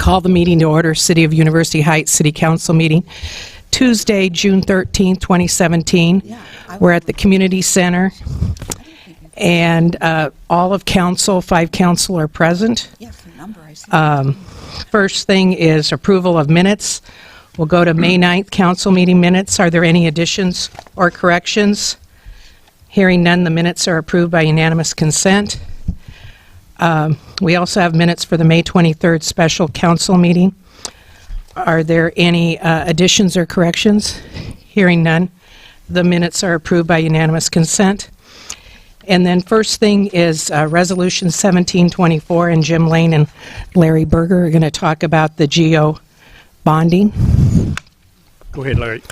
Call the meeting to order, City of University Heights City Council meeting, Tuesday, June 13th, 2017. We're at the Community Center, and all of council, 5 council are present. First thing is approval of minutes. We'll go to May 9th council meeting minutes. Are there any additions or corrections? Hearing none, the minutes are approved by unanimous consent. We also have minutes for the May 23rd special council meeting. Are there any additions or corrections? Hearing none, the minutes are approved by unanimous consent. And then first thing is Resolution 1724, and Jim Lane and Larry Berger are going to talk about the GO bonding. Go ahead, Larry.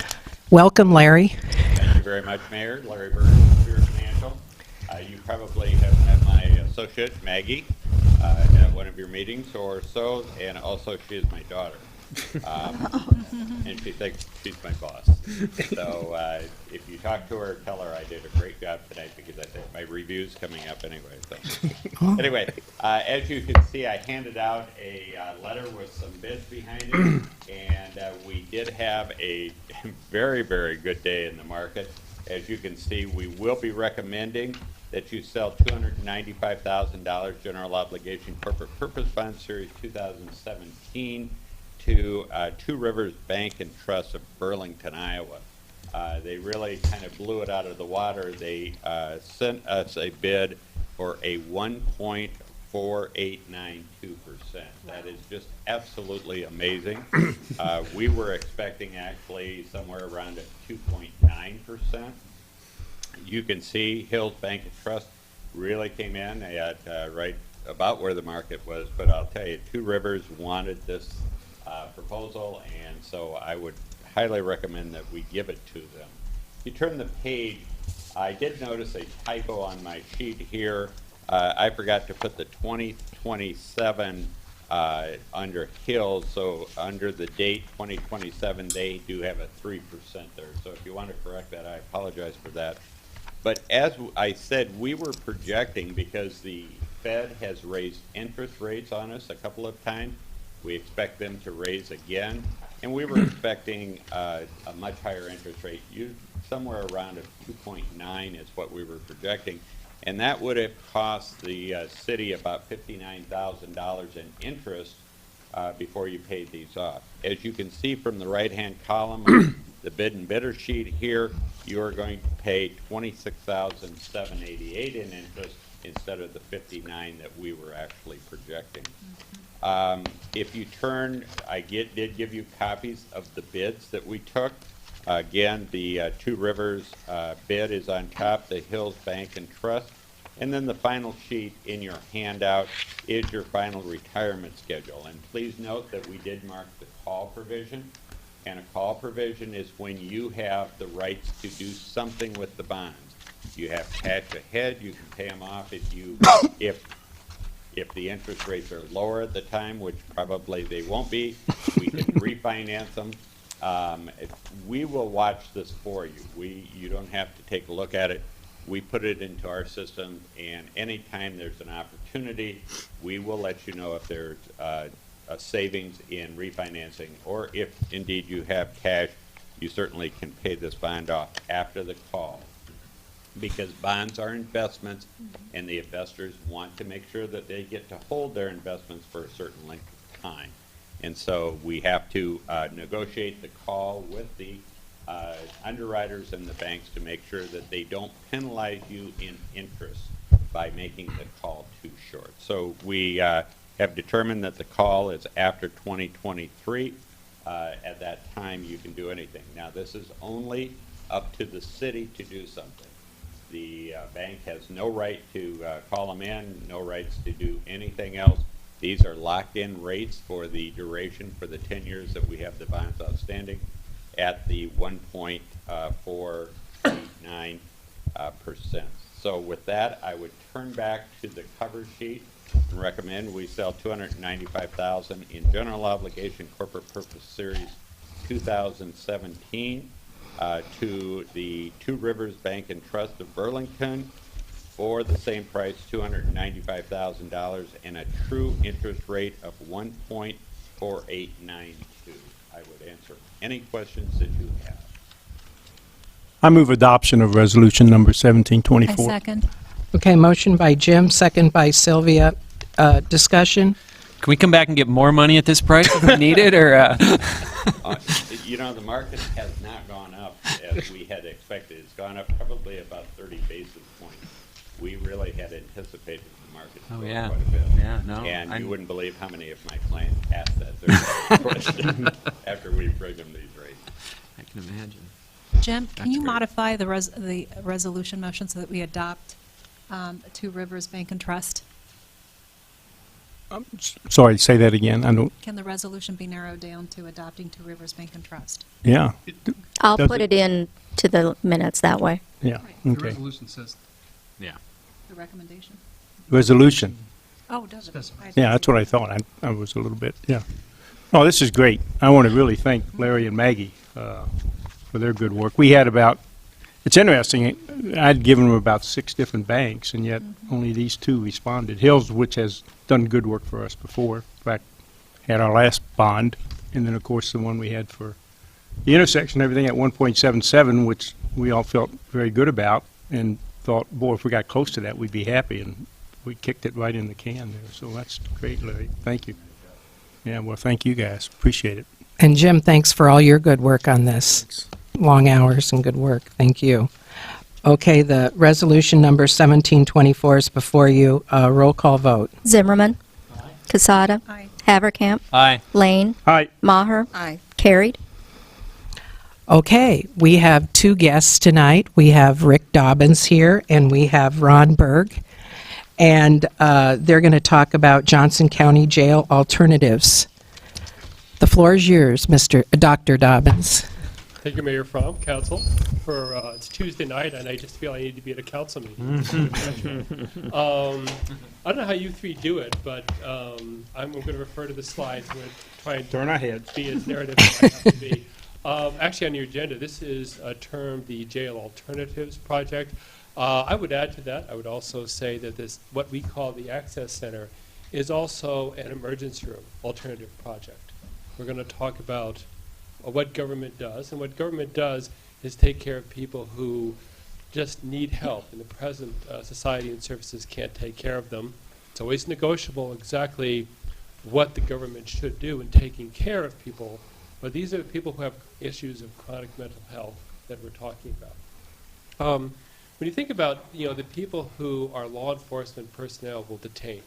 Welcome, Larry. Thank you very much, Mayor. Larry Berger, Superior Financial. You probably have met my associate, Maggie, at one of your meetings or so, and also she is my daughter. And she thinks she's my boss. So if you talk to her, tell her I did a great job tonight, because I think my review's coming up anyway. So anyway, as you can see, I handed out a letter with some bids behind it, and we did have a very, very good day in the market. As you can see, we will be recommending that you sell $295,000 general obligation corporate purpose bond series 2017 to Two Rivers Bank and Trust of Burlington, Iowa. They really kind of blew it out of the water. They sent us a bid for a 1.4892%. That is just absolutely amazing. We were expecting actually somewhere around a 2.9%. You can see Hills Bank and Trust really came in at right about where the market was, but I'll tell you, Two Rivers wanted this proposal, and so I would highly recommend that we give it to them. If you turn the page, I did notice a typo on my sheet here. I forgot to put the 2027 under Hills, so under the date 2027, they do have a 3% there. So if you want to correct that, I apologize for that. But as I said, we were projecting, because the Fed has raised interest rates on us a couple of times. We expect them to raise again, and we were expecting a much higher interest rate. Somewhere around a 2.9 is what we were projecting, and that would have cost the city about $59,000 in interest before you paid these off. As you can see from the right-hand column, the bid and bidder sheet here, you are going to pay $26,788 in interest instead of the $59 that we were actually projecting. If you turn, I did give you copies of the bids that we took. Again, the Two Rivers bid is on top, the Hills Bank and Trust. And then the final sheet in your handout is your final retirement schedule. And please note that we did mark the call provision. And a call provision is when you have the rights to do something with the bonds. You have cash ahead, you can pay them off if the interest rates are lower at the time, which probably they won't be. We can refinance them. We will watch this for you. You don't have to take a look at it. We put it into our system, and anytime there's an opportunity, we will let you know if there's a savings in refinancing, or if indeed you have cash, you certainly can pay this bond off after the call, because bonds are investments, and the investors want to make sure that they get to hold their investments for a certain length of time. And so we have to negotiate the call with the underwriters and the banks to make sure that they don't penalize you in interest by making the call too short. So we have determined that the call is after 2023. At that time, you can do anything. Now, this is only up to the city to do something. The bank has no right to call them in, no rights to do anything else. These are locked-in rates for the duration for the 10 years that we have the bonds outstanding at the 1.489%. So with that, I would turn back to the cover sheet and recommend we sell $295,000 in general obligation corporate purpose series 2017 to the Two Rivers Bank and Trust of Burlington for the same price, $295,000, and a true interest rate of 1.48 4892. I would answer any questions that you have. I move adoption of resolution number I 1724. second. Okay, motion by Jim, second by Sylvia. Discussion? Can we come back and get more money at this price if we need it, or? You know, the market has not gone up as we had expected. It's gone up probably about 30 basis points. We really had anticipated the market to Oh, go yeah. quite a bit. Yeah, no, And I'm- you wouldn't believe how many of my clients asked that very question after we bring them these rates. I can imagine. Jim, can That's you great. modify the resolution motion so that we adopt Two Rivers Bank and Trust? Sorry, say that again. I don't, Can the resolution be narrowed down to adopting Two Rivers Bank and Trust? yeah, I'll Does put it- it in to the minutes that way. yeah, The okay. resolution says, Yeah. The recommendation? Resolution. Oh, does it? Specify. Yeah, that's what I thought. I was a little bit, yeah. Oh, this is great. I want to really thank Larry and Maggie for their good work. We had about, it's interesting, I'd given them about 6 different banks, and yet only these 2 responded. Hills, which has done good work for us before, in fact, had our last bond, and then, of course, the one we had for the intersection, everything at 1.77, which we all felt very good about, and thought, boy, if we got close to that, we'd be happy, and we kicked it right in the can there. So that's great, Larry. Thank you. Yeah, well, thank you guys. Appreciate it. And Jim, thanks for all your good work on this. Long hours and good work. Thank you. Okay, the resolution number 1724 is before you. Roll call vote. Zimmerman. Casada. Aye. Haverkamp. Aye. Lane. Hi. Maher. Aye. Carried. Okay, we have 2 guests tonight. We have Rick Dobbins here, and we have Ron Berg. And they're going to talk about Johnson County Jail alternatives. The floor is yours, Dr. Dobbins. Thank you, Mayor Fromm, Council, for, it's Tuesday night, and I just feel I need to be at a council meeting. I don't know how you 3 do it, but I'm going to refer to the slides. We're trying to Turn our heads. be as narrative as I have to be. Actually, on your agenda, this is termed the Jail Alternatives Project. I would add to that, I would also say that this, what we call the Access Center, is also an emergency room alternative project. We're going to talk about what government does, and what government does is take care of people who just need help, and the present society and services can't take care of them. It's always negotiable exactly what the government should do in taking care of people, but these are the people who have issues of chronic mental health that we're talking about. When you think about, the people who our law enforcement personnel will detain,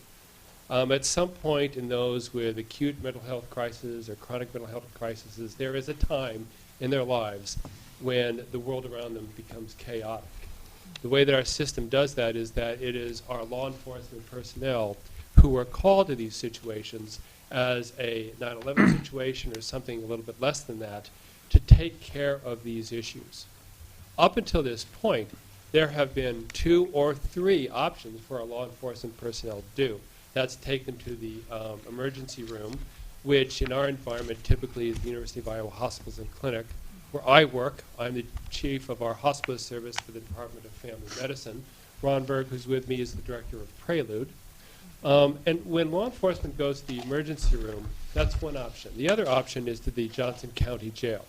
at some point in those with acute mental health crises or chronic mental health crises, there is a time in their lives when the world around them becomes chaotic. The way that our system does that is that it is our law enforcement personnel who are called to these situations as a 9/11 situation or something a little bit less than that to take care of these issues. Up until this point, there have been 2 or 3 options for our law enforcement personnel to do. That's take them to the emergency room, which in our environment typically is the University of Iowa Hospitals and Clinic, where I work. I'm the chief of our hospice service for the Department of Family Medicine. Ron Berg, who's with me, is the director of Prelude. And when law enforcement goes to the emergency room, that's one option. The other option is to the Johnson County Jail.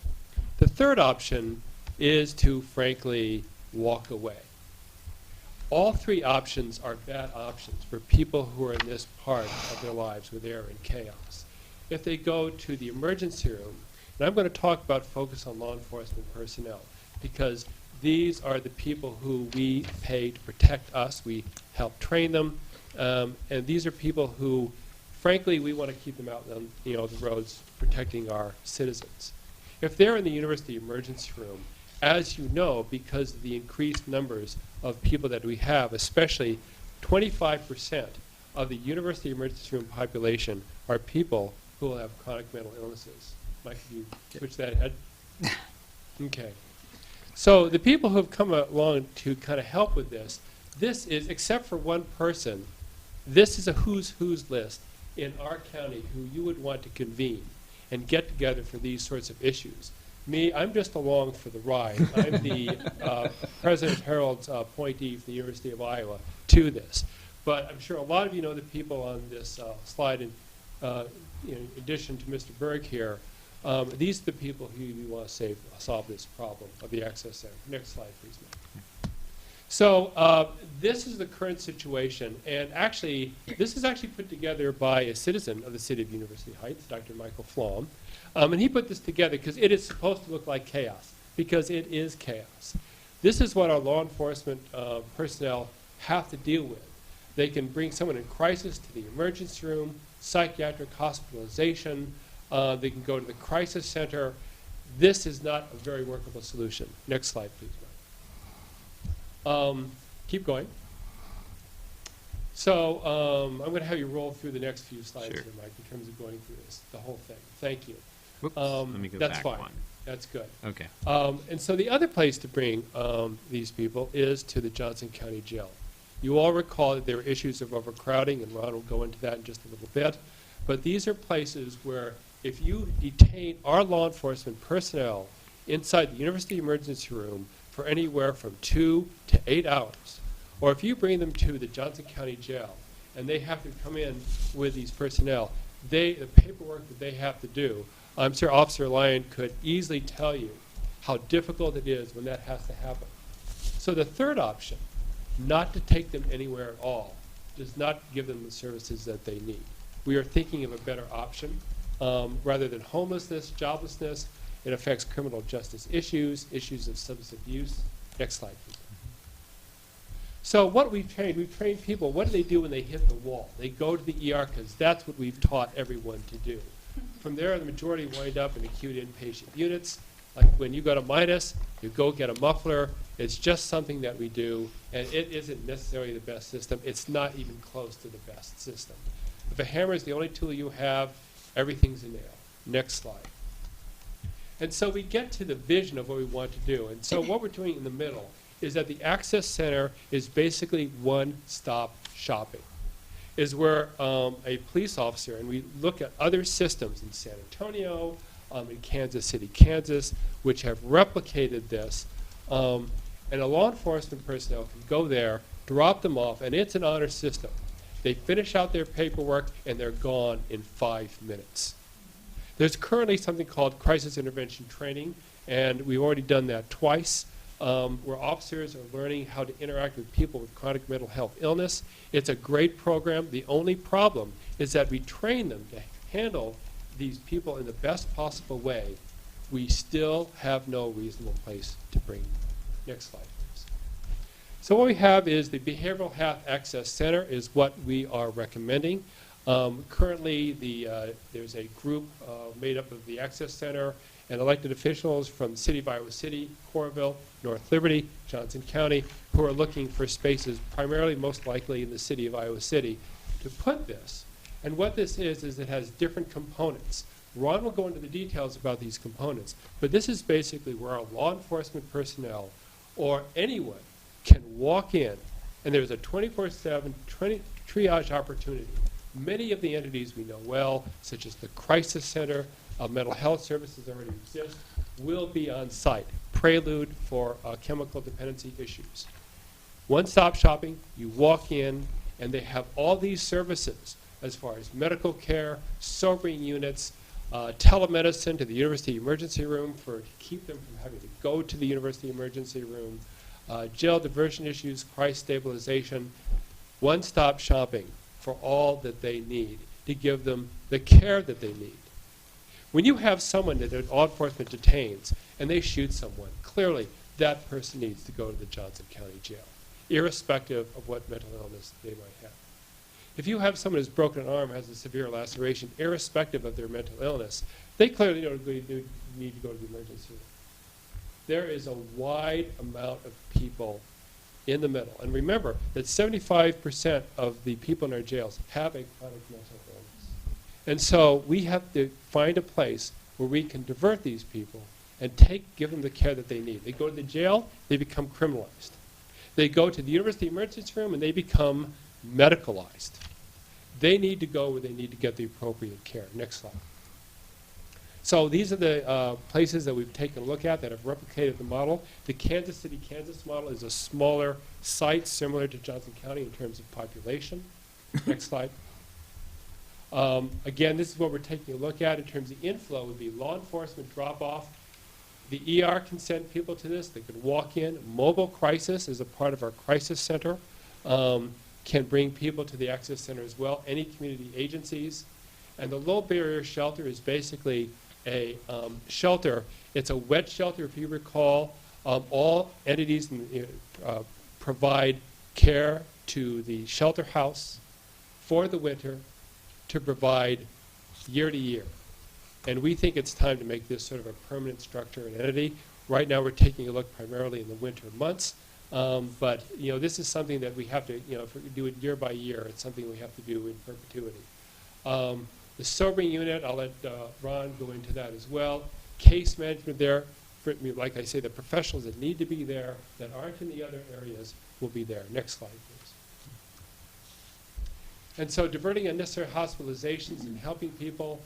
The third option is to, frankly, walk away. All 3 options are bad options for people who are in this part of their lives where they're in chaos. If they go to the emergency room, and I'm going to talk about focus on law enforcement personnel, because these are the people who we pay to protect us. We help train them, and these are people who, frankly, we want to keep them out on the roads protecting our citizens. If they're in the university emergency room, as you know, because of the increased numbers of people that we have, especially 25% of the university emergency room population are people who will have chronic mental illnesses. Mike, can you switch that ahead? Okay. So the people who have come along to kind of help with this is, except for one person, this is a who's list in our county who you would want to convene and get together for these sorts of issues. Me, I'm just along for the ride. I'm the President Harold's appointee for the University of Iowa to this. But I'm sure a lot of you know the people on this slide, and in addition to Mr. Berg here, these are the people who we want to solve this problem of the access center. Next slide, please, Mike. So this is the current situation, and actually, this is actually put together by a citizen of the city of University Heights, Dr. Michael Flom, and he put this together because it is supposed to look like chaos, because it is chaos. This is what our law enforcement personnel have to deal with. They can bring someone in crisis to the emergency room, psychiatric hospitalization, they can go to the crisis center. This is not a very workable solution. Next slide, please, Mike. Keep going. So I'm going to have you roll through the next few slides Sure. here, Mike, in terms of going through this, the whole thing. Thank you. Whoops, let me go That's back fine. one. That's good. Okay. And so the other place to bring these people is to the Johnson County Jail. You all recall that there were issues of overcrowding, and Ron will go into that in just a little bit. But these are places where if you detain our law enforcement personnel inside the University Emergency Room for anywhere from 2 to 8 hours, or if you bring them to the Johnson County Jail and they have to come in with these personnel, the paperwork that they have to do, I'm sure Officer Lyon could easily tell you how difficult it is when that has to happen. So the third option, not to take them anywhere at all, does not give them the services that they need. We are thinking of a better option. Rather than homelessness, joblessness, it affects criminal justice issues, issues of substance abuse. Next slide, please. So what we've trained people, what do they do when they hit the wall? They go to the ER because that's what we've taught everyone to do. From there, the majority wind up in acute inpatient units. Like when you go to Midas, you go get a muffler. It's just something that we do, and it isn't necessarily the best system. It's not even close to the best system. If a hammer is the only tool you have, everything's a nail. Next slide. And so we get to the vision of what we want to do. And so what we're doing in the middle is that the Access Center is basically one-stop shopping. Is where a police officer, and we look at other systems in San Antonio, in Kansas City, Kansas, which have replicated this, and a law enforcement personnel can go there, drop them off, and it's an honor system. They finish out their paperwork, and they're gone in 5 minutes. There's currently something called crisis intervention training, and we've already done that twice, where officers are learning how to interact with people with chronic mental health illness. It's a great program. The only problem is that we train them to handle these people in the best possible way. We still have no reasonable place to bring them. Next slide, please. So what we have is the Behavioral Health Access Center is what we are recommending. Currently, there's a group made up of the Access Center and elected officials from the City of Iowa City, Coralville, North Liberty, Johnson County, who are looking for spaces, primarily most likely in the City of Iowa City, to put this. And what this is it has different components. Ron will go into the details about these components, but this is basically where our law enforcement personnel or anyone can walk in, and there's a 24/7 triage opportunity. Many of the entities we know well, such as the Crisis Center, mental health services already exist, will be on site. Prelude for chemical dependency issues. One-stop shopping, you walk in, and they have all these services as far as medical care, sobering units, telemedicine to the university emergency room to keep them from having to go to the university emergency room, jail diversion issues, crisis stabilization, one-stop shopping for all that they need to give them the care that they need. When you have someone that law enforcement detains and they shoot someone, clearly that person needs to go to the Johnson County Jail, irrespective of what mental illness they might have. If you have someone who's broken an arm, has a severe laceration, irrespective of their mental illness, they clearly don't need to go to the emergency room. There is a wide amount of people in the middle. And remember that 75% of the people in our jails have a chronic mental illness. And so we have to find a place where we can divert these people and give them the care that they need. They go to the jail, they become criminalized. They go to the university emergency room, and they become medicalized. They need to go where they need to get the appropriate care. Next slide. So these are the places that we've taken a look at that have replicated the model. The Kansas City, Kansas model is a smaller site similar to Johnson County in terms of population. Next slide. Again, this is what we're taking a look at in terms of inflow would be law enforcement drop-off. The ER can send people to this. They could walk in. Mobile crisis is a part of our crisis center. Can bring people to the access center as well, any community agencies. And the low barrier shelter is basically a shelter. It's a wet shelter, if you recall. All entities provide care to the shelter house for the winter to provide year to year. And we think it's time to make this sort of a permanent structure and entity. Right now, we're taking a look primarily in the winter months. But, this is something that we have to, if we do it year by year, it's something we have to do in perpetuity. The sobering unit, I'll let Ron go into that as well. Case management there, like I say, the professionals that need to be there, that aren't in the other areas, will be there. Next slide, please. And so diverting unnecessary hospitalizations and helping people,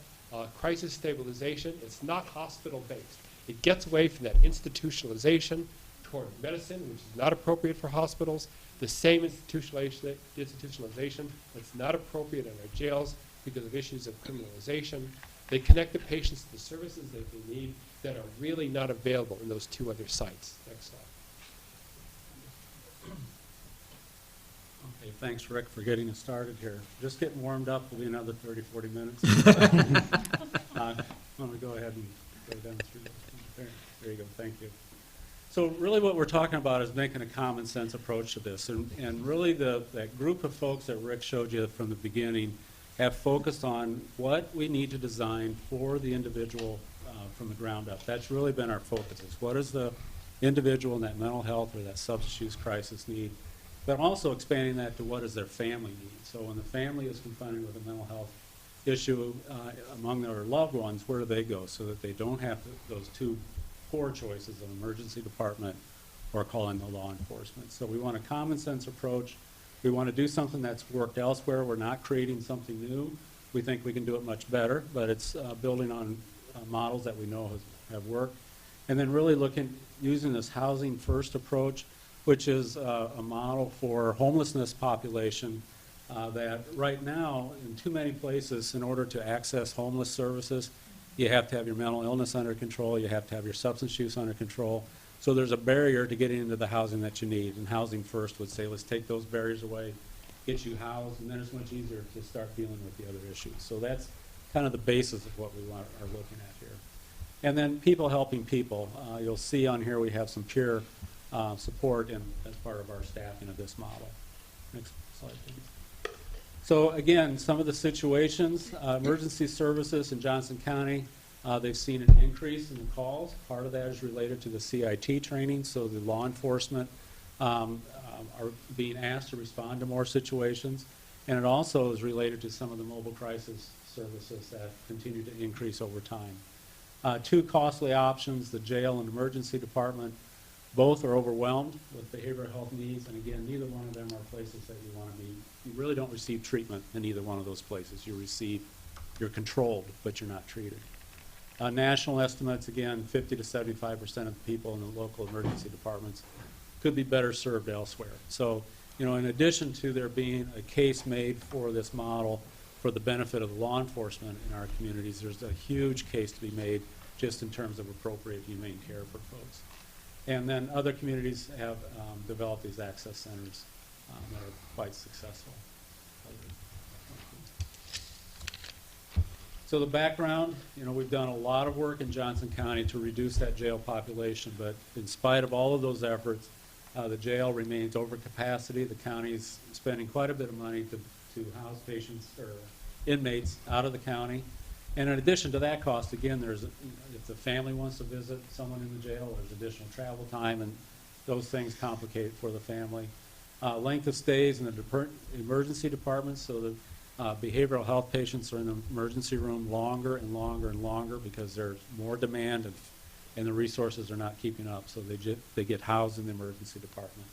crisis stabilization, it's not hospital-based. It gets away from that institutionalization toward medicine, which is not appropriate for hospitals, the same institutionalization that's not appropriate in our jails because of issues of criminalization. They connect the patients to the services that they need that are really not available in those two other sites. Next slide. Okay, thanks, Rick, for getting us started here. Just getting warmed up. Will be another 30, 40 minutes. I'm going to go ahead and go down through this. There you go. Thank you. So really what we're talking about is making a common sense approach to this. And really that group of folks that Rick showed you from the beginning have focused on what we need to design for the individual from the ground up. That's really been our focus, is what does the individual in that mental health or that substance use crisis need, but also expanding that to what does their family need. So when the family is confronted with a mental health issue among their loved ones, where do they go so that they don't have those two poor choices of emergency department or calling the law enforcement. So we want a common sense approach. We want to do something that's worked elsewhere. We're not creating something new. We think we can do it much better, but it's building on models that we know have worked. And then really using this housing first approach, which is a model for homelessness population that right now in too many places, in order to access homeless services, you have to have your mental illness under control, you have to have your substance use under control. So there's a barrier to getting into the housing that you need, and Housing First would say, let's take those barriers away, get you housed, and then it's much easier to start dealing with the other issues. So that's kind of the basis of what we are looking at here. And then people helping people. You'll see on here we have some peer support as part of our staffing of this model. Next slide, please. So again, some of the situations, emergency services in Johnson County, they've seen an increase in the calls. Part of that is related to the CIT training, so the law enforcement are being asked to respond to more situations. And it also is related to some of the mobile crisis services that continue to increase over time. Two costly options, the jail and emergency department. Both are overwhelmed with behavioral health needs, and again, neither one of them are places that you want to be. You really don't receive treatment in either one of those places. You're controlled, but you're not treated. National estimates, again, 50 to 75% of the people in the local emergency departments could be better served elsewhere. So, in addition to there being a case made for this model for the benefit of law enforcement in our communities, there's a huge case to be made just in terms of appropriate humane care for folks. And then other communities have developed these access centers that are quite successful. So the background, we've done a lot of work in Johnson County to reduce that jail population, but in spite of all of those efforts, the jail remains over capacity. The county's spending quite a bit of money to house patients or inmates out of the county. And in addition to that cost, again, if the family wants to visit someone in the jail, there's additional travel time, and those things complicate for the family. Length of stays in the emergency departments, so the behavioral health patients are in the emergency room longer and longer and longer because there's more demand and the resources are not keeping up, so they get housed in the emergency department.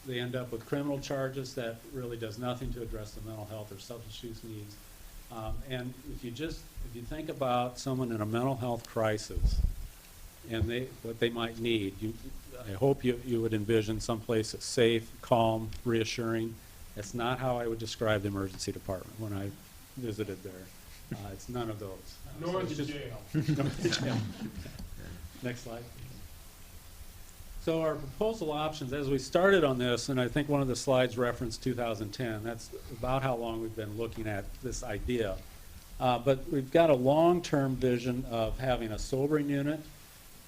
They end up with criminal charges that really does nothing to address the mental health or substance use needs. And if you think about someone in a mental health crisis and what they might need, I hope you would envision someplace that's safe, calm, reassuring, That's not how I would describe the emergency department when I visited there. It's none of those. Nor So it's the just- jail. Nor the jail. Next slide, please. So our proposal options, as we started on this, and I think one of the slides referenced 2010, that's about how long we've been looking at this idea. But we've got a long-term vision of having a sobering unit.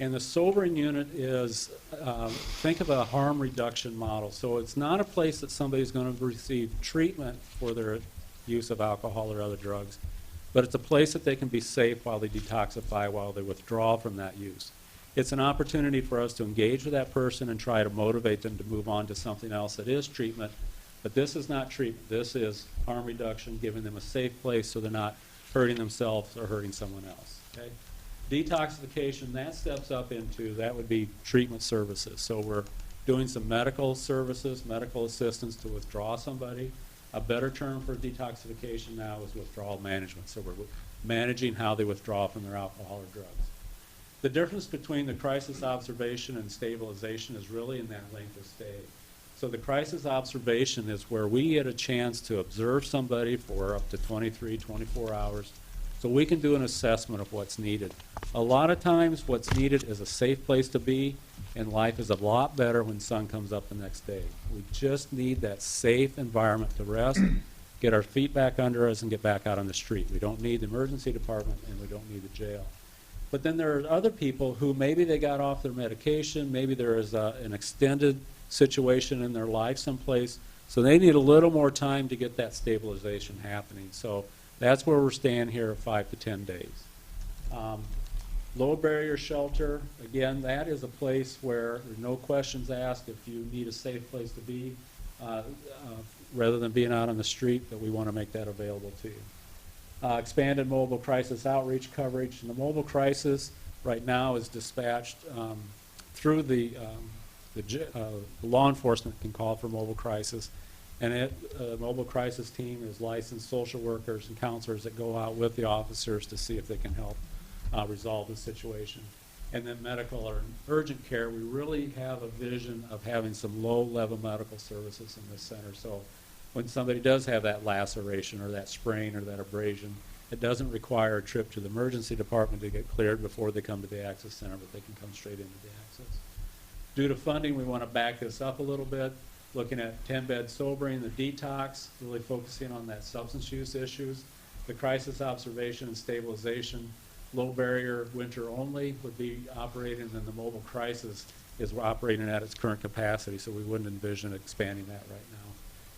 And the sobering unit is, think of a harm reduction model. So it's not a place that somebody's going to receive treatment for their use of alcohol or other drugs, but it's a place that they can be safe while they detoxify, while they withdraw from that use. It's an opportunity for us to engage with that person and try to motivate them to move on to something else that is treatment. But this is not treatment. This is harm reduction, giving them a safe place so they're not hurting themselves or hurting someone else. Okay? Detoxification, that steps up into, that would be treatment services. So we're doing some medical services, medical assistance to withdraw somebody. A better term for detoxification now is withdrawal management. So we're managing how they withdraw from their alcohol or drugs. The difference between the crisis observation and stabilization is really in that length of stay. So the crisis observation is where we get a chance to observe somebody for up to 23, 24 hours, so we can do an assessment of what's needed. A lot of times what's needed is a safe place to be, and life is a lot better when sun comes up the next day. We just need that safe environment to rest, get our feet back under us, and get back out on the street. We don't need the emergency department, and we don't need the jail. But then there are other people who maybe they got off their medication, maybe there is an extended situation in their life someplace, so they need a little more time to get that stabilization happening. So that's where we're staying here 5 to 10 days. Low barrier shelter, again, that is a place where there's no questions asked if you need a safe place to be, rather than being out on the street, but we want to make that available to you. Expanded mobile crisis outreach coverage, and the mobile crisis right now is dispatched through the law enforcement can call for mobile crisis, and mobile crisis team is licensed social workers and counselors that go out with the officers to see if they can help resolve the situation. And then medical or urgent care, we really have a vision of having some low-level medical services in this center. So when somebody does have that laceration or that sprain or that abrasion, it doesn't require a trip to the emergency department to get cleared before they come to the Access Center, but they can come straight into the Access. Due to funding, we want to back this up a little bit, looking at 10-bed sobering, the detox, really focusing on that substance use issues, the crisis observation and stabilization, low barrier winter only would be operating, and then the mobile crisis is operating at its current capacity, so we wouldn't envision expanding that right now.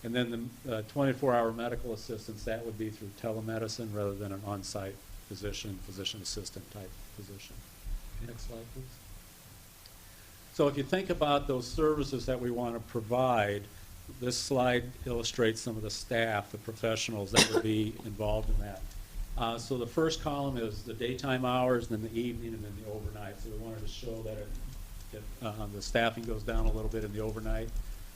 And then the 24-hour medical assistance, that would be through telemedicine rather than an on-site physician assistant type position. Next slide, please. So if you think about those services that we want to provide, this slide illustrates some of the staff, the professionals that would be involved in that. So the first column is the daytime hours, then the evening, and then the overnight. So we wanted to show that the staffing goes down a little bit in the overnight.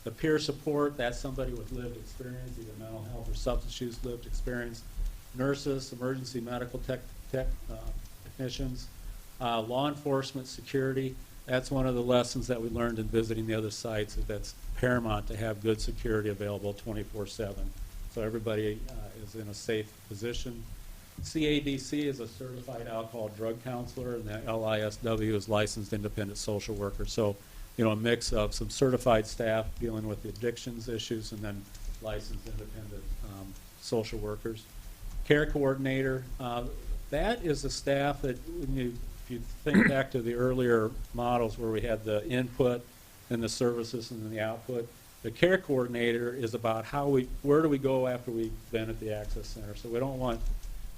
The peer support, that's somebody with lived experience, either mental health or substance use lived experience. Nurses, emergency medical technicians, law enforcement, security. That's one of the lessons that we learned in visiting the other sites, is that's paramount to have good security available 24/7. So everybody is in a safe position. CADC is a certified alcohol drug counselor, and the LISW is licensed independent social worker. So, you know, a mix of some certified staff dealing with the addictions issues and then licensed independent social workers. Care coordinator, that is a staff that, if you think back to the earlier models where we had the input and the services and then the output, the care coordinator is about where do we go after we've been at the Access Center. So we don't want,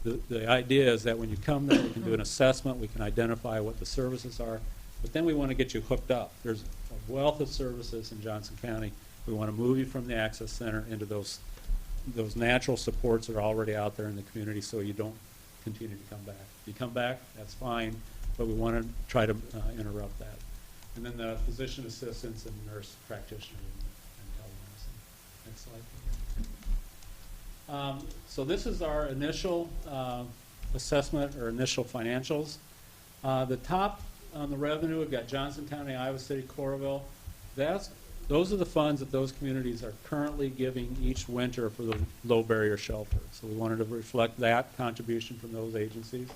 the idea is that when you come there, we can do an assessment, we can identify what the services are, but then we want to get you hooked up. There's a wealth of services in Johnson County. We want to move you from the Access Center into those natural supports that are already out there in the community, so you don't continue to come back. If you come back, that's fine, but we want to try to interrupt that. And then the physician assistants and nurse practitioner and telemedicine. Next slide, please. So this is our initial assessment or initial financials. The top on the revenue, we've got Johnson County, Iowa City, Coralville. That's those are the funds that those communities are currently giving each winter for the low barrier shelter. So we wanted to reflect that contribution from those agencies.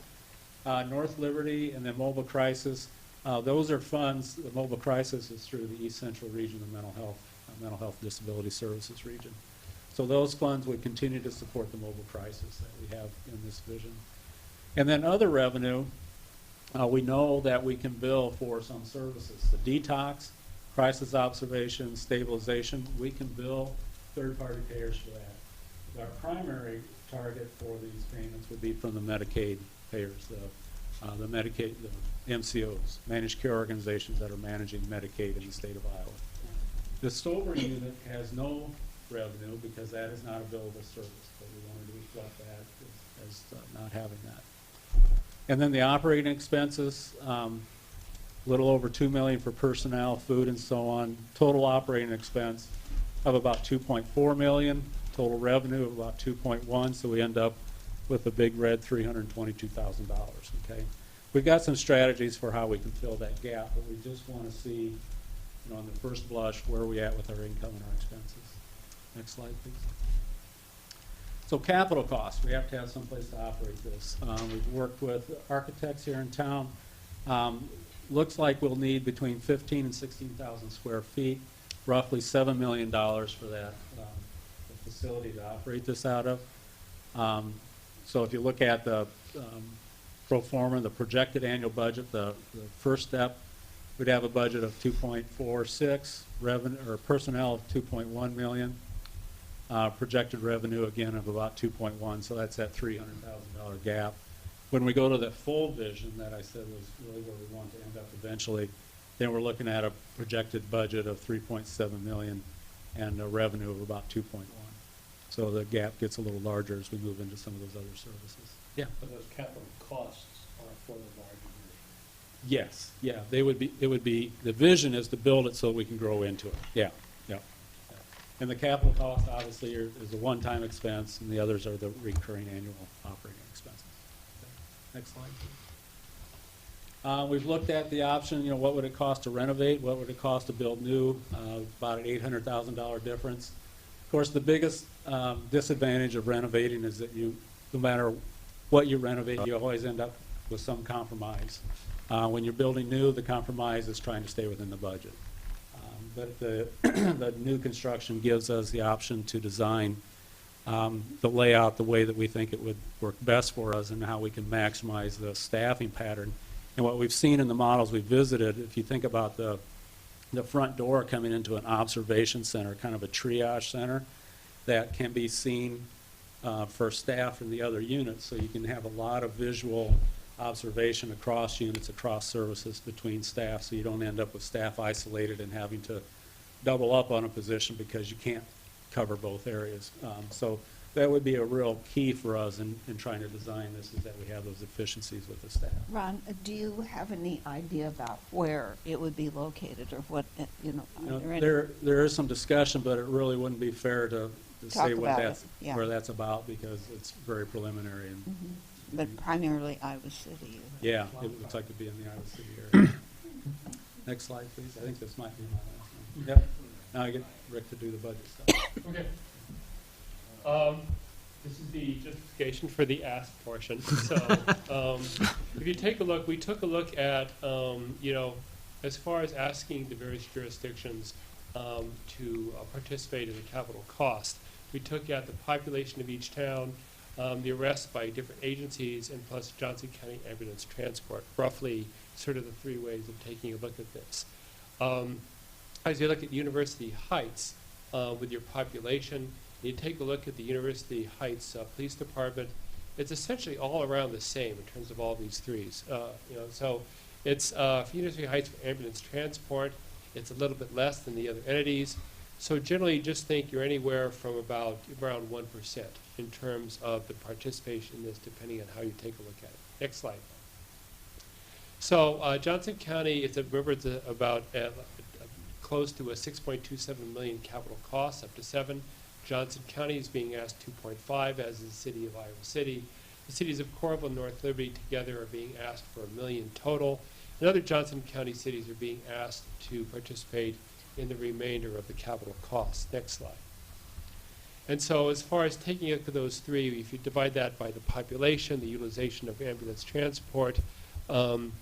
North Liberty and then Mobile Crisis, those are funds, the Mobile Crisis is through the East Central Region of Mental Health Disability Services region. So those funds would continue to support the Mobile Crisis that we have in this vision. And then other revenue, we know that we can bill for some services. The detox, crisis observation, stabilization, we can bill third-party payers for that. Our primary target for these payments would be from the Medicaid payers, the Medicaid, the MCOs, managed care organizations that are managing Medicaid in the state of Iowa. The Stover unit has no revenue because that is not a billable service, but we wanted to reflect that as not having that. And then the operating expenses, little over $2 million for personnel, food, and so on. Total operating expense of about $2.4 million. Total revenue of about 2.1. So we end up with a big red $322,000. Okay. We've got some strategies for how we can fill that gap, but we just want to see, on the first blush, where are we at with our income and our expenses. Next slide, please. So capital costs, we have to have some place to operate this. We've worked with architects here in town. Looks like we'll need between 15 and 16,000 square feet, roughly $7 million for that the facility to operate this out of. So if you look at the pro forma, the projected annual budget, the first step, we'd have a budget of 2.46, revenue or personnel of 2.1 million. Projected revenue again of about 2.1, so that's that $300,000 gap. When we go to the full vision that I said was really where we want to end up eventually, then we're looking at a projected budget of 3.7 million and a revenue of about 2.1. So the gap gets a little larger as we move into some of those other services. Yeah. But those capital costs are for the larger version. Yes. Yeah. They would be. It would be. The vision is to build it so we can grow into it. Yeah. Yeah. And the capital cost obviously is a one-time expense, and the others are the recurring annual operating expenses. Okay. Next slide, please. We've looked at the option. What would it cost to renovate? What would it cost to build new? About an $800,000 difference. Of course, the biggest disadvantage of renovating is that no matter what you renovate, you always end up with some compromise. When you're building new, the compromise is trying to stay within the budget. But the new construction gives us the option to design the layout the way that we think it would work best for us and how we can maximize the staffing pattern. And what we've seen in the models we visited, if you think about the front door coming into an observation center, kind of a triage center that can be seen for staff in the other units, so you can have a lot of visual observation across units, across services between staff, so you don't end up with staff isolated and having to double up on a position because you can't cover both areas. So that would be a real key for us in trying to design this, is that we have those efficiencies with the staff. Ron, do you have any idea about where it would be located, or what, are there any- There is some discussion, but it really wouldn't be fair to say what about that's, it, yeah. where that's about, because it's very preliminary. And But primarily Iowa City. yeah, it looks like it'd be in the Iowa City area. Next slide, please. I think this might be my last one. Yep. Now I get Rick to do the budget stuff. Okay. This is the justification for the ask portion. So, if you take a look, we took a look at, as far as asking the various jurisdictions to participate in the capital cost. We took out the population of each town, the arrests by different agencies, and plus Johnson County Ambulance Transport, roughly sort of the three ways of taking a look at this. As you look at University Heights with your population, you take a look at the University Heights Police Department, it's essentially all around the same in terms of all these threes. So it's for University Heights for ambulance transport, it's a little bit less than the other entities. So generally, just think you're anywhere from around 1% in terms of the participation in this, depending on how you take a look at it. Next slide. So Johnson County, remember, it's about close to a 6.27 million capital cost, up to 7. Johnson County is being asked 2.5, as is the city of Iowa City. The cities of Coralville and North Liberty together are being asked for $1 million total. And other Johnson County cities are being asked to participate in the remainder of the capital costs. Next slide. And so as far as taking a look at those three, if you divide that by the population, the utilization of ambulance transport, and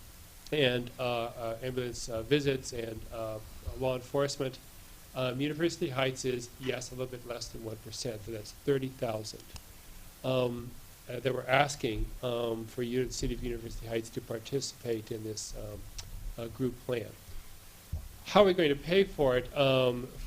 ambulance visits and law enforcement, University Heights is, yes, a little bit less than 1%, but that's 30,000. That we're asking for City of University Heights to participate in this group plan. How are we going to pay for it?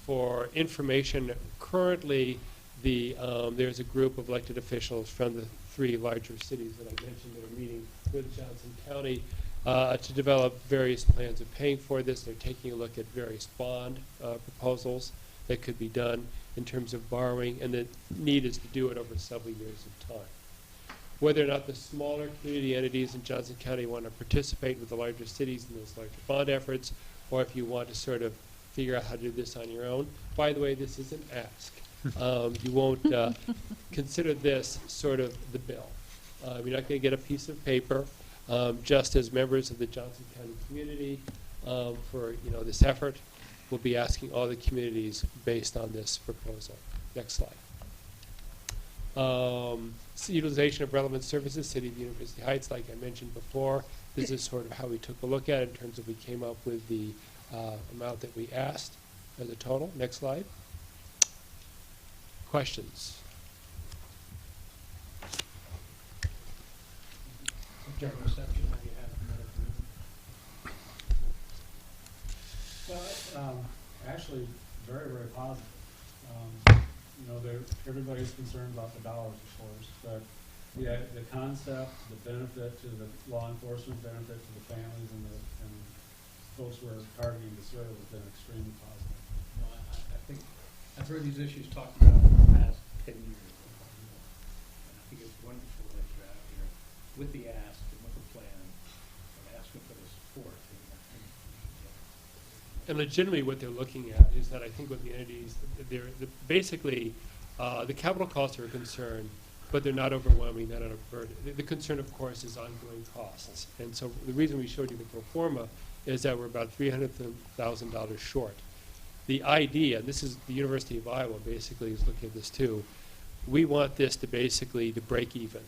For information, currently there's a group of elected officials from the three larger cities that I mentioned that are meeting with Johnson County to develop various plans of paying for this. They're taking a look at various bond proposals that could be done in terms of borrowing, and the need is to do it over several years of time. Whether or not the smaller community entities in Johnson County want to participate with the larger cities in those larger bond efforts, or if you want to sort of figure out how to do this on your own. By the way, this is an ask. You won't consider this sort of the bill. You're not going to get a piece of paper. Just as members of the Johnson County community for this effort, we'll be asking all the communities based on this proposal. Next slide. Utilization of relevant services, City of University Heights, like I mentioned before. This is sort of how we took a look at it in terms of we came up with the amount that we asked as a total. Next slide. Questions? General reception, how do you have the Well, actually, very, very positive. Everybody's concerned about the dollars, of course, but the concept, the benefit to the law enforcement, benefit to the families and folks we're targeting to serve has been extremely positive. I think I've heard these issues talked about in the past 10 years. And I think it's wonderful that you're out here with the ask and with the plan and asking for the support. And legitimately what they're looking at is that I think what the entities, basically the capital costs are a concern, but they're not overwhelming, they're not a burden. The concern, of course, is ongoing costs. And so the reason we showed you the pro forma is that we're about $300,000 short. The idea, and this is the University of Iowa basically is looking at this too, we want this to basically to break even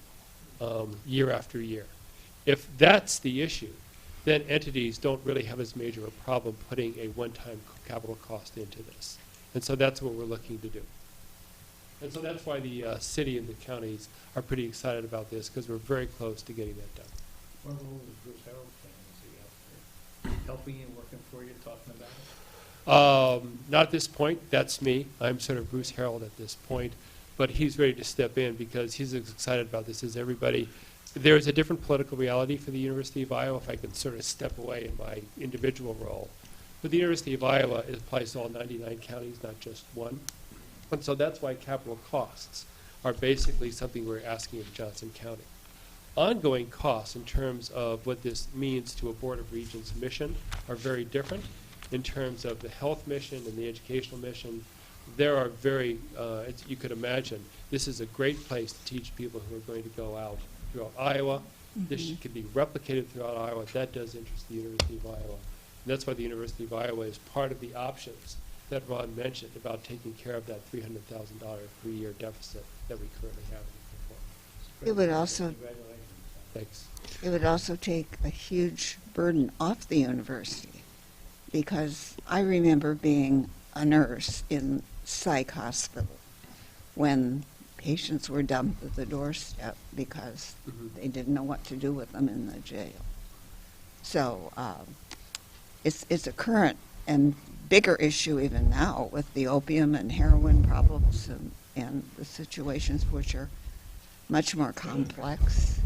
year after year. If that's the issue, then entities don't really have as major a problem putting a one-time capital cost into this. And so that's what we're looking to do. And so that's why the city and the counties are pretty excited about this, because we're very close to getting that done. What role is Bruce Harold playing? Is he out there helping you, working for you, talking about it? Not at this point. That's me. I'm sort of Bruce Harold at this point. But he's ready to step in because he's as excited about this as everybody. There is a different political reality for the University of Iowa, if I can sort of step away in my individual role. But the University of Iowa applies to all 99 counties, not just one. And so that's why capital costs are basically something we're asking of Johnson County. Ongoing costs in terms of what this means to a Board of Regents mission are very different. In terms of the health mission and the educational mission, there are very, you could imagine, this is a great place to teach people who are going to go out throughout Iowa. This could be replicated throughout Iowa. That does interest the University of Iowa. And that's why the University of Iowa is part of the options that Ron mentioned about taking care of that $300,000 per year deficit that we currently have in the It would also, Congratulations. Thanks. it would also take a huge burden off the university, because I remember being a nurse in psych hospital when patients were dumped at the doorstep because they didn't know what to do with them in the jail. So it's a current and bigger issue even now with the opium and heroin problems and the situations which are much more complex.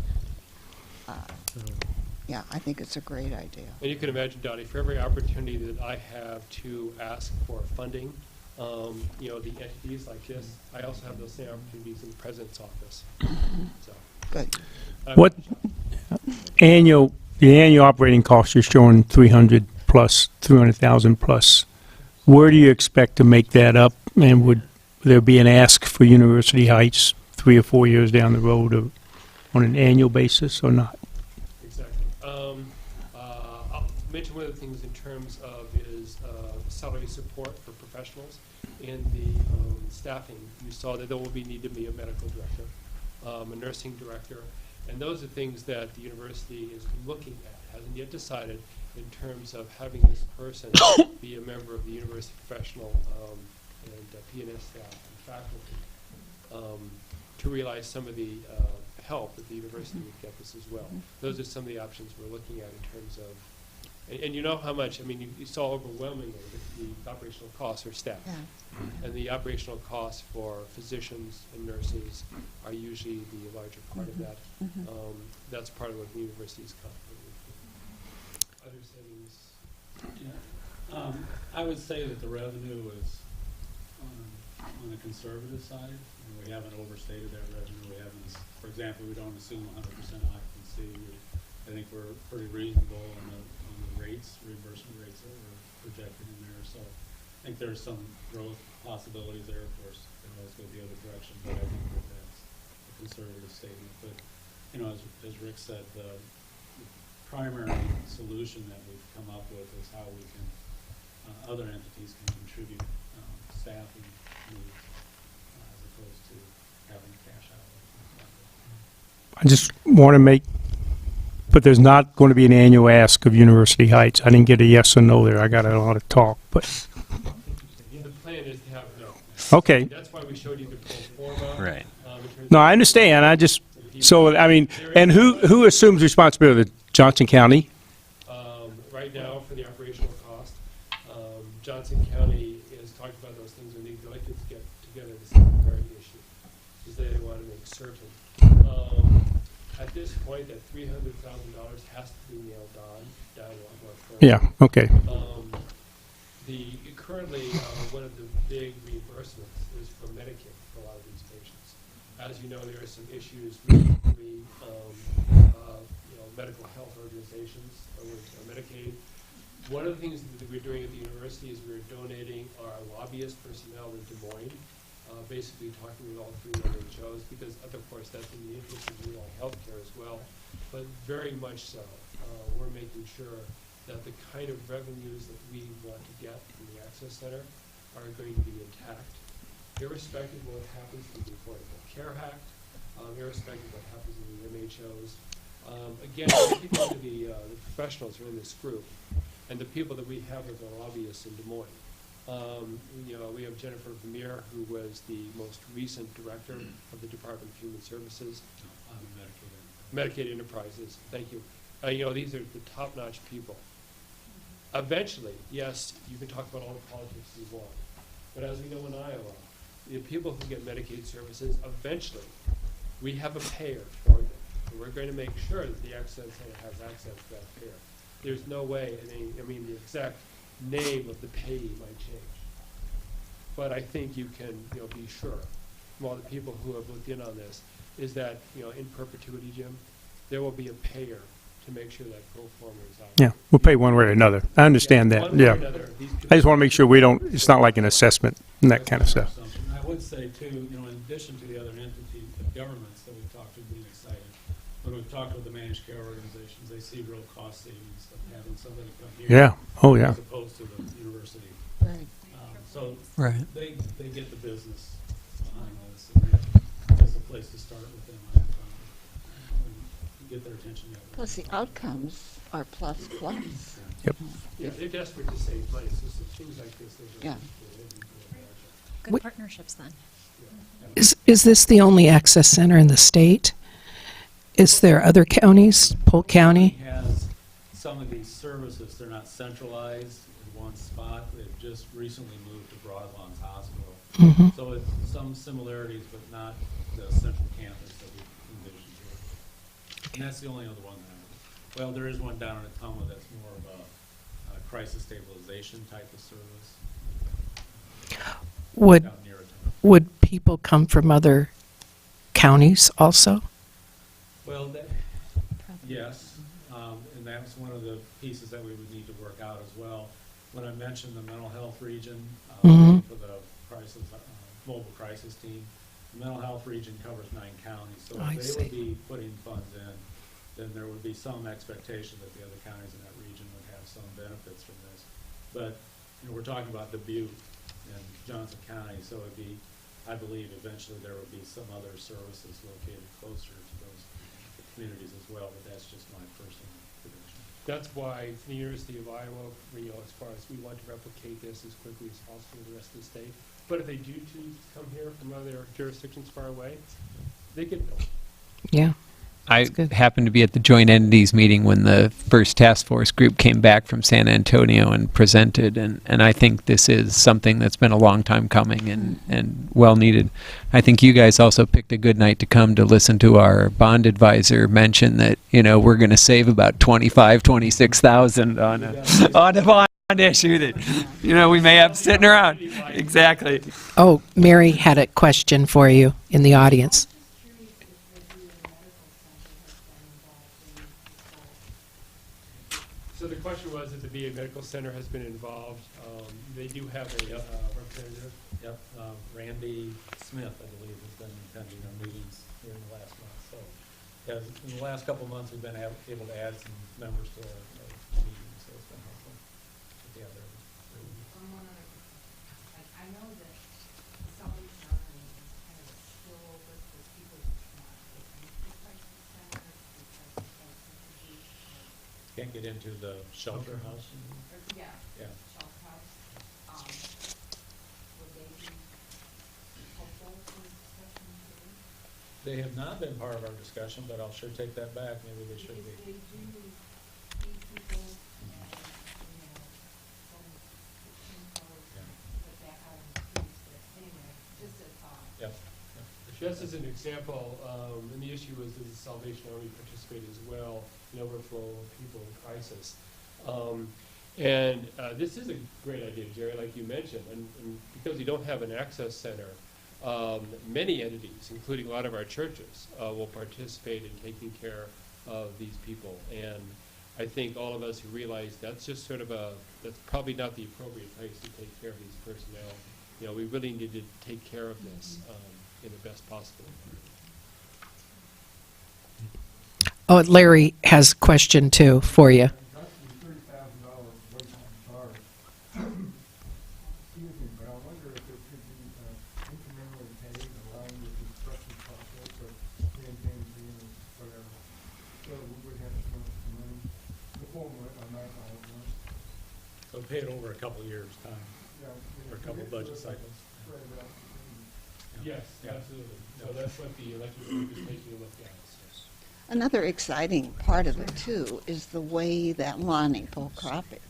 Yeah, I think it's a great idea. And you can imagine, Dottie, for every opportunity that I have to ask for funding, the entities like this, I also have those same opportunities in the president's office. So, Good. What the annual operating costs you're showing 300,000 plus. Where do you expect to make that up? And would there be an ask for University Heights 3 or 4 years down the road on an annual basis or not? exactly. I'll mention one of the things in terms terms of is salary support for professionals. In the staffing, you saw that there will need to be a medical director, a nursing director, and those are things that the university is looking at, hasn't yet decided in terms of having this person be a member of the university professional and P&S staff and faculty to realize some of the help that the university would get this as well. Those are some of the options we're looking at in terms of, and you know how much, I mean, you saw overwhelmingly the operational costs are staff. Yeah. And the operational costs for physicians and nurses are usually the larger part of that. That's part of what the university's confident with. Other settings? Yeah. I would say that the revenue is on the conservative side. We haven't overstated that revenue. We haven't, for example, we don't assume 100% occupancy. I think we're pretty reasonable on the rates, reimbursement rates that we're projected in there. So I think there's some growth possibilities there. Of course, it always go the other direction, but I think that that's a conservative statement. But, you know, as Rick said, the primary solution that we've come up with is how we can, other entities can contribute staffing needs as opposed to having cash out. I just want to but there's not going to be an annual ask of University Heights. I didn't get a yes or no there. I got a lot of talk, but, The plan is to have no. okay. That's why we showed you the pro forma. Right. in terms No, of- I understand. I mean, and who assumes responsibility? Johnson County? Right now, for the operational cost, Johnson County has talked about those things, and they'd like to get together this very issue, because they want to make certain. At this point, that $300,000 has to be nailed down a lot more firmly. Yeah, okay. Currently, one of the big reimbursements is from Medicaid for a lot of these patients. As you know, there are some issues with the medical health organizations with Medicaid. One of the things that we're doing at the university is we're donating our lobbyist personnel in Des Moines, basically talking with all three MHOs, because of course that's in the interest of rural healthcare as well, but very much so. We're making sure that the kind of revenues that we want to get from the Access Center are going to be intact, irrespective of what happens to the Affordable Care Act, irrespective of what happens in the MHOs. Again, people to the professionals who are in this group, and the people that we have as our lobbyists in Des Moines. We have Jennifer Vermeer, who was the most recent director of the Department of Human Services. Medicaid Enterprises, thank you. These are the top-notch people. Eventually, yes, you can talk about all the politics you want, but as we know in Iowa, the people who get Medicaid services, eventually, we have a payer for them. And we're going to make sure that the Access Center has access to that payer. There's no way, the exact name of the payee might change. But I think you can, be sure, from all the people who have looked in on this, is that, in perpetuity, Jim, there will be a payer to make sure that pro forma is out. Yeah, we'll pay one way or another. I understand that, One way or yeah. another, these I just want to make sure it's not like an assessment and that That's kind of my stuff. assumption. I would say too, in addition to the other entities, the governments that we've talked to being excited, when we've talked with the managed care organizations, they see real cost savings of having somebody come here. Yeah, oh, yeah. As opposed to the university. Right. So Right. they get the business behind this, and that's a place to start with them. Get their attention that way. Plus, the outcomes are plus. Yeah, they're desperate to save money, so things like this, they're just. Yeah. Good Wait. partnerships then. Is this the only access center in the state? Is there other counties, Polk County? Has some of these services, they're not centralized in one spot. They've just recently moved to Broadlawns Hospital. Mhm. So it's some similarities, but not the central campus that we envisioned here. And that's the only other one that well, there is one down in Ottumwa that's more of a crisis stabilization type of service. Would Down near Ottumwa. would people come from other counties also? Well, yes, and that's one of the pieces that we would need to work out as well. When I mentioned the mental health region Mhm. for the crisis, mobile crisis team, the mental health region covers 9 counties. So I if they see. would be putting funds in, then there would be some expectation that the other counties in that region would have some benefits from this. But, you know, we're talking about Dubuque and Johnson County, so it'd be, I believe eventually there would be some other services located closer to those communities as well, but that's just my personal prediction. That's why the University of Iowa, you know, as far as we want to replicate this as quickly as possible in the rest of the state. But if they do choose to come here from other jurisdictions far away, they can go. Yeah. I That's good. happened to be at the joint entities meeting when the first task force group came back from San Antonio and presented, and I think this is something that's been a long time coming and well needed. I think you guys also picked a good night to come to listen to our bond advisor mention that, you know, we're going to save about $26,000 on a bond issue that, you know, we may have sitting around. Exactly. Oh, Mary had a question for you in the audience. So the question was if the VA Medical Center has been involved. They do have a representative. Yep, Randy Smith, I believe, has been attending our meetings here in the last month. So, yeah, in the last couple of months, we've been able to add some members to our meetings, so it's been helpful. But yeah, I know that the Salvation Army is kind of a spillover for people who cannot get into the crisis center because they can't contribute. can't get into the shelter house. Yeah, Yeah. shelter house. Would they be helpful for discussion too? They have not been part of our discussion, but I'll sure take that back. Maybe they should Because be. they do feed people and, you know, some info, put that out in the streets, but anyway, just a thought. Yep. Just as an example, and the issue was, does the Salvation Army participate as well in overflow of people in crisis? This is a great idea, Jerry, like you mentioned, and because we don't have an access center, many entities, including a lot of our churches, will participate in taking care of these people. And I think all of us who realize that's just sort of that's probably not the appropriate place to take care of these personnel. You know, we really need to take care of this in the best possible way. Oh, Larry has a question too for you. Excuse me, but I wonder if there could be incrementally paid along with the construction process or maintain or whatever. So we would have to come up with the money, the full amount all at once. So pay it over a couple of years' time, Yeah, or a couple of budget cycles. spread it out. Yes, Yeah. absolutely. So that's what the election group is taking a look at. Another exciting part of it, too, is the way that Lonnie Polkropic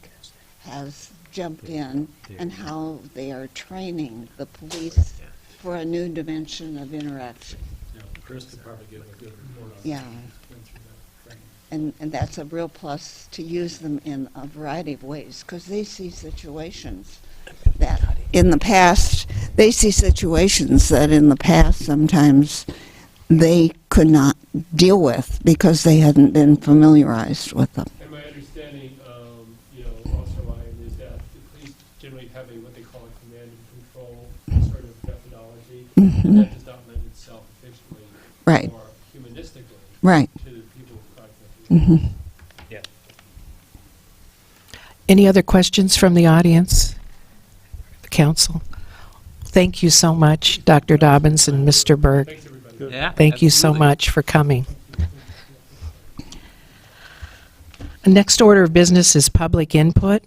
has jumped in and how they are training the police for a new dimension of interaction. You know, Chris could probably give a good report on Yeah. Been through that training. And that's a real plus to use them in a variety of ways, because they see situations that in the past sometimes they could not deal with because they hadn't been familiarized with them. And my understanding, you know, also, Ryan, is that the police generally have what they call a command and control sort of methodology, and that does not lend itself efficiently Right. or humanistically Right. to the people who contact you. Yeah. Any other questions from the audience? The council? Thank you so much, Dr. Dobbins and Mr. Berg. Thanks, everybody. Yeah. Thank you so absolutely. much for coming. Next order of business is public input.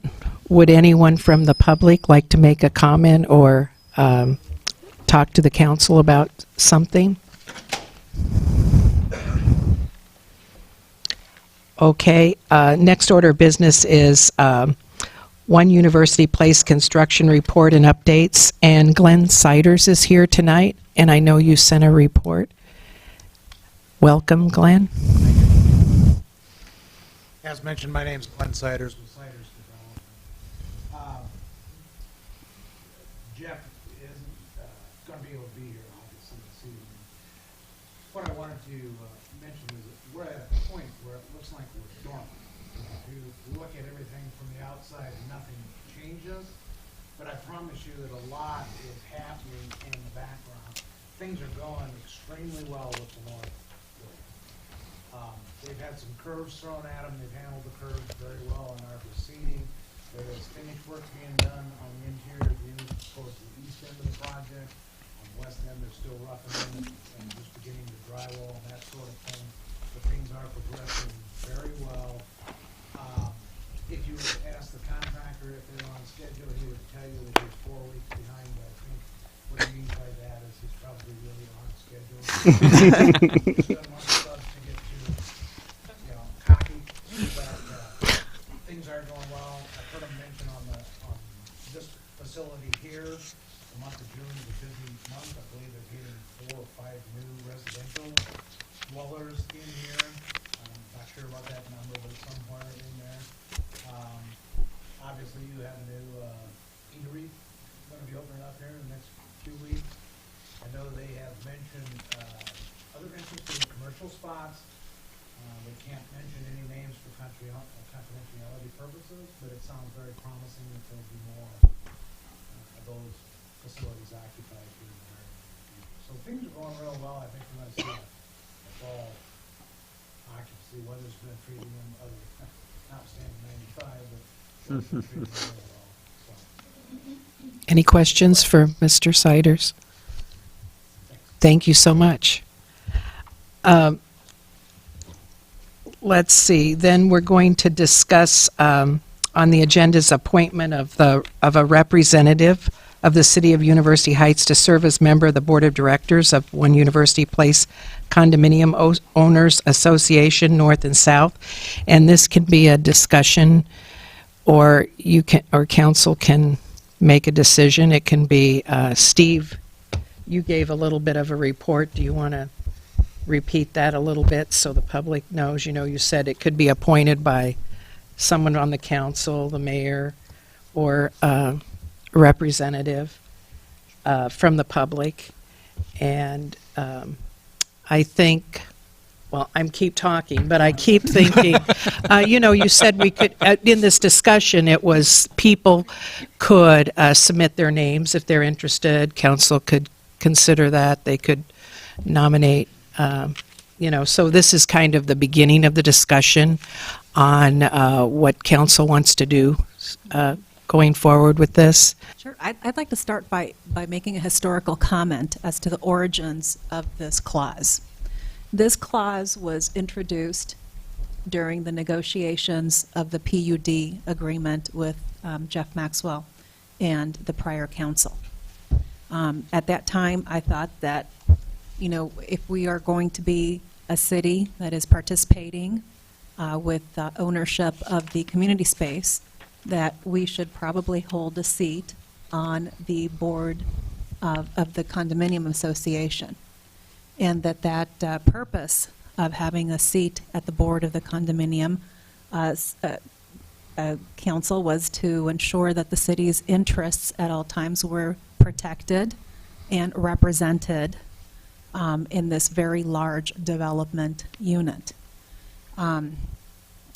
Would anyone from the public like to make a comment or talk to the council about something? Okay, next order of business is One University Place construction report and updates, and Glenn Siders is here tonight, and I know you sent a report. Welcome, Glenn. As mentioned, my name's Glenn Siders with Siders Development. Jeff isn't going to be able to be here, obviously, this evening. What I wanted to mention is that we're at a point where it looks like we're dormant. If you look at everything from the outside, nothing changes, but I promise you that a lot is happening in the background. Things are going extremely well with the North. They've had some curves thrown at them, they've handled the curves very well in our proceeding. There's finished work being done on the interior view towards the east end of the project. On the west end, they're still roughing in and just beginning to drywall and that sort of thing. But things are progressing very well. If you were to ask the contractor if they're on schedule, he would tell you that he's 4 weeks behind. But I think what he means by that is he's probably really on schedule. Doesn't want the subs to get too, cocky, but things are going well. I've heard him mention on this facility here, the month of June is a busy month. I believe they're getting 4 or 5 new residential dwellers in here. I'm not sure about that number, but it's somewhere in there. Obviously, you have a new eatery going to be opening up here in the next few weeks. I know they have mentioned other interest in commercial spots. They can't mention any names for confidentiality purposes, but it sounds very promising that there'll be more of those facilities occupied here in the area. So things are going real well. I think we're going to see a fall occupancy. Weather's been treating them notwithstanding 95, but weather's been treating them really well. So. Any questions for Mr. Siders? Thank you so much. Let's see, then we're going to discuss on the agenda's appointment of a representative of the City of University Heights to serve as member of the Board of Directors of One University Place Condominium Owners Association, North and South. And this can be a discussion, or council can make a decision. It can be, Steve, you gave a little bit of a report. Do you want to repeat that a little bit so the public knows? You said it could be appointed by someone on the council, the mayor, or a representative from the public. And I think, well, I'm keep talking, but I keep thinking, you said we could, in this discussion, it was people could submit their names if they're interested. Council could consider that. They could nominate, so this is kind of the beginning of the discussion on what council wants to do going forward with this. Sure. I'd like to start by making a historical comment as to the origins of this clause. This clause was introduced during the negotiations of the PUD agreement with Jeff Maxwell and the prior council. At that time, I thought that, if we are going to be a city that is participating with ownership of the community space, that we should probably hold a seat on the board of the condominium association. And that purpose of having a seat at the board of the condominium council was to ensure that the city's interests at all times were protected and represented in this very large development unit.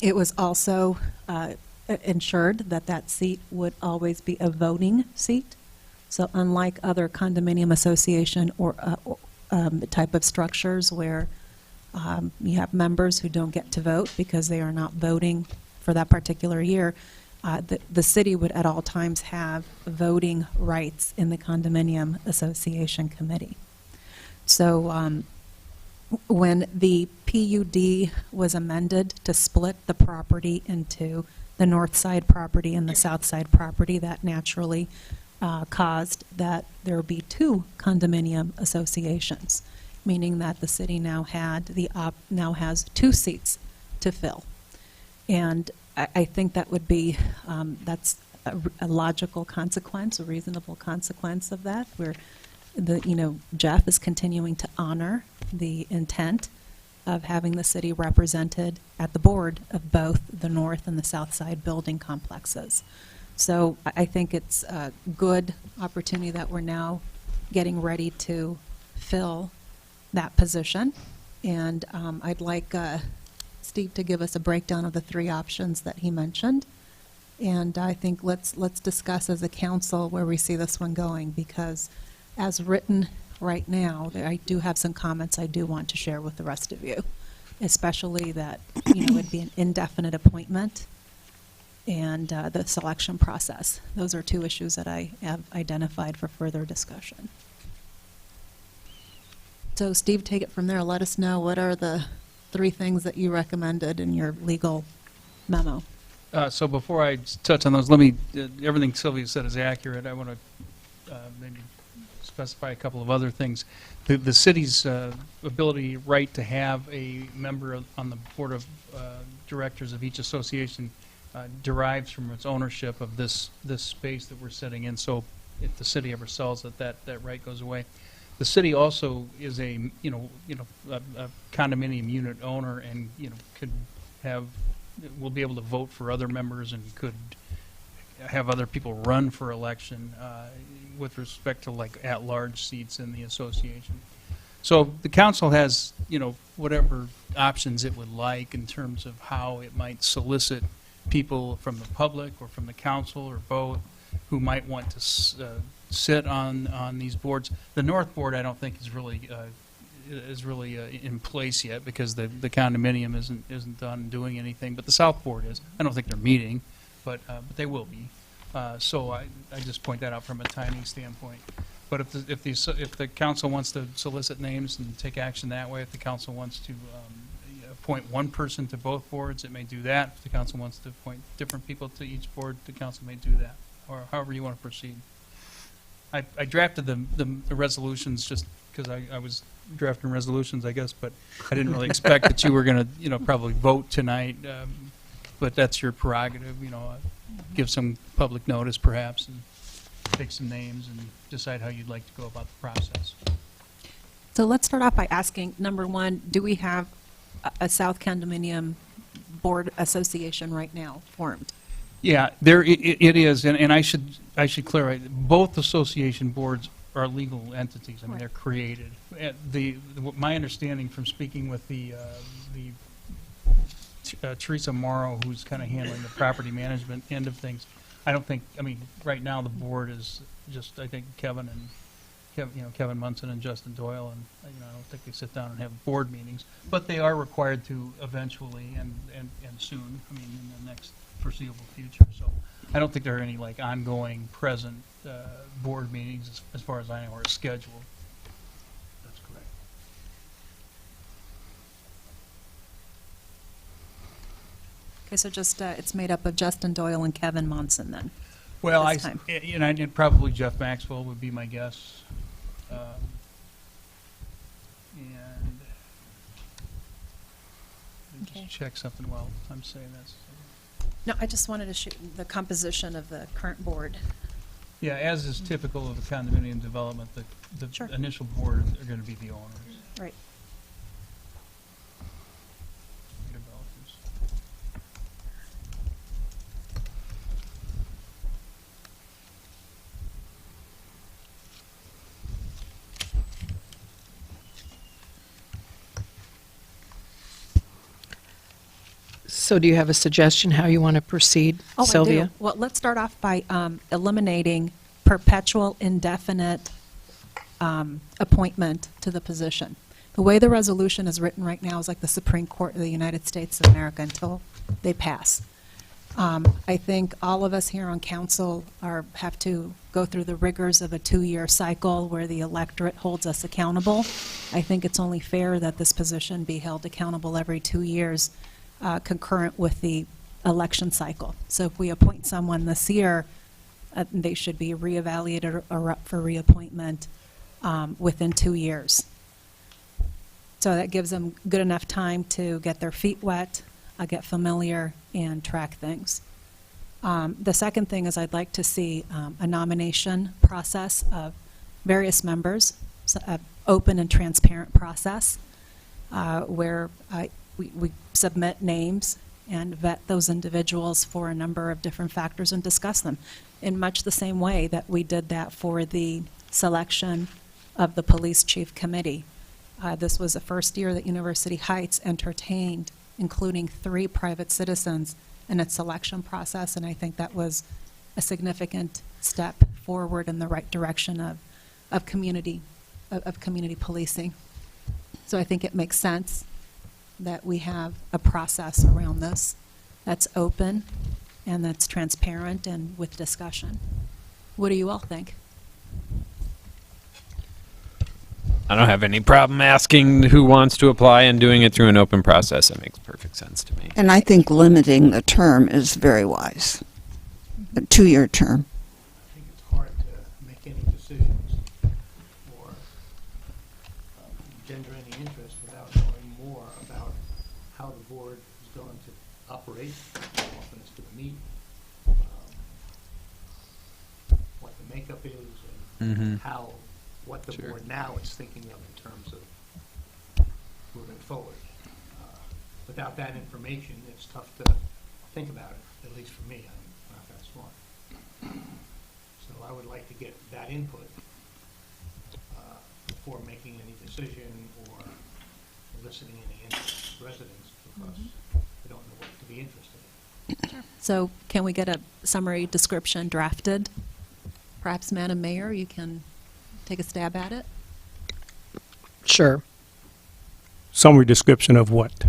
It was also ensured that seat would always be a voting seat. So unlike other condominium association or type of structures where you have members who don't get to vote because they are not voting for that particular year, the city would at all times have voting rights in the condominium association committee. So when the PUD was amended to split the property into the north side property and the south side property, that naturally caused that there be 2 condominium associations, meaning that the city now has 2 seats to fill. And I think that would be, that's a logical consequence, a reasonable consequence of that, where Jeff is continuing to honor the intent of having the city represented at the board of both the north and the south side building complexes. So I think it's a good opportunity that we're now getting ready to fill that position. And I'd like Steve to give us a breakdown of the 3 options that he mentioned. And I think let's discuss as a council where we see this one going, because as written right now, I do have some comments I do want to share with the rest of you. especially that, it'd be an indefinite appointment and the selection process. Those are two issues that I have identified for further discussion. So Steve, take it from there. Let us know what are the 3 things that you recommended in your legal memo. So before I touch on those, let me, everything Sylvia said is accurate. I want to maybe specify a couple of other things. The city's ability, right to have a member on the board of directors of each association derives from its ownership of this space that we're sitting in. So if the city ever sells it, that right goes away. The city also is a condominium unit owner, and could have, will be able to vote for other members and could have other people run for election with respect to like at-large seats in the association. So the council has whatever options it would like in terms of how it might solicit people from the public or from the council or both who might want to sit on these boards. The North Board, I don't think is really in place yet because the condominium isn't done doing anything. But the South Board is. I don't think they're meeting, but they will be. So I just point that out from a timing standpoint. But if the council wants to solicit names and take action that way, if the council wants to appoint one person to both boards, it may do that. If the council wants to appoint different people to each board, the council may do that, or however you want to proceed. I drafted the resolutions just because I was drafting resolutions, I guess, but I didn't really expect that you were going to, probably vote tonight. But that's your prerogative, give some public notice perhaps and take some names and decide how you'd like to go about the process. So let's start off by asking, number one, do we have a South Condominium Board Association right now formed? Yeah, there it is, and I should clarify. Both association boards are legal entities. I mean, they're created. My understanding from speaking with Teresa Morrow, who's kind of handling the property management end of things, I don't think. I mean, right now the board is just I think Kevin Munson and Justin Doyle, and I don't think they sit down and have board meetings, but they are required to eventually and soon. I mean, in the next foreseeable future. So I don't think there are any like ongoing present board meetings as far as I know are scheduled. That's correct. Okay, so just it's made up of Justin Doyle and Kevin Monson then. Well, this time. And probably Jeff Maxwell would be my guess. And let me just check something while I'm saying this. No, I just wanted to shoot the composition of the current board. Yeah, as is typical of a condominium development, the Sure. initial board are going to be the owners. Right. Developers. So do you have a suggestion how you want to proceed, Sylvia? I do. Well, let's start off by eliminating perpetual indefinite appointment to the position. The way the resolution is written right now is like the Supreme Court of the United States of America until they pass. I think all of us here on council have to go through the rigors of a 2-year cycle where the electorate holds us accountable. I think it's only fair that this position be held accountable every 2 years, concurrent with the election cycle. So if we appoint someone this year, they should be reevaluated or up for reappointment within 2 years. So that gives them good enough time to get their feet wet, get familiar, and track things. The second thing is I'd like to see a nomination process of various members, so an open and transparent process where we submit names and vet those individuals for a number of different factors and discuss them in much the same way that we did that for the selection of the police chief committee. This was the first year that University Heights entertained, including 3 private citizens in its selection process, and I think that was a significant step forward in the right direction of community policing. So I think it makes sense that we have a process around this that's open and that's transparent and with discussion. What do you all think? I don't have any problem asking who wants to apply and doing it through an open process. That makes perfect sense to me. And I think limiting the term is very wise. A 2-year term. I think it's hard to make any decisions or engender any interest without knowing more about how the board is going to operate, how often it's going to meet, what the makeup is, and Mm-hmm. what the Sure. board now is thinking of in terms of moving forward. Without that information, it's tough to think about it, at least for me. I'm not that smart. So I would like to get that input before making any decision or eliciting any interest from residents, because I don't know what to be interested in. So can we get a summary description drafted? Perhaps, Madam Mayor, you can take a stab at it? Sure. Summary description of what?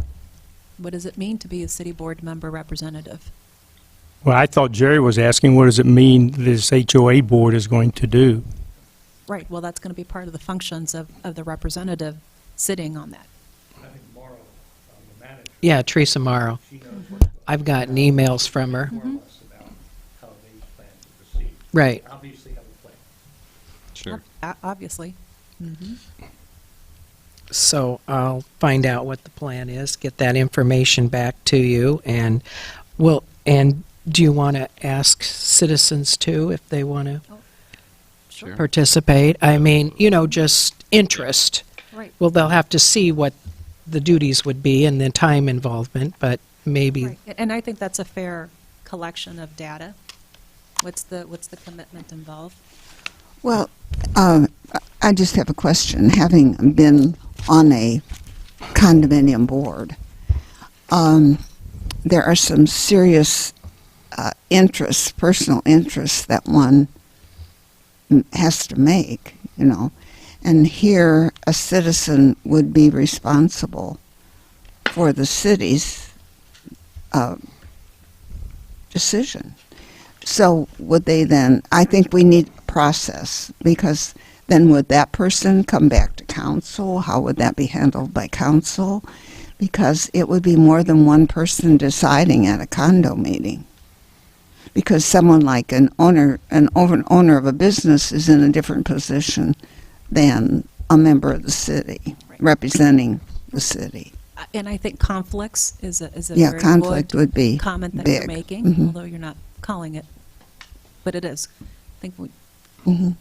What does it mean to be a city board member representative? Well, I thought Jerry was asking, what does it mean this HOA board is going to do? Right, well, that's going to be part of the functions of the representative sitting on that. I think Morrow, the manager, Yeah, Teresa Morrow. she knows what I've gotten emails from her. more or less about how they plan to proceed. Right. Obviously have a plan. Sure. Obviously. So I'll find out what the plan is, get that information back to you, and do you want to ask citizens too if they want to Sure. participate? I mean, just interest. Right. Well, they'll have to see what the duties would be and the time involvement, but maybe. Right. And I think that's a fair collection of data. What's the commitment involved? Well, I just have a question. Having been on a condominium board, there are some serious interests, personal interests that one has to make, And here, a citizen would be responsible for the city's decision. So would they then, I think we need a process, because then would that person come back to council? How would that be handled by council? Because it would be more than one person deciding at a condo meeting. Because someone like an owner of a business is in a different position than a member of the city, representing the city. And I think conflicts is a Yeah, very conflict good would be comment that big. you're making, Mhm. although you're not calling it, but it is. I think we, Mhm.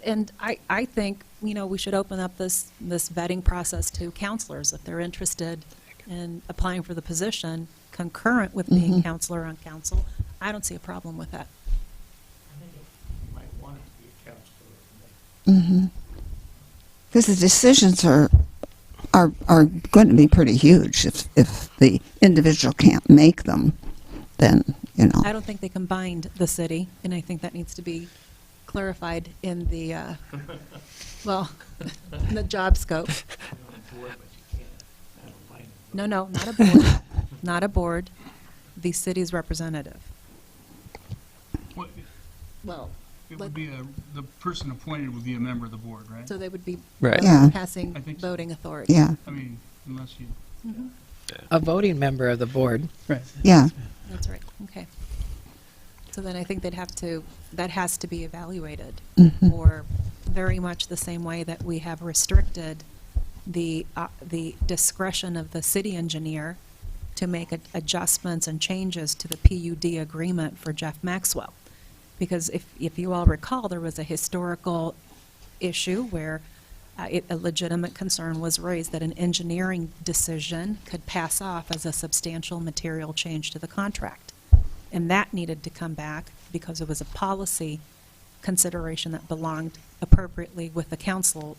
and I think, we should open up this vetting process to counselors if they're interested in applying for the position concurrent with being Mhm. counselor on council. I don't see a problem with that. You might want it to be a counselor. Mm-hmm. Because the decisions are going to be pretty huge. If the individual can't make them, then, I don't think they combined the city, and I think that needs to be clarified in the, in the job scope. You're on a board, but you can't have a minor. No, not a board, not a board, the city's representative. Well, It would be the person appointed would be a member of the board, right? so they would be Right. Yeah. passing I think so. voting authority. Yeah, I mean, unless you. A voting member of the board. Right. yeah. That's right, okay. So then I think that has to be evaluated, Mhm. or very much the same way that we have restricted the discretion of the city engineer to make adjustments and changes to the PUD agreement for Jeff Maxwell. Because if you all recall, there was a historical issue where a legitimate concern was raised that an engineering decision could pass off as a substantial material change to the contract. And that needed to come back because it was a policy consideration that belonged appropriately with the council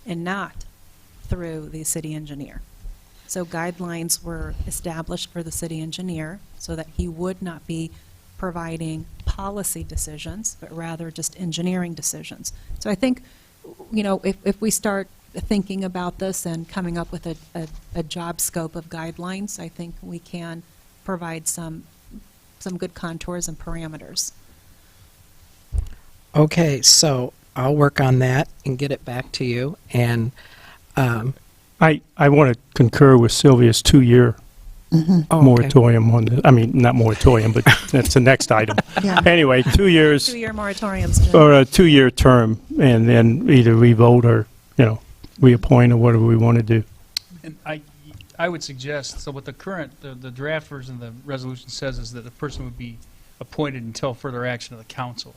and not through the city engineer. So guidelines were established for the city engineer so that he would not be providing policy decisions, but rather just engineering decisions. So I think, if we start thinking about this and coming up with a job scope of guidelines, I think we can provide some good contours and parameters. Okay, so I'll work on that and get it back to you. And I want to concur with Sylvia's 2-year okay. moratorium on the, I mean, not moratorium, but that's the next item. Yeah. Anyway, 2 years, 2-year moratoriums, Jim. or a 2-year term, and then either revote or, reappoint or whatever we want to do. And I would suggest, so what the current, the draft version of the resolution says is that the person would be appointed until further action of the council.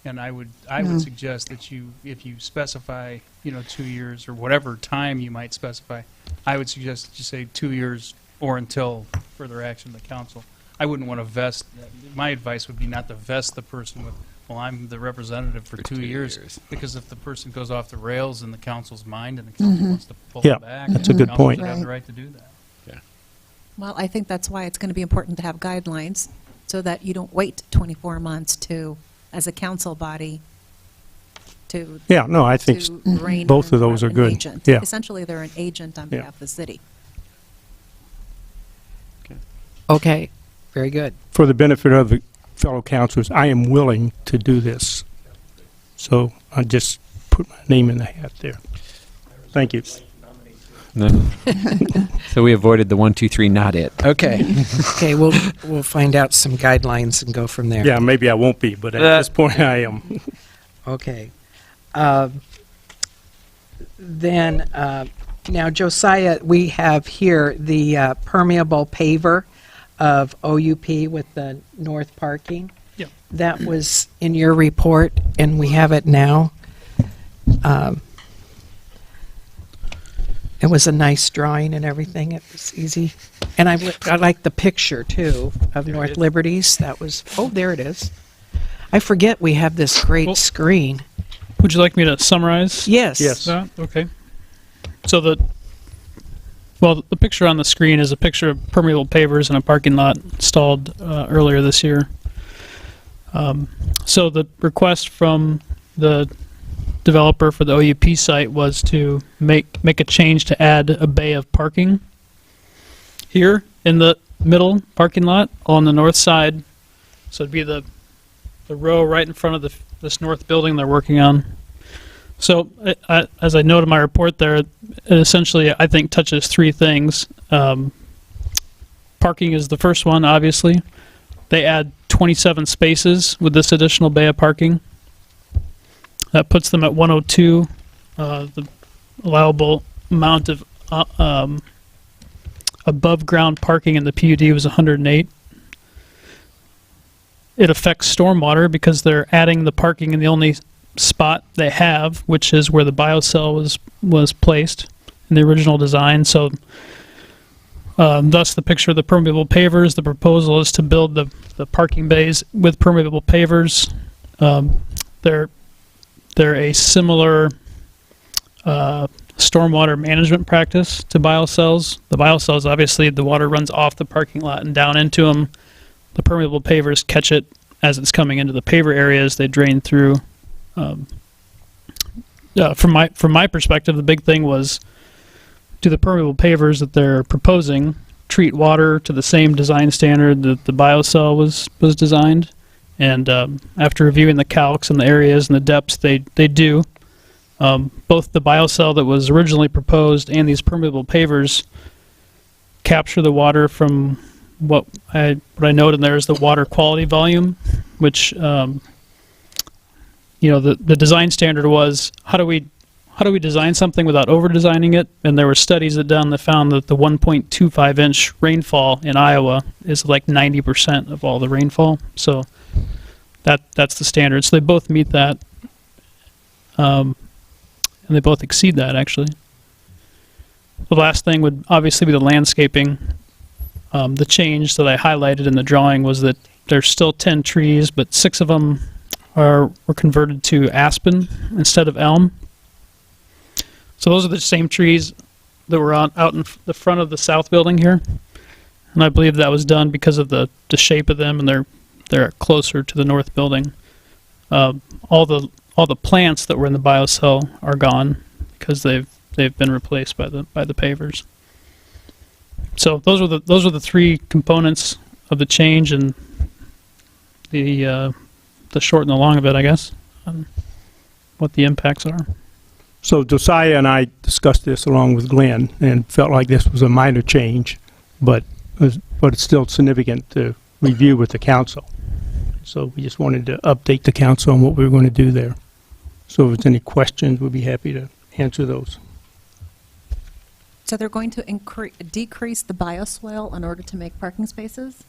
And I would suggest that if you specify, 2 years or whatever time you might specify, I would suggest that you say 2 years or until further action of the council. I wouldn't want to vest, my advice would be not to vest the person with, well, I'm the representative for 2 years. Because if the person goes off the rails in the council's mind and the council wants to pull Yeah, them back, that's a the good council point. should have the Right. right to do that. Well, I think that's why it's going to be important to have guidelines, so that you don't wait 24 months to, as a council body, to Yeah, no, I think to rein both in of those are an good. agent. Yeah. Essentially, they're an agent on Yeah. behalf of the city. Okay, very good. For the benefit of the fellow councilors, I am willing to do this. So I just put my name in the hat there. Thank you. No. So we avoided the 1, 2, 3, not it. Okay. Okay, we'll find out some guidelines and go from there. Yeah, maybe I won't be, but at this point I am. Okay. Then, now Josiah, we have here the permeable paver of OUP with the north parking. Yeah. That was in your report, and we have it now. It was a nice drawing and everything. It was easy. And I like the picture, too, of North Liberties. That was, oh, there it is. I forget we have this great Well- screen. Would you like me to summarize Yes. Yes. that? Okay. So the picture on the screen is a picture of permeable pavers in a parking lot installed earlier this year. So the request from the developer for the OUP site was to make a change to add a bay of parking here in the middle parking lot on the north side. So it'd be the row right in front of this north building they're working on. So as I noted in my report there, it essentially, I think, touches 3 things. Parking is the first one, obviously. They add 27 spaces with this additional bay of parking. That puts them at 102. The allowable amount of above ground parking in the PUD was 108. It affects stormwater because they're adding the parking in the only spot they have, which is where the biocell was placed in the original design. So thus the picture of the permeable pavers. The proposal is to build the parking bays with permeable pavers. They're a similar stormwater management practice to biocells. The biocells, obviously, the water runs off the parking lot and down into them. The permeable pavers catch it as it's coming into the paver areas. They drain through. From my perspective, the big thing was, do the permeable pavers that they're proposing treat water to the same design standard that the biocell was designed? And after reviewing the calcs and the areas and the depths, they do. Both the biocell that was originally proposed and these permeable pavers capture the water from what I noted there is the water quality volume, which the design standard was how do we design something without over designing it? And there were studies that found that the 1.25 inch rainfall in Iowa is like 90% of all the rainfall. So that's the standard. So they both meet that, and they both exceed that actually. The last thing would obviously be the landscaping. The change that I highlighted in the drawing was that there's still 10 trees, but 6 of them were converted to aspen instead of elm. So those are the same trees that were out in the front of the south building here, and I believe that was done because of the shape of them, and they're closer to the north building. All the plants that were in the biocell are gone because they've they've been replaced by the pavers. So those are the three components of the change, and the short and the long of it, I guess, on what the impacts are. So Josiah and I discussed this along with Glenn and felt like this was a minor change, but it's still significant to review with the council. So we just wanted to update the council on what we were going to do there. So if there's any questions, we'd be happy to answer those. So they're going to decrease the bioswale in order to make parking spaces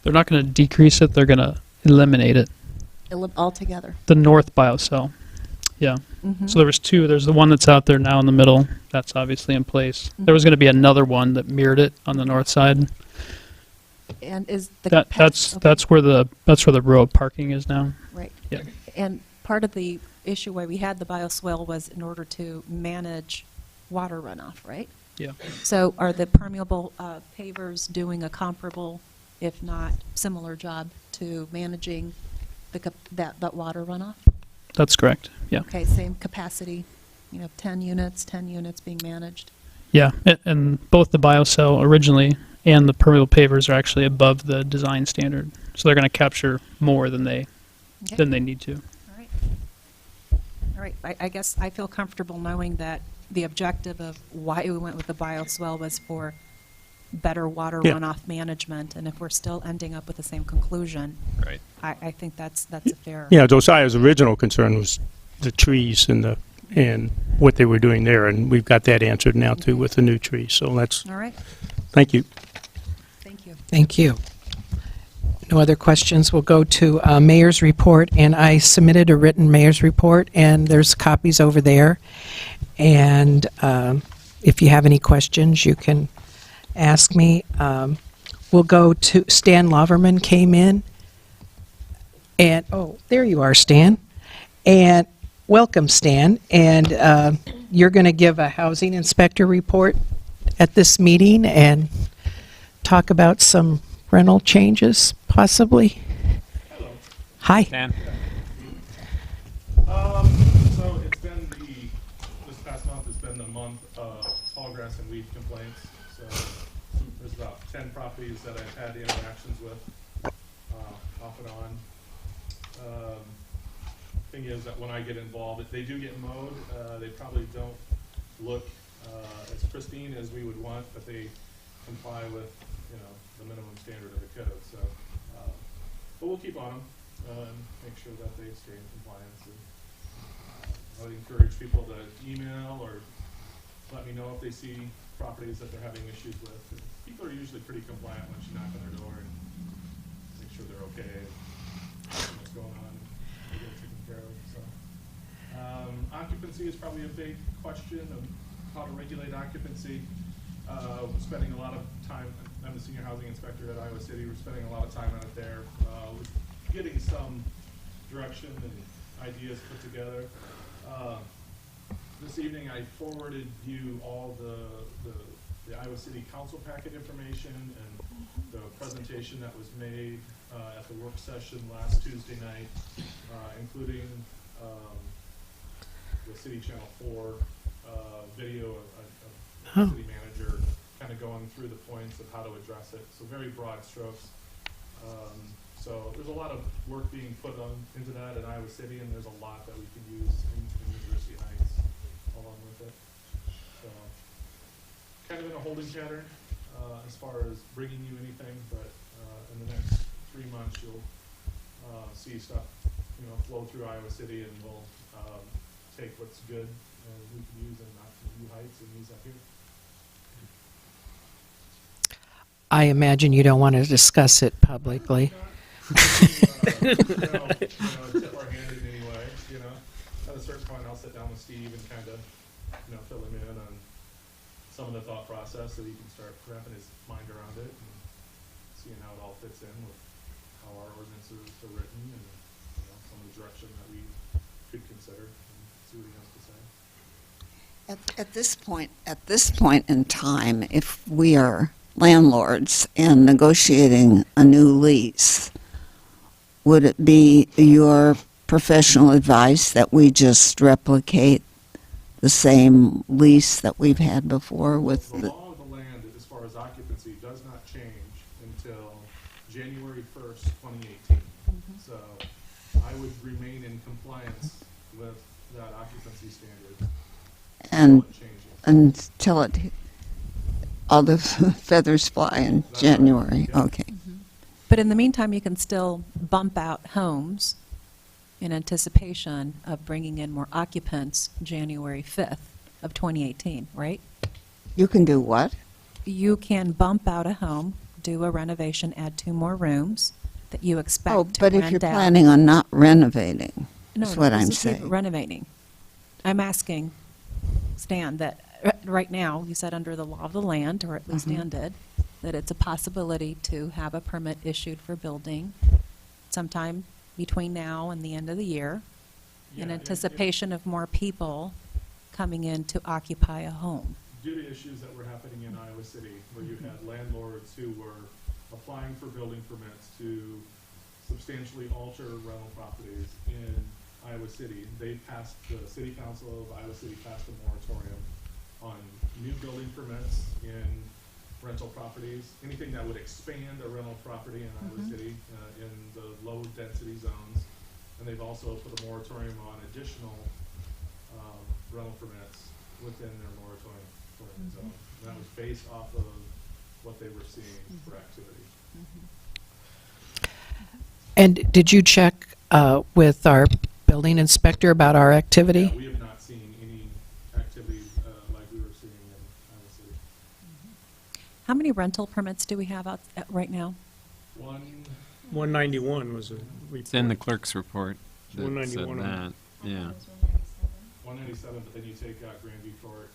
They're not going to decrease it, they're going to eliminate it. altogether? The north biocell. Yeah. Mhm. So there was two. There's the one that's out there now in the middle. That's obviously in place. There was going to be another one that mirrored it on the north side. And is the That's where the row of parking is now. Right. Yeah. And part of the issue why we had the bioswale was in order to manage water runoff, right? Yeah. So are the permeable pavers doing a comparable, if not similar job to managing that water runoff? That's correct. Yeah. Okay, same capacity, 10 units being managed? Yeah. And both the biocell originally and the permeable pavers are actually above the design standard. So they're going to capture more than they need to. All right, I guess I feel comfortable knowing that the objective of why we went with the bioswale was for better water Yeah. runoff management, and if we're still ending up with the same conclusion, Right. I think that's a fair. Yeah, Josiah's original concern was the trees and what they were doing there, and we've got that answered now too with the new trees. So All right, thank you. thank you. Thank you. No other questions. We'll go to mayor's report, and I submitted a written mayor's report, and there's copies over there. And if you have any questions, you can ask me. We'll go to Stan Loverman came in, and there you are, Stan. And welcome, Stan. And you're going to give a housing inspector report at this meeting and talk about some rental changes, possibly. Hello. Hi. Dan? So it's been this past month has been the month of tall grass and weed complaints. So there's about 10 properties that I've had interactions with, off and on. Thing is that when I get involved, if they do get mowed, they probably don't look as pristine as we would want, but they comply with, the minimum standard of the code. So, but we'll keep on them and make sure that they stay in compliance. And I would encourage people to email or let me know if they see properties that they're having issues with. And people are usually pretty compliant once you knock on their door and make sure they're okay, what's going on, and they get taken care of. So, occupancy is probably a big question of how to regulate occupancy. We're spending a lot of time. I'm the senior housing inspector at Iowa City. We're spending a lot of time on it there. We're getting some direction and ideas put together. This evening, I forwarded you all the Iowa City Council packet information and the presentation that was made at the work session last Tuesday night, including the City Channel 4 video of the city manager kind of going through the points of how to address it. So very broad strokes. So there's a lot of work being put into that in Iowa City, and there's a lot that we can use in University Heights along with it. So kind of in a holding pattern as far as bringing you anything, but in the next 3 months you'll see stuff flow through Iowa City, and we'll take what's good and we can use in New Heights and use up here. I imagine you don't want to discuss it publicly. Tip our hand in any way, At a certain point, I'll sit down with Steve and kind of, fill him in on some of the thought process so he can start wrapping his mind around it and seeing how it all fits in with how our ordinances are written and, some of the direction that we could consider and see what he has to say. At this point in time, if we are landlords and negotiating a new lease, would it be your professional advice that we just replicate the same lease that we've had before with The the, law of the land, as far as occupancy, does not change until January 1st, 2018. So I would remain in compliance with that occupancy standard and until it changes. until it, all the feathers fly in January, okay. But in the meantime, you can still bump out homes in anticipation of bringing in more occupants January 5th of 2018, right? You can do what? You can bump out a home, do a renovation, add 2 more rooms that you expect Oh, to but if rent you're out. planning on not renovating, No, is no, what this I'm is saying. Renovating. I'm asking Stan that right now, you said under the law of the land, or at least Mhm. Stan did, that it's a possibility to have a permit issued for building sometime between now and the end of the year in Yeah, anticipation of more people coming in to occupy a home. Due to issues that were happening in Iowa City, where you had landlords who were applying for building permits to substantially alter rental properties in Iowa City, the city council of Iowa City passed a moratorium on new building permits in rental properties, anything that would expand a rental property in Iowa City, in the low density zones. And they've also put a moratorium on additional, rental permits within their moratorium zone. And that was based off of what they were seeing for activity. And did you check with our building inspector about our activity? Yeah, we have not seen any activity, like we were seeing in Iowa City. How many rental permits do we have out right now? 191 was a It's in the clerk's report. that 191 said on that. Yeah. 197, but then you take out Grandview Court.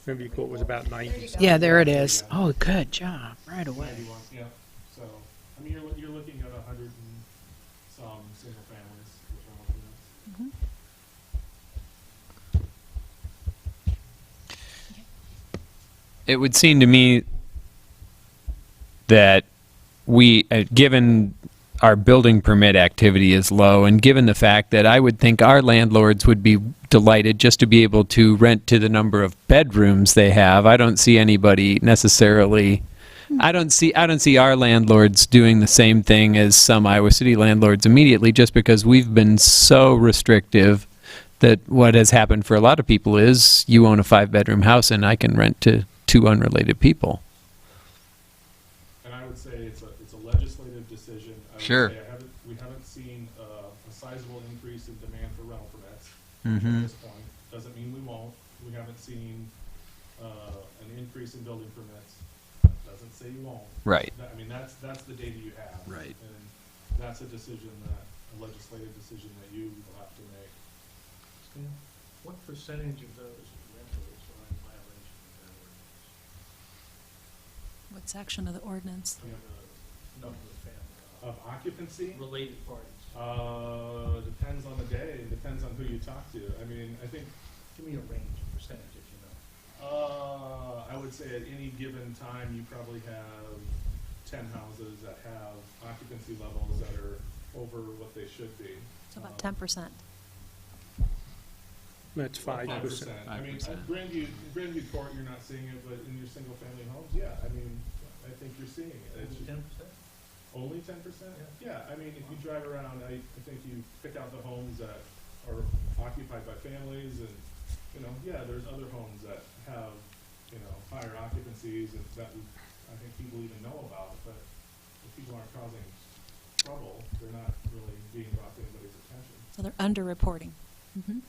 Grandview Court was about 90. Yeah, there it is. Oh, good job, right away. 91, yeah. So, I mean, you're looking at 100 and some single families with rental permits. It would seem to me that we, given our building permit activity is low, and given the fact that I would think our landlords would be delighted just to be able to rent to the number of bedrooms they have, I don't see anybody necessarily. I don't see our landlords doing the same thing as some Iowa City landlords immediately, just because we've been so restrictive that what has happened for a lot of people is you own a 5-bedroom house and I can rent to 2 unrelated people. And I would say it's a legislative decision. I would Sure. say we haven't seen a sizable increase in demand for rental permits Mhm. at this point. Doesn't mean we won't. We haven't seen an increase in building permits. Doesn't say you won't. Right. I mean, that's the data you have. Right. And that's a decision a legislative decision that you will have to make. Stan, what percentage of those rentals are in violation of that ordinance? What section of the ordinance? Of the number of families, Of occupancy? related parties. Depends on the day, depends on who you talk to. I mean, I think, Give me a range of percentages, you know. I would say at any given time, you probably have 10 houses that have occupancy levels that are over what they should be. So about 10%. That's 5%. I mean, 5%. Grandview Court, you're not seeing it, but in your single-family homes, yeah, I mean, I think you're seeing it. It's 10%? only 10%? Yeah, I mean, if you drive around, I think you pick out the homes that are occupied by families and, you know, yeah, there's other homes that have, you know, higher occupancies and that I think people even know about, but if people aren't causing trouble, they're not really being brought to anybody's attention. So they're underreporting. Mhm.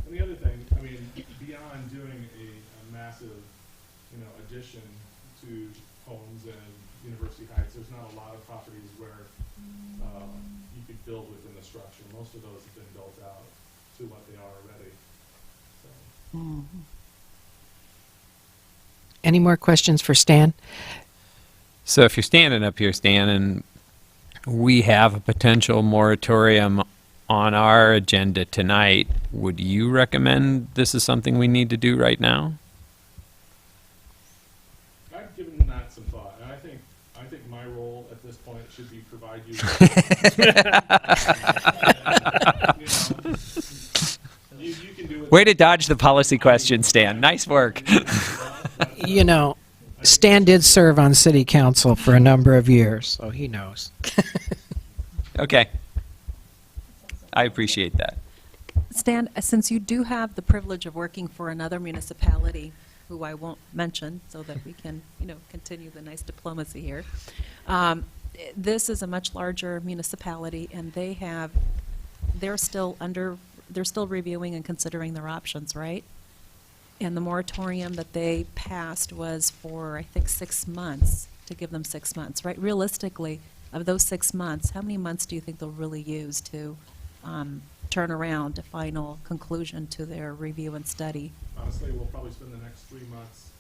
And the other thing, I mean, beyond doing a massive, you know, addition to homes in University Heights, there's not a lot of properties where you could build within the structure. Most of those have been built out to what they are already. So, Any more questions for Stan? So if you're standing up here, Stan, and we have a potential moratorium on our agenda tonight, would you recommend this is something we need to do right now? I've given that some thought, and I think I think my role at this point should be provide you. You can do it. Way to dodge the policy question, Stan. Nice work. You know, Stan did serve on city council for a number of years, so he knows. Okay. I appreciate that. Stan, since you do have the privilege of working for another municipality, who I won't mention, so that we can, continue the nice diplomacy here. This is a much larger municipality, and they're still reviewing and considering their options, right? And the moratorium that they passed was for, I think, 6 months, to give them 6 months, right? Realistically, of those 6 months, how many months do you think they'll really use to turn around a final conclusion to their review and study? Honestly, we'll probably spend the next 3 months,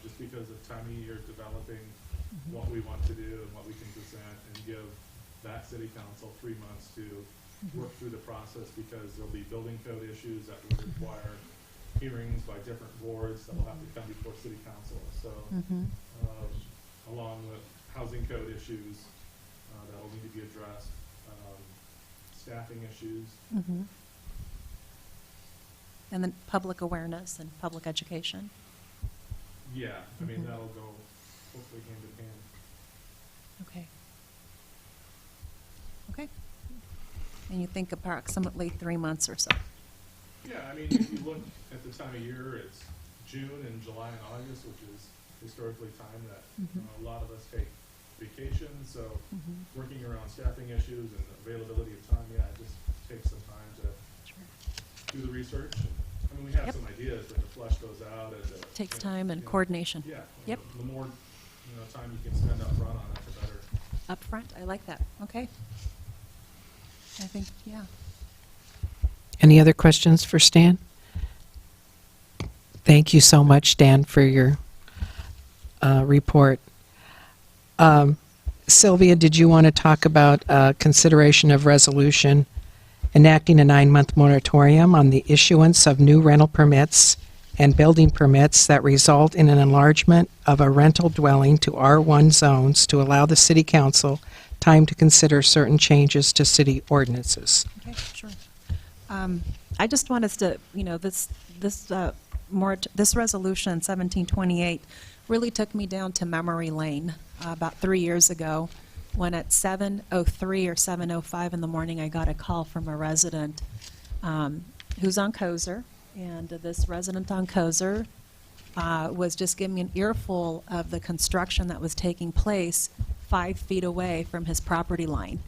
just because of time of year developing what we want to do and what we can present, and give that city council 3 months to work through the process, because there'll be building code issues that will require hearings by different boards that will have to come before city council. So, along with housing code issues that will need to be addressed, staffing issues. And then public awareness and public education. Yeah, I mean, that'll go hopefully hand in hand. Okay. Okay. And you think approximately 3 months or so? Yeah, I mean, if you look at the time of year, it's June and July and August, which is historically time that a lot of us take vacation. So working around staffing issues and availability of time, yeah, it just takes some time to do the research. I mean, we have some ideas, but to flesh those out and Takes time and coordination. Yeah. Yep. The more time you can spend up front on it, the better. Up front, I like that. Okay. I think, yeah. Any other questions for Stan? Thank you so much, Stan, for your report. Sylvia, did you want to talk about consideration of resolution enacting a 9-month moratorium on the issuance of new rental permits and building permits that result in an enlargement of a rental dwelling to R1 zones to allow the city council time to consider certain changes to city ordinances? Okay, sure. I just want us to, this resolution 1728 really took me down to memory lane about 3 years ago, when at 7:03 or 7:05 in the morning, I got a call from a resident who's on Kozer, and this resident on Kozer was just giving me an earful of the construction that was taking place 5 feet away from his property line.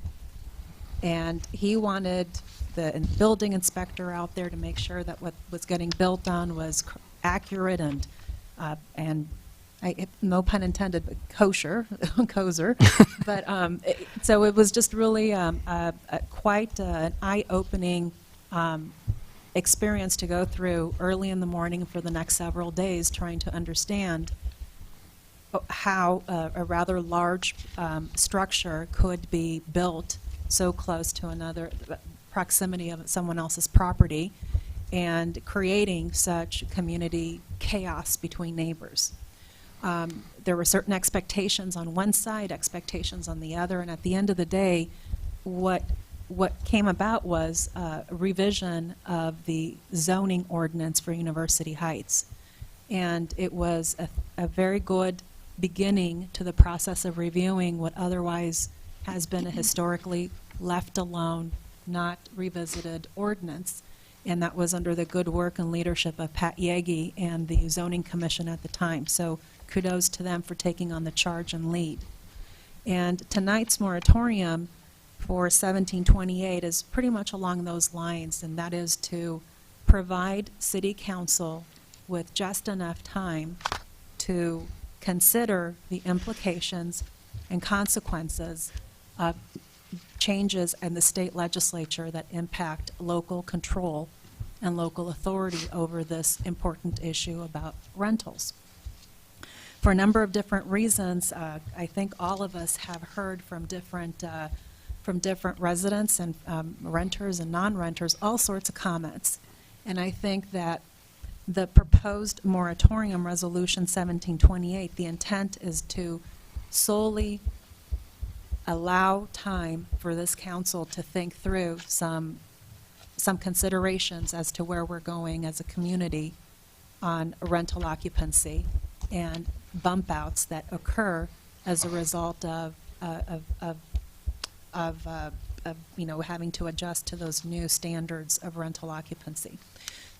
And he wanted the building inspector out there to make sure that what was getting built on was accurate and no pun intended, but kosher, Kozer. But so it was just really quite an eye-opening experience to go through early in the morning for the next several days, trying to understand how a rather large structure could be built so close to another proximity of someone else's property, and creating such community chaos between neighbors. There were certain expectations on one side, expectations on the other, and at the end of the day, what came about was a revision of the zoning ordinance for University Heights. And it was a very good beginning to the process of reviewing what otherwise has been a historically left alone, not revisited ordinance. And that was under the good work and leadership of Pat Yagi and the Zoning Commission at the time. So kudos to them for taking on the charge and lead. And tonight's moratorium for 1728 is pretty much along those lines, and that is to provide City Council with just enough time to consider the implications and consequences of changes in the state legislature that impact local control and local authority over this important issue about rentals. For a number of different reasons, I think all of us have heard from different residents and renters and non-renters all sorts of comments. And I think that the proposed moratorium resolution 1728, the intent is to solely allow time for this council to think through some considerations as to where we're going as a community on rental occupancy and bump outs that occur as a result of having to adjust to those new standards of rental occupancy.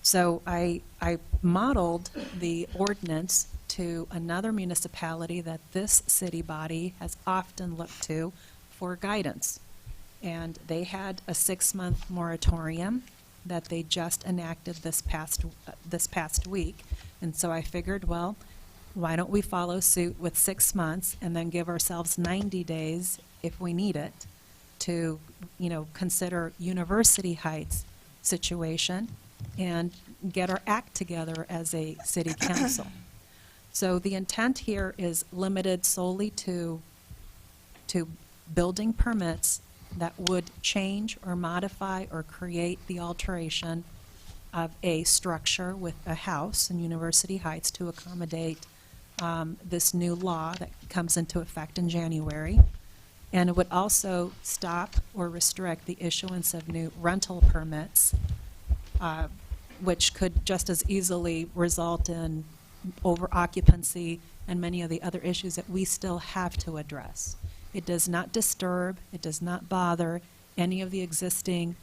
So I modeled the ordinance to another municipality that this city body has often looked to for guidance. And they had a 6-month moratorium that they just enacted this past week. And so I figured, well, why don't we follow suit with 6 months and then give ourselves 90 days if we need it to, consider University Heights situation and get our act together as a city council. So the intent here is limited solely to building permits that would change or modify or create the alteration of a structure with a house in University Heights to accommodate this new law that comes into effect in January. And it would also stop or restrict the issuance of new rental permits, which could just as easily result in over-occupancy and many of the other issues that we still have to address. It does not disturb, it does not bother any of the existing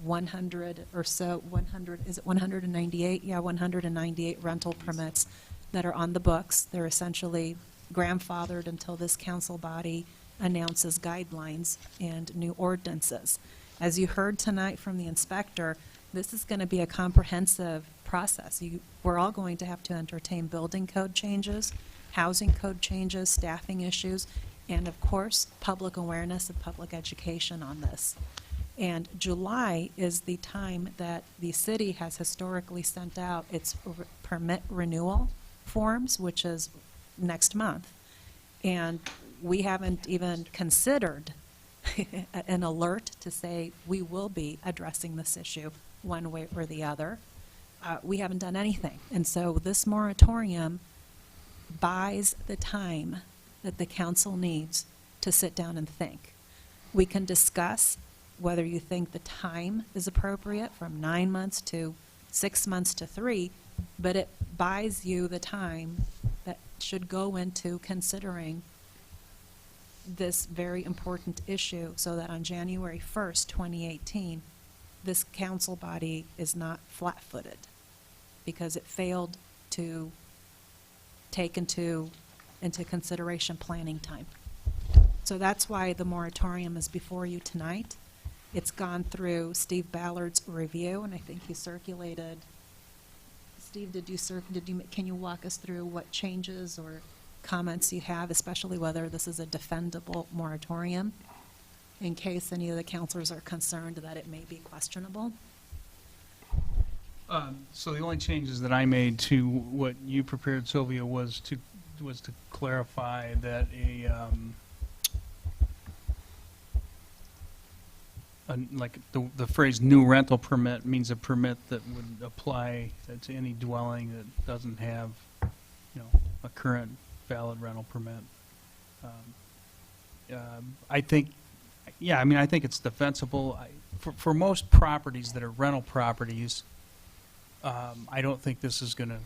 100 or so, 100, is it 198? Yeah, 198 rental permits that are on the books. They're essentially grandfathered until this council body announces guidelines and new ordinances. As you heard tonight from the inspector, this is going to be a comprehensive process. We're all going to have to entertain building code changes, housing code changes, staffing issues, and of course, public awareness and public education on this. And July is the time that the city has historically sent out its permit renewal forms, which is next month. And we haven't even considered an alert to say we will be addressing this issue one way or the other. We haven't done anything. And so this moratorium buys the time that the council needs to sit down and think. We can discuss whether you think the time is appropriate from 9 months to 6 months to 3, but it buys you the time that should go into considering this very important issue so that on January 1st, 2018, this council body is not flat-footed because it failed to take into consideration planning time. So that's why the moratorium is before you tonight. It's gone through Steve Ballard's review, and I think he circulated. Steve, can you walk us through what changes or comments you have, especially whether this is a defendable moratorium, in case any of the councilors are concerned that it may be questionable? So the only changes that I made to what you prepared, Sylvia, was to clarify that like the phrase "new rental permit" means a permit that would apply to any dwelling that doesn't have, a current valid rental permit. I think it's defensible. For most properties that are rental properties, I don't think this is going to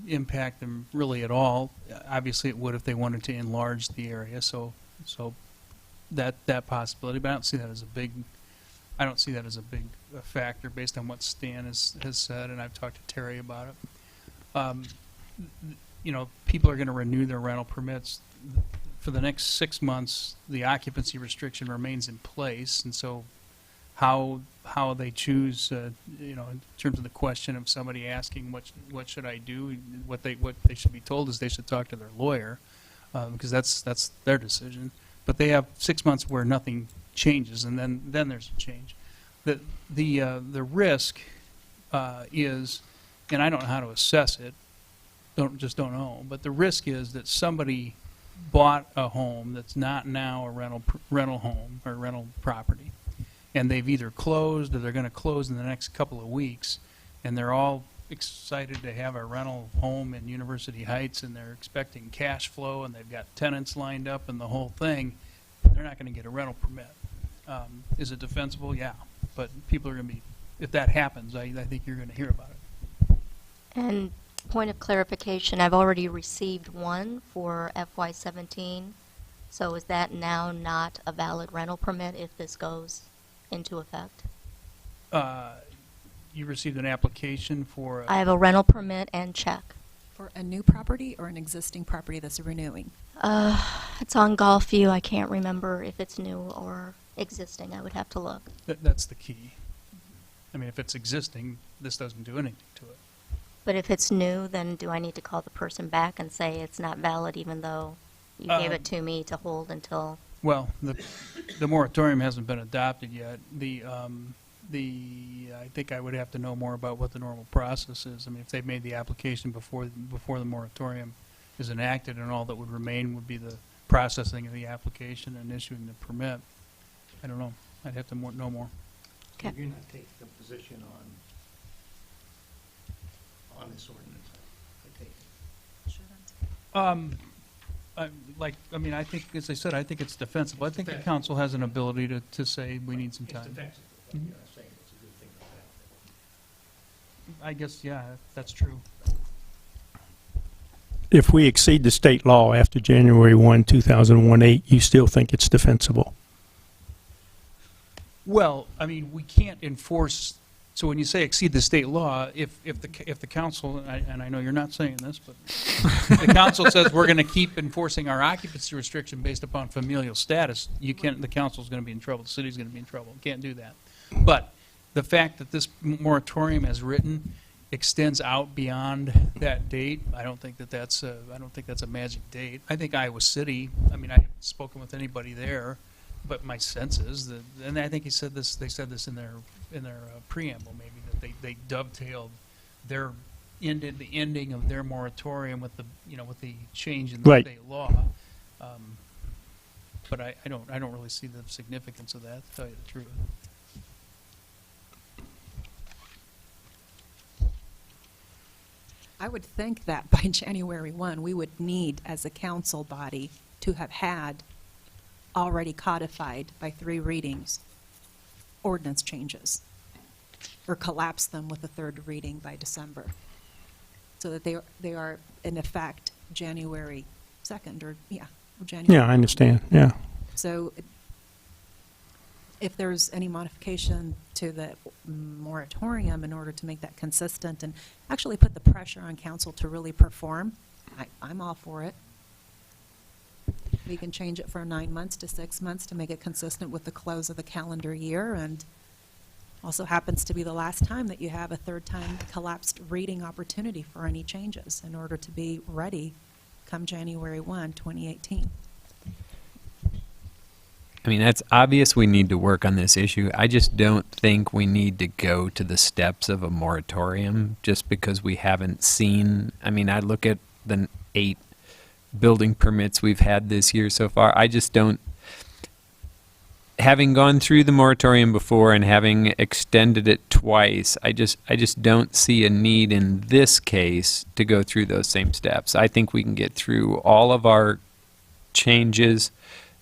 impact them really at all. Obviously, it would if they wanted to enlarge the area. So that possibility, but I don't see that as a big. I don't see that as a big factor based on what Stan has said, and I've talked to Terry about it. People are going to renew their rental permits. For the next 6 months, the occupancy restriction remains in place, and so how they choose, in terms of the question of somebody asking what should I do, what they should be told is they should talk to their lawyer, because that's their decision. But they have 6 months where nothing changes, and then there's a change. The risk is, and I don't know how to assess it, don't know, but the risk is that somebody bought a home that's not now a rental home or rental property, and they've either closed or they're going to close in the next couple of weeks, and they're all excited to have a rental home in University Heights, and they're expecting cash flow, and they've got tenants lined up and the whole thing, they're not going to get a rental permit. Is it defensible? Yeah. But people are going to be, if that happens, I think you're going to hear about it. And point of clarification, I've already received one for FY17. So is that now not a valid rental permit if this goes into effect? You received an application for. I have a rental permit and check. For a new property or an existing property that's renewing? It's on Golfview. I can't remember if it's new or existing. I would have to look. That's the key. I mean, if it's existing, this doesn't do anything to it. But if it's new, then do I need to call the person back and say it's not valid even though you gave it to me to hold until? Well, the moratorium hasn't been adopted yet. I think I would have to know more about what the normal process is. I mean, if they've made the application before the moratorium is enacted, and all that would remain would be the processing of the application and issuing the permit. I don't know. I'd have to know more. Okay. You're not taking a position on this ordinance, I take it. I think, as I said, I think it's defensible. I think the council has an ability to say we need some It's time. defensible, but you're not saying it's a good thing or bad thing. I guess, yeah, that's true. If we exceed the state law after January 1, 2018, you still think it's defensible? Well, I mean, we can't enforce, so when you say exceed the state law, if the council, and I know you're not saying this, but if the council says we're going to keep enforcing our occupancy restriction based upon familial status, the council's going to be in trouble, the city's going to be in trouble. Can't do that. But the fact that this moratorium as written extends out beyond that date, I don't think that's a magic date. I think Iowa City, I mean, I haven't spoken with anybody there, but my sense is that, and I think they said this in their preamble, maybe, that they dovetailed the ending of their moratorium with the change in the Right. state law. But I don't really see the significance of that, to tell you the truth. I would think that by January 1, we would need, as a council body, to have had already codified by 3 readings ordinance changes, or collapse them with a 3rd reading by December, so that they are in effect January 2nd, or January. Yeah, I understand, yeah. So if there's any modification to the moratorium in order to make that consistent and actually put the pressure on council to really perform, I'm all for it. We can change it from 9 months to 6 months to make it consistent with the close of the calendar year, and also happens to be the last time that you have a 3rd time collapsed reading opportunity for any changes in order to be ready come January 1, 2018. I mean, that's obvious we need to work on this issue. I just don't think we need to go to the steps of a moratorium just because we haven't seen. I mean, I look at the 8 building permits we've had this year so far. I just don't, having gone through the moratorium before and having extended it twice, I just don't see a need in this case to go through those same steps. I think we can get through all of our changes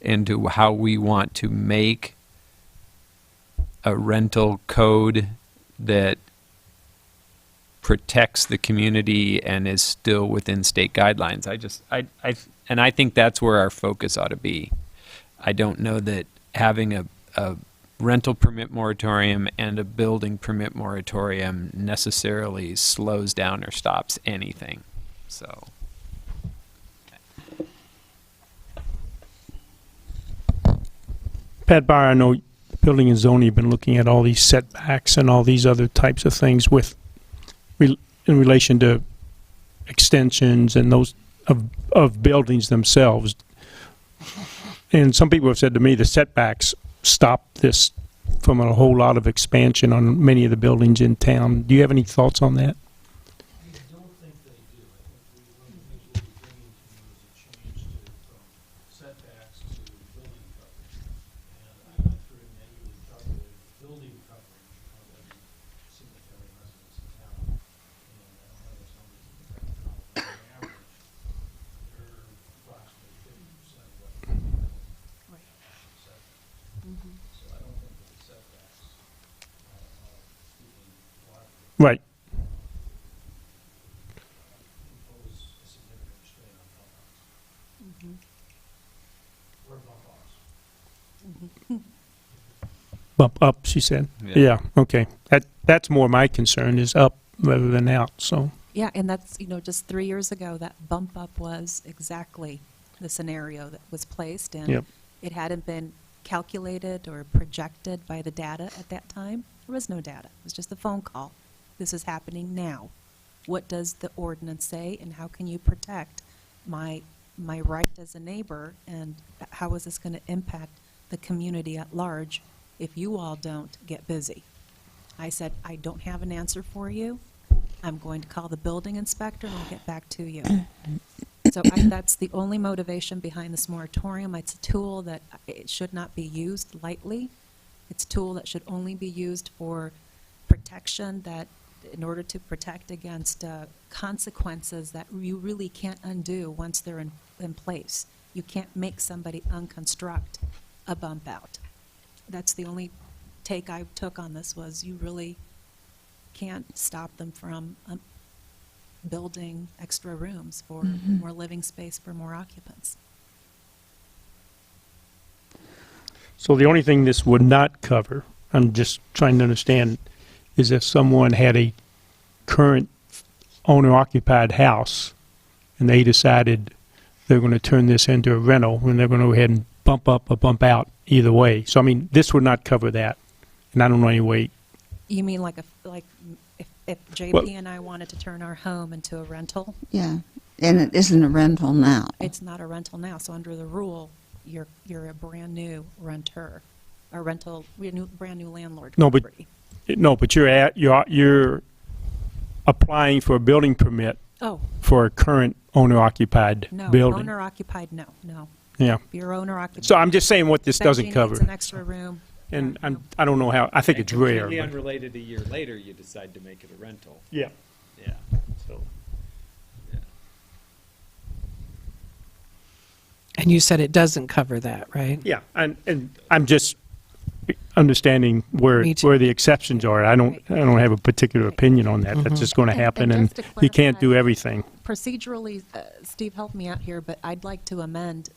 into how we want to make a rental code that protects the community and is still within state guidelines. I think that's where our focus ought to be. I don't know that having a rental permit moratorium and a building permit moratorium necessarily slows down or stops anything. So. Pat Byer, I know Building and Zoning have been looking at all these setbacks and all these other types of things in relation to extensions and those of buildings themselves. And some people have said to me the setbacks stop this from a whole lot of expansion on many of the buildings in town. Do you have any thoughts on that? I don't think they do. I think one of the things we'll be bringing to you is a change from setbacks to building coverage. And I went through and manually calculated building coverage of every single-family residence in town. And Right. impose a significant restraint on bump outs. Or bump outs. Bump up, she said. Yeah, okay. That's more my concern, is up rather than out, so. Yeah, and that's, just 3 years ago, that bump up was exactly the scenario that was placed, and Yep. it hadn't been calculated or projected by the data at that time. There was no data. It was just a phone call. This is happening now. What does the ordinance say, and how can you protect my right as a neighbor, and how is this going to impact the community at large if you all don't get busy? I said, I don't have an answer for you. I'm going to call the building inspector and I'll get back to you. So that's the only motivation behind this moratorium. It's a tool that it should not be used lightly. It's a tool that should only be used for protection, that in order to protect against consequences that you really can't undo once they're in place. You can't make somebody unconstruct a bump out. That's the only take I took on this, was you really can't stop them from building extra rooms for more living space for more occupants. So the only thing this would not cover, I'm just trying to understand, is if someone had a current owner-occupied house and they decided they're going to turn this into a rental, and they're going to go ahead and bump up or bump out either way. So, I mean, this would not cover that, and I don't know any way. You mean like if JP Well- and I wanted to turn our home into a rental? Yeah, and it isn't a rental now. It's not a rental now, so under the rule, you're a brand-new renter, a brand-new landlord. No, but property. you're applying for a building permit Oh, for a current owner-occupied no, building. owner-occupied, no. Yeah. If you're owner-occupied. So I'm just saying what this doesn't Benji cover. needs an extra room. And I don't know how, I think it's rare. Completely but- unrelated, a year later, you decide to make it a rental. Yeah. Yeah. So. And you said it doesn't cover that, right? Yeah, and I'm just understanding where Me too. where the exceptions are. I don't have a particular opinion on that. That's just going to And happen, and just to you can't do clarify- everything. Procedurally, Steve, help me out here, but I'd like to amend,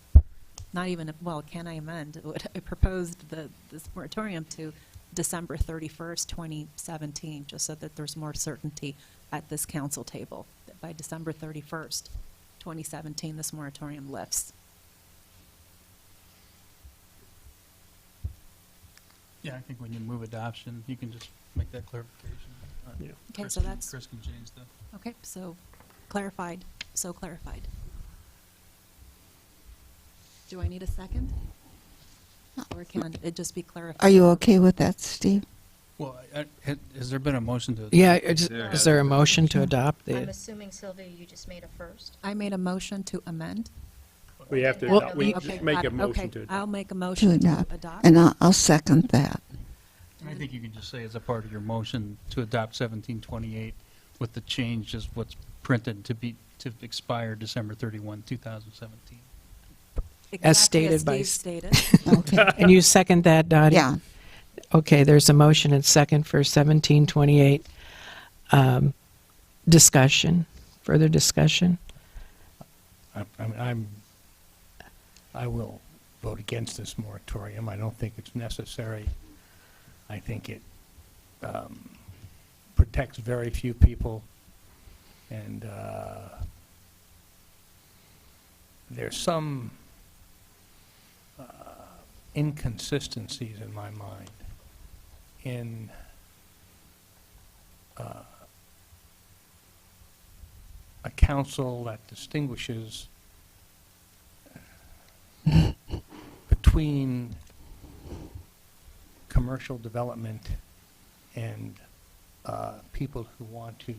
not even, can I amend? I proposed this moratorium to December 31st, 2017, just so that there's more certainty at this council table, that by December 31st, 2017, this moratorium lifts. Yeah, I think when you move adoption, you can just make that clarification. Yeah. Okay, so that's, Chris can change that. okay, so clarified. Do I need a second? Or can it just be clarified? Are you okay with that, Steve? Well, has there been a motion to? Yeah, is there a motion to adopt I'm the? assuming, Sylvia, you just made a first. I made a motion to amend. We have to, Well, we Okay, make got a it. motion Okay, to adopt. I'll make a To motion to adopt. adopt. And I'll second that. And I think you can just say as a part of your motion to adopt 1728 with the change is what's printed to expire December 31, 2017. As Exactly stated by Steve s- stated. Okay. And you second that, Dottie? Yeah. Okay, there's a motion and second for 1728. Discussion, further discussion? I will vote against this moratorium. I don't think it's necessary. I think it protects very few people, and there's some inconsistencies in my mind in a council that distinguishes between commercial development and people who want to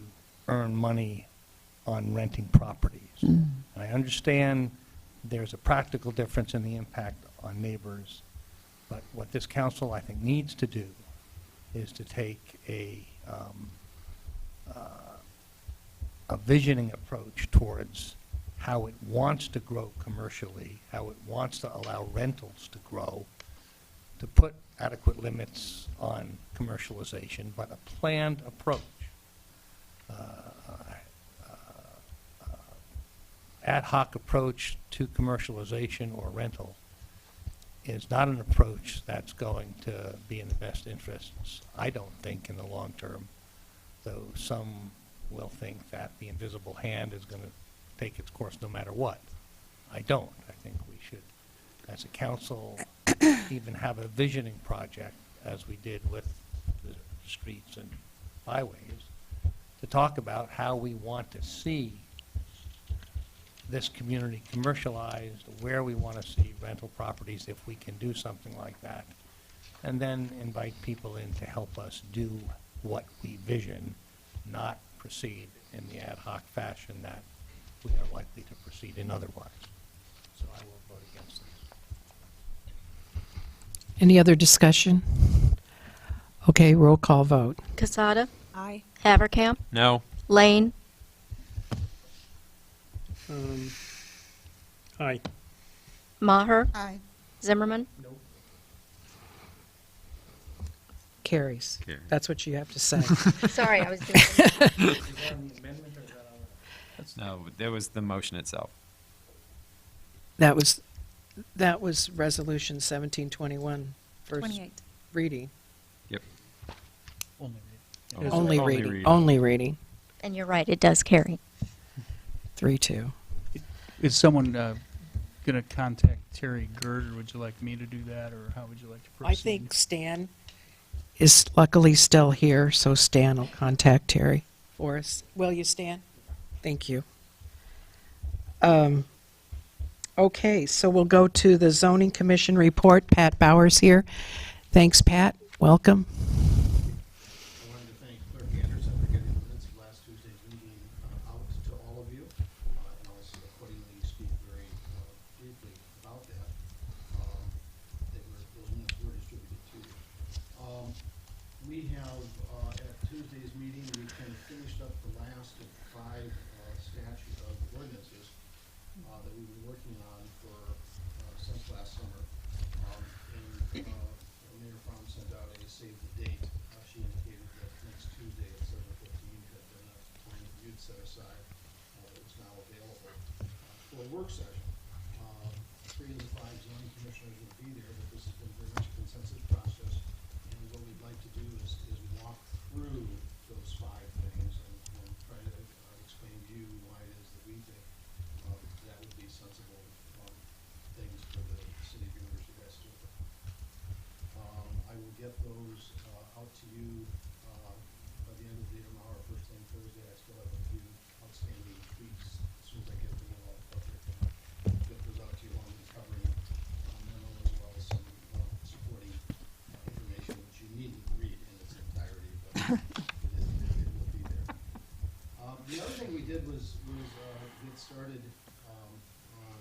earn money on renting properties. And I understand there's a practical difference in the impact on neighbors, but what this council, I think, needs to do is to take a visioning approach towards how it wants to grow commercially, how it wants to allow rentals to grow, to put adequate limits on commercialization, but a planned approach. ad hoc approach to commercialization or rental is not an approach that's going to be in the best interests, I don't think, in the long term, though some will think that the invisible hand is going to take its course no matter what. I don't. I think we should, as a council, even have a visioning project, as we did with the streets and byways, to talk about how we want to see this community commercialized, where we want to see rental properties if we can do something like that, and then invite people in to help us do what we vision, not proceed in the ad hoc fashion that we are likely to proceed in otherwise. So I will vote against this. Any other discussion? Okay, roll call vote. Casada? Aye. Haverkamp? No. Lane? Aye. Maher? Aye. Zimmerman? Carries. Carries. That's what you have to say. Sorry, I was doing Is that on the amendment or is that on the? No, there was the motion itself. That was Resolution 1721, first 28. reading. Yep. Only Yes, Only only reading. reading. Only reading. And you're right, it does carry. 3-2. Is someone going to contact Terry Gerd, or would you like me to do that, or how would you like to proceed? I think Stan is luckily still here, so Stan will contact Terry for us. Will you, Stan? Thank you. Okay, so we'll go to the Zoning Commission report. Pat Bowers here. Thanks, Pat. Welcome. I wanted to thank Clerk Anderson for getting the minutes of last Tuesday's meeting out to all of you, and also accordingly speak very briefly about that. Those minutes were distributed to you. We have, at Tuesday's meeting, we kind of finished up the last of 5 statute of ordinances that we've been working on for since last summer. And Mayor Fromm sent out a save the date. She indicated that next Tuesday at 7:15 had been a time that you'd set aside that was now available for a work session. 3 of the 5 zoning commissioners will be there, but this has been very much a consensus process. And what we'd like to do is walk through those 5 things and try to explain to you why it is that we think that would be sensible things for the city of University of Westover. I will get those out to you by the end of the day tomorrow, first thing Thursday. I still have a few outstanding tweaks. As soon as I get them all public, get those out to you along with the covering memo as well as some supporting information which you needn't read in its entirety, but it will be there. The other thing we did was get started on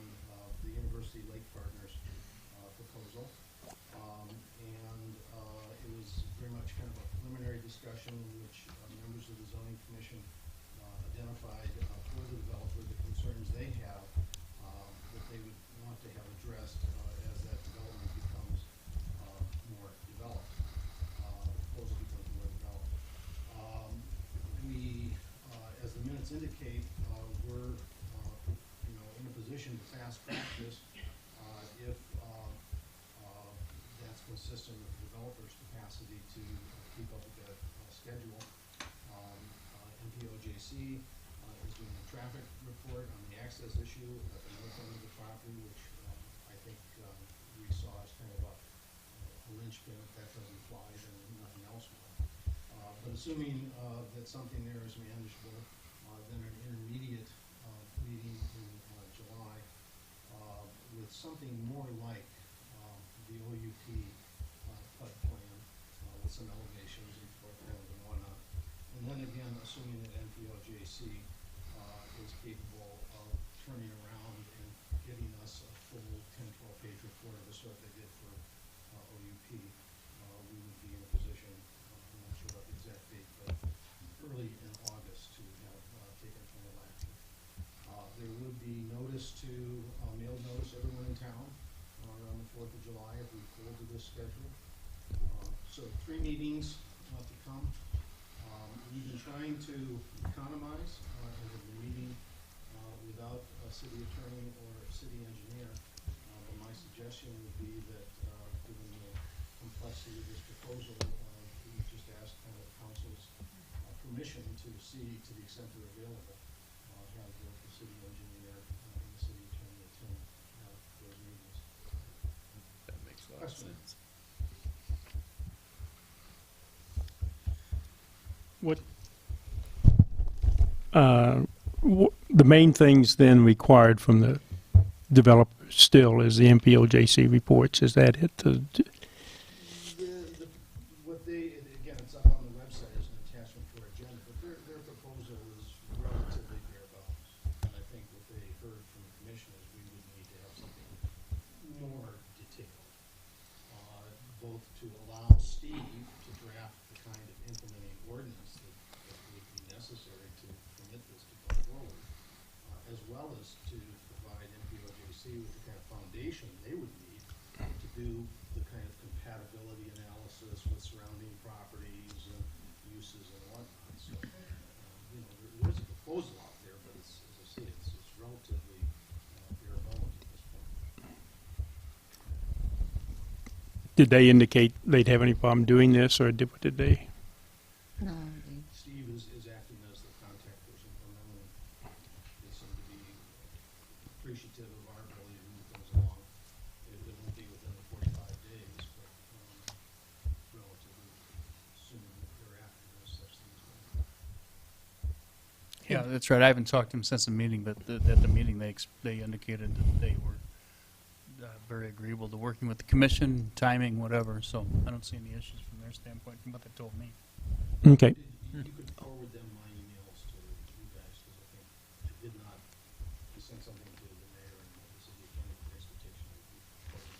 the University Lake Partners proposal. And it was very much kind of a preliminary discussion in which members of the zoning commission identified for the developer the concerns they have that they would want to have addressed as that development becomes more developed, the proposal becomes more developed. We, as the minutes indicate, we're in a position to fast track this if that's consistent with the developer's capacity to keep up with that schedule. NPOJC is doing a traffic report on the access issue at the north end of the property, which I think we saw as kind of a linchpin. If that doesn't fly, then nothing else will. But assuming that something there is manageable, then an intermediate meeting in July with something more like the OUP PUD plan with some elevations and floor plans and whatnot. And then again, assuming that NPOJC is capable of turning around and getting us a full 10, 12-page report of the sort they did for OUP, we would be in a position, I'm not sure about the exact date, but early in August to have taken final action. There would be notice to, mail notice to everyone in town around the 4th of July if we hold to this schedule. So 3 meetings to come. We've been trying to economize, and we've been meeting without a city attorney or a city engineer. But my suggestion would be that, given the complexity of this proposal, we just ask kind of council's permission to see, to the extent they're available, have the city engineer and the city attorney attend those meetings. That makes a lot of Question. sense. The main things then required from the developer still is the MPOJC reports. Is that it? What they, again, it's up on the website as an attachment to our agenda, but their proposal is relatively bare bones. And I think what they heard from the commission is we would need to have something more detailed, both to allow Steve to draft the kind of implementing ordinance that would be necessary to permit this to go forward, as well as to provide MPOJC with the kind of foundation they would need to do the kind of compatibility analysis with surrounding properties and uses and whatnot. So, there's a proposal out there, but it's, as I say, it's relatively bare bones at this point. Did they indicate they'd have any problem doing this, or what did they? No, Steve is acting as the contact person for them, and they seem to be appreciative of our ability to move things along. It won't be within the 45 days, but relatively soon thereafter, as such things will. Yeah, that's right. I haven't talked to him since the meeting, but at the meeting, they indicated that they were very agreeable to working with the commission, timing, whatever, so I don't see any issues from their standpoint from what they told me. Okay. You could forward them my emails to you guys, because I think I did not, I sent something to the mayor and the city attorney for expectation would be forwarded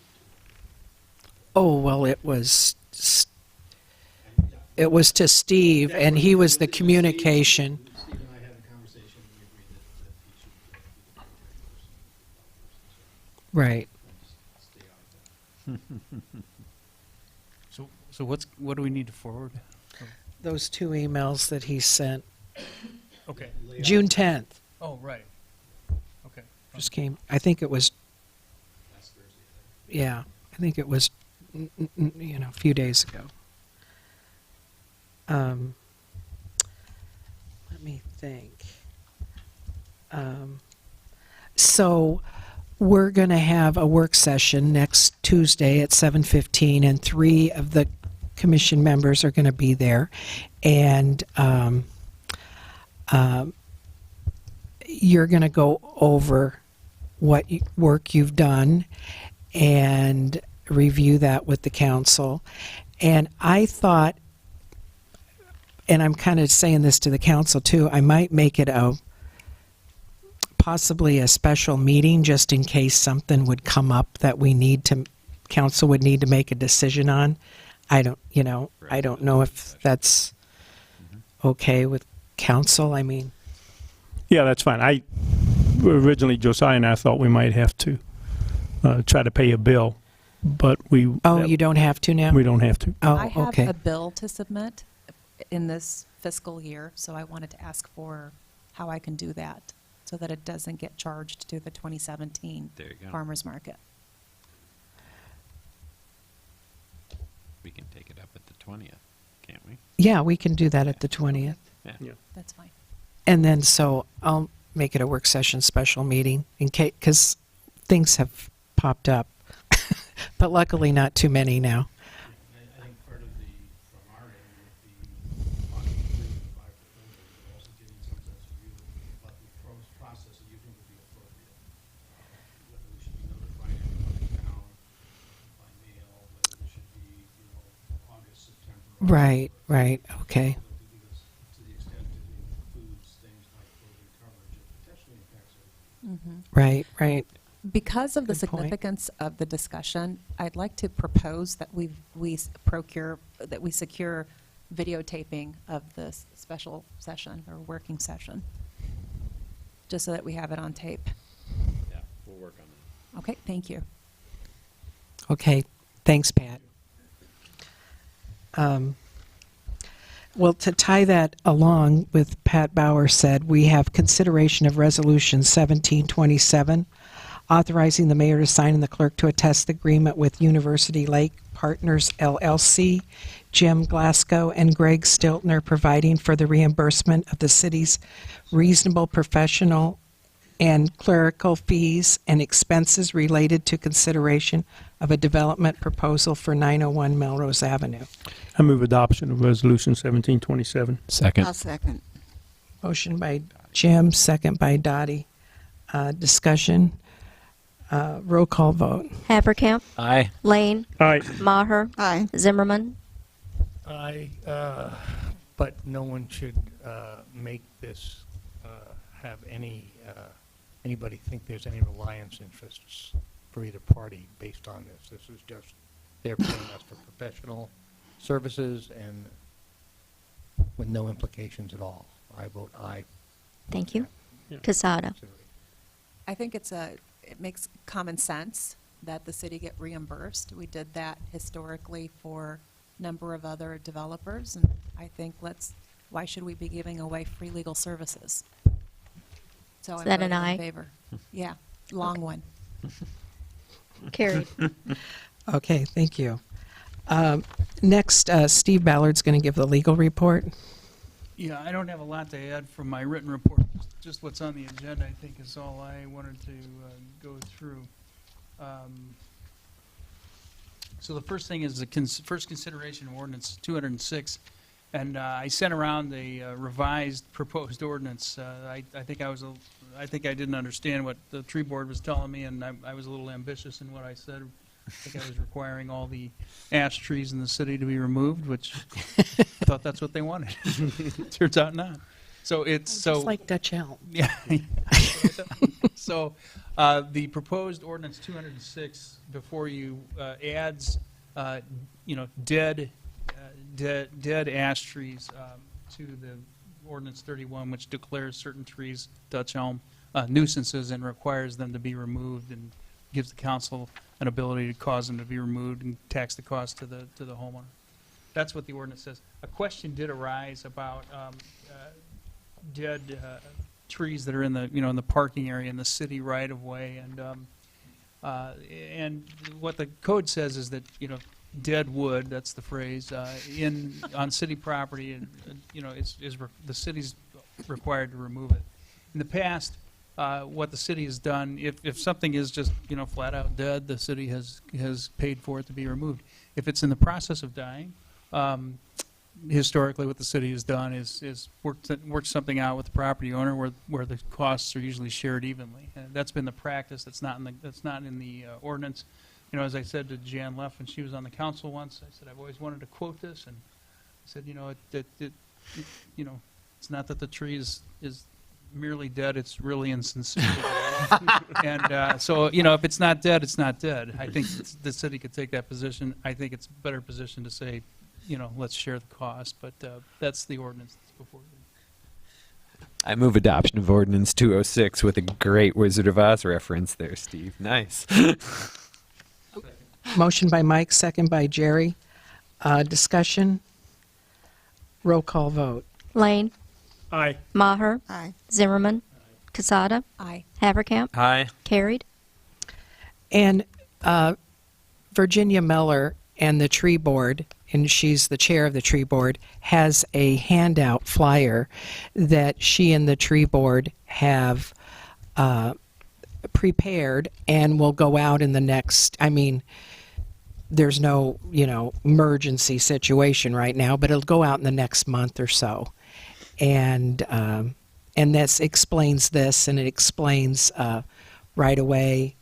to. Oh, well, it was to Steve, and he was the communication. Steve and I had a conversation, and we agreed that he should be the contact person. Right. Stay out of that. So what do we need to forward? Those two emails that he sent, Okay. June 10th, Oh, right. Okay. just came, I think it was, Last Thursday. yeah, I think it was, a few days ago. Let me think. So we're going to have a work session next Tuesday at 7:15, and 3 of the commission members are going to be there. And you're going to go over what work you've done and review that with the council. And I thought, and I'm kind of saying this to the council too, I might make it possibly a special meeting just in case something would come up that council would need to make a decision on. I don't know if that's okay with council. I mean, Yeah, that's fine. Originally, Josiah and I thought we might have to try to pay a bill, but you don't have to now? we don't have to. Oh, I have okay. a bill to submit in this fiscal year, so I wanted to ask for how I can do that so that it doesn't get charged to the 2017 There you go. farmer's market. We can take it up at the 20th, can't we? Yeah, we can do that at the 20th. Yeah. That's fine. And then, so I'll make it a work session special meeting in case, because things have popped up, but luckily not too many now. I think part of from our end, with the talking through the 5 proposals, and also getting some sense of view about the process that you think would be appropriate. Whether we should be notifying everybody now by mail, whether it should be, August, September. Right, okay. Because to the extent it includes things like voting coverage, it potentially impacts everything. Right. Because of the Good point. significance of the discussion, I'd like to propose that we secure videotaping of this special session or working session, just so that we have it on tape. Yeah, we'll work on that. Okay, thank you. Okay, thanks, Pat. Well, to tie that along with Pat Bauer said, we have consideration of Resolution 1727, authorizing the mayor to sign and the clerk to attest the agreement with University Lake Partners LLC, Jim Glasgow and Greg Stiltner, providing for the reimbursement of the city's reasonable professional and clerical fees and expenses related to consideration of a development proposal for 901 Melrose Avenue. I move adoption of Resolution 1727. Second. I'll second. Motion by Jim, second by Dottie. Discussion. Roll call vote. Haverkamp. Aye. Lane. Aye. Maher. Aye. Zimmerman. But no one should make this have anybody think there's any reliance interests for either party based on this. This is just, they're paying us for professional services and with no implications at all. I vote aye. Thank you. Yeah. Casada. I think it makes common sense that the city get reimbursed. We did that historically for a number of other developers, and I think why should we be giving away free legal services? So Is I'm that an voting in aye? favor. Yeah, long one. Carried. Okay, thank you. Next, Steve Ballard's going to give the legal report. Yeah, I don't have a lot to add from my written report. Just what's on the agenda, I think, is all I wanted to go through. So the first thing is the first consideration of ordinance 206, and I sent around the revised proposed ordinance. I think I didn't understand what the tree board was telling me, and I was a little ambitious in what I said. I think I was requiring all the ash trees in the city to be removed, which I thought that's what they wanted. Turns out not. So it's Just like Dutch Elm. yeah. So the proposed ordinance 206 before you adds, dead ash trees to the ordinance 31, which declares certain trees, Dutch elm, nuisances and requires them to be removed and gives the council an ability to cause them to be removed and tax the cost to the homeowner. That's what the ordinance says. A question did arise about dead trees that are in the in the parking area in the city right of way, and what the code says is that dead wood, that's the phrase, on city property, and the city's required to remove it. In the past, what the city has done, if something is just flat out dead, the city has paid for it to be removed. If it's in the process of dying, historically what the city has done is worked something out with the property owner where the costs are usually shared evenly. And that's been the practice. That's not in the ordinance. As I said to Jan Leff when she was on the council once, I said I've always wanted to quote this, and I said it's not that the tree is merely dead, it's really insincere. And so if it's not dead, it's not dead. I think the city could take that position. I think it's a better position to say, let's share the cost, but that's the ordinance that's before you. I move adoption of ordinance 206 with a great Wizard of Oz reference there, Steve. Nice. Motion by Mike, second by Jerry. Discussion. Roll call vote. Lane. Aye. Maher. Aye. Zimmerman. Casada. Aye. Haverkamp. Aye. Carried. And Virginia Miller and the tree board, and she's the chair of the tree board, has a handout flyer that she and the tree board have prepared and will go out in the next, there's no, emergency situation right now, but it'll go out in the next month or so. And this explains this, and it explains right away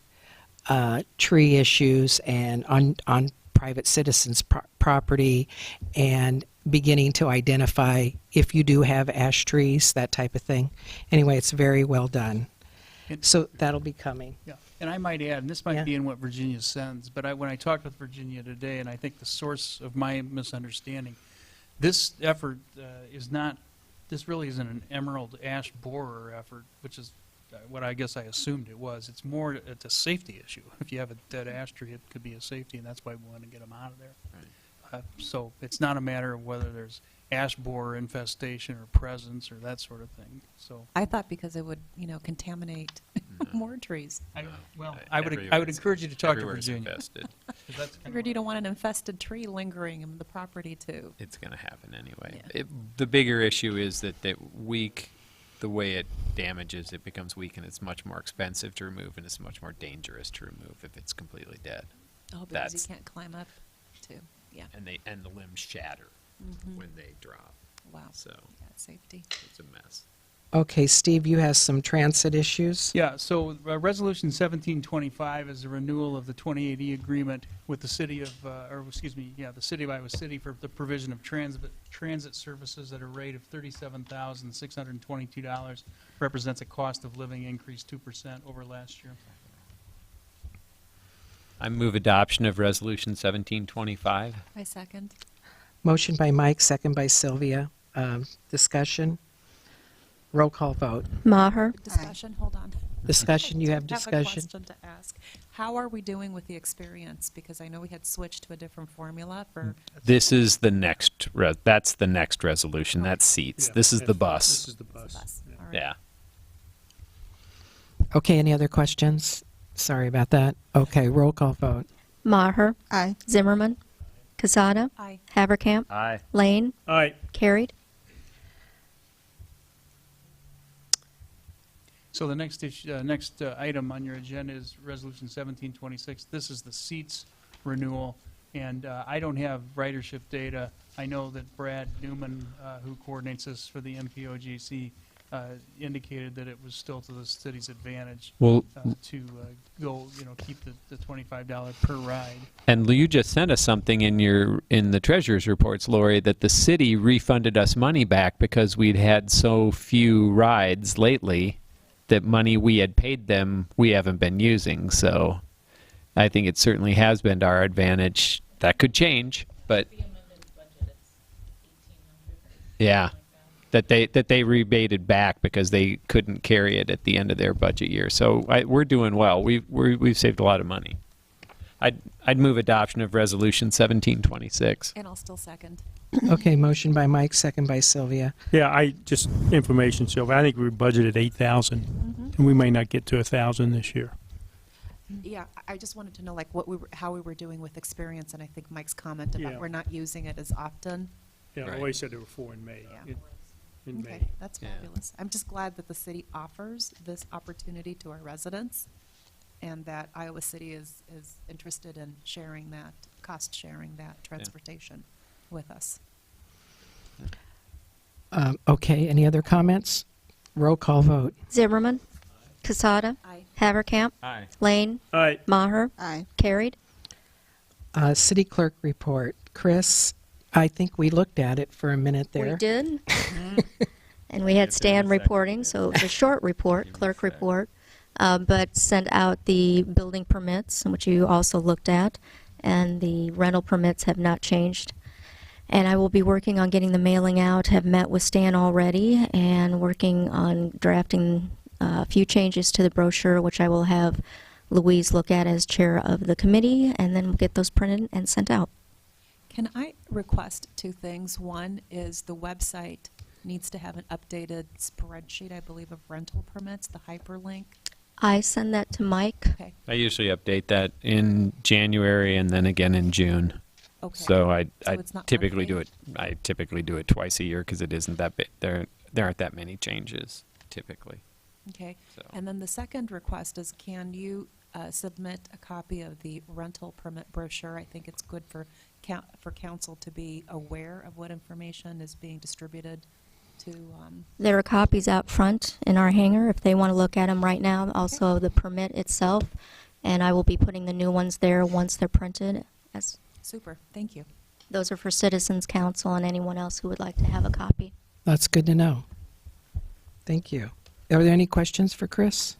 tree issues and on private citizens' property, and beginning to identify if you do have ash trees, that type of thing. Anyway, it's very well done. So that'll be coming. Yeah, and I might add, and this might Yeah. be in what Virginia sends, but when I talked with Virginia today, and I think the source of my misunderstanding, this effort this really isn't an emerald ash borer effort, which is what I guess I assumed it was. It's a safety issue. If you have a dead ash tree, it could be a safety, and that's why we want to get them out of there. So it's not a matter of whether there's ash borer infestation or presence or that sort of thing. So I thought because it would, contaminate more trees. I would encourage you to talk to Everywhere's Virginia. infested. 'Cause that's I kind figured you don't want an infested tree lingering in the property too. It's going to happen anyway. Yeah. The bigger issue is that the way it damages, it becomes weak, and it's much more expensive to remove, and it's much more dangerous to remove if it's completely dead. Oh, because That's- you can't climb up too. Yeah. And the limbs shatter Mhm. when they drop. Wow. So Yeah, safety. it's a mess. Okay, Steve, you have some transit issues? Yeah, so Resolution 1725 is a renewal of the 2080 agreement with the city of, the city of Iowa City for the provision of transit services at a rate of $37,622. Represents a cost of living increase 2% over last year. I move adoption of Resolution 1725. I second. Motion by Mike, second by Sylvia. Discussion? Roll call vote. Maher, Discussion, hold on. Discussion, you have I have a discussion? question to ask. How are we doing with the experience? Because I know we had switched to a different formula for, This is the next, that's the next resolution. That's seats. Yeah, This is the This bus. is the bus. all right. Yeah. Okay, any other questions? Sorry about that. Okay, roll call vote. Maher, Aye. Zimmerman, Casada, Aye. Haverkamp, Aye. Lane, All right, carried. So the next item on your agenda is Resolution 1726. This is the seats renewal, and I don't have ridership data. I know that Brad Newman, who coordinates this for the MPOGC, indicated that it was still to the city's advantage Well, to go, keep the $25 per ride. and you just sent us something in the treasurer's reports, Lori, that the city refunded us money back because we'd had so few rides lately that money we had paid them we haven't been using. So I think it certainly has been to our advantage. That could change, but yeah, that they rebated back because they couldn't carry it at the end of their budget year. So we're doing well. We've saved a lot of money. I'd move adoption of Resolution 1726. And I'll still second. Okay, motion by Mike, second by Sylvia. yeah, just information, Sylvia, I think we budgeted 8,000, and we may not get to 1,000 this year. Yeah, I just wanted to know like how we were doing with experience, and I think Mike's comment Yeah. about we're not using it as often. Yeah, I Right. always said there were 4 in May. Yeah. In May. Okay, that's Yeah. fabulous. I'm just glad that the city offers this opportunity to our residents, and that Iowa City is interested in sharing that, cost-sharing that transportation with us. Okay, any other comments? Roll call vote. Zimmerman, Casada, Aye. Haverkamp, Aye. Lane, All right, Maher, Aye. carried. City clerk report. Chris, I think we looked at it for a minute there. We did. And we had Stan reporting, so it was a short report, clerk report, but sent out the building permits, which you also looked at, and the rental permits have not changed. And I will be working on getting the mailing out, have met with Stan already, and working on drafting a few changes to the brochure, which I will have Louise look at as chair of the committee, and then we'll get those printed and sent out. Can I request two things? One is the website needs to have an updated spreadsheet, I believe, of rental permits, the hyperlink. I send that to Mike. Okay, I usually update that in January and then again in June. okay. So I it's not typically monthly? I typically do it twice a year because it isn't that big. There aren't that many changes typically. Okay. So And then the second request is, can you submit a copy of the rental permit brochure? I think it's good for council to be aware of what information is being distributed to, There are copies out front in our hangar if they want to look at them right now. Also, the permit itself, and I will be putting the new ones there once they're printed. As super, thank you. those are for Citizens Council and anyone else who would like to have a copy. That's good to know. Thank you. Are there any questions for Chris?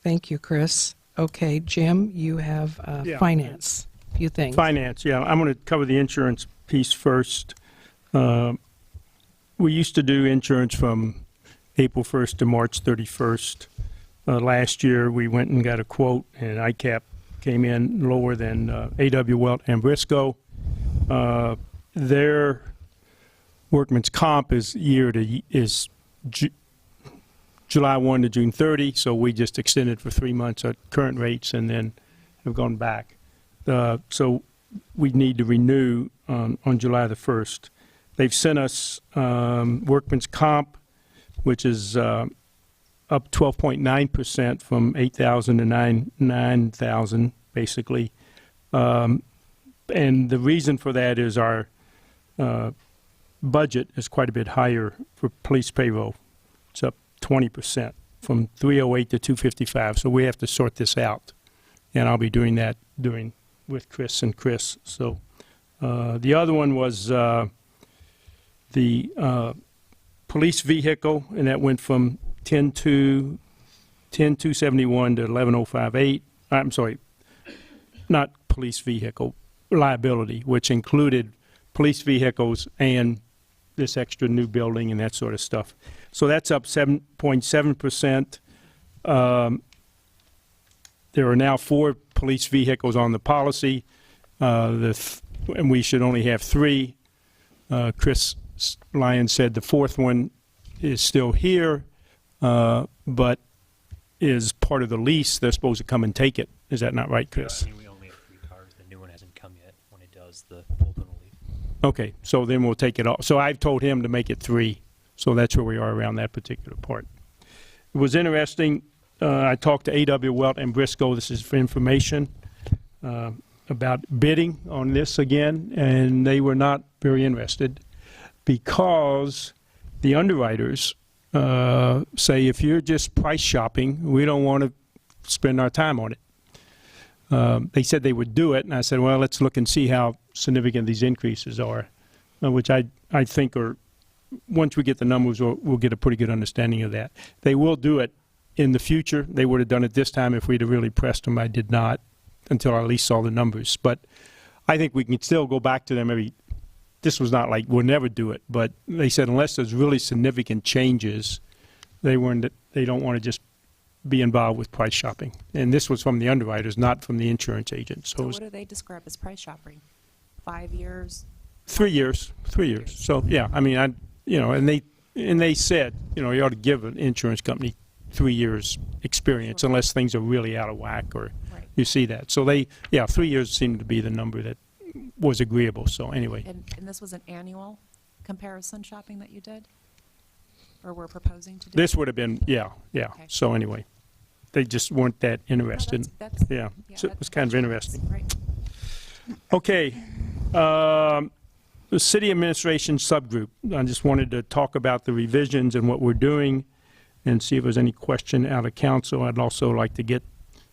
Thank you, Chris. Okay, Jim, you have Yeah. finance. A few things. finance, yeah, I'm going to cover the insurance piece first. We used to do insurance from April 1st to March 31st. Last year, we went and got a quote, and ICAP came in lower than A.W. Welt and Briscoe. Their workman's comp is July 1 to June 30, so we just extended for 3 months at current rates and then have gone back. So we need to renew on July the 1st. They've sent us workman's comp, which is up 12.9% from 8,000 to 9,000, basically. And the reason for that is our budget is quite a bit higher for police payroll. It's up 20% from 308 to 255. So we have to sort this out, and I'll be doing that with Chris and Chris. So the other one was the police vehicle, and that went from 10,271 to 11,058. I'm sorry, not police vehicle, liability, which included police vehicles and this extra new building and that sort of stuff. So that's up 7.7%. There are now 4 police vehicles on the policy, and we should only have 3. Chris Lyons said the 4th one is still here, but is part of the lease. They're supposed to come and take it. Is that not right, Chris? I mean, we only have 3 cars. The new one hasn't come yet. When it does, the old one will leave. Okay, so then we'll take it off. So I've told him to make it 3. So that's where we are around that particular part. It was interesting. I talked to A.W. Welt and Briscoe. This is for information about bidding on this again, and they were not very interested because the underwriters say if you're just price shopping, we don't want to spend our time on it. They said they would do it, and I said, well, let's look and see how significant these increases are, which I think are, once we get the numbers, we'll get a pretty good understanding of that. They will do it in the future. They would have done it this time if we'd have really pressed them. I did not until I at least saw the numbers. But I think we can still go back to them this was not like we'll never do it, but they said unless there's really significant changes, they don't want to just be involved with price shopping. And this was from the underwriters, not from the insurance agent. So what do they describe as price shopping? 5 years? 3 years. 3 years. So yeah, I mean, and they said, you ought to give an insurance company 3 years experience unless things are really out of whack or you see that. So 3 years seemed to be the number that was agreeable. So anyway. And this was an annual comparison shopping that you did? Or were proposing to do? This would have been, yeah. Okay. So anyway, they just weren't that interested. No, So it was kind of interesting. Right. Okay. The city administration subgroup. I just wanted to talk about the revisions and what we're doing and see if there's any question out of council. I'd also like to get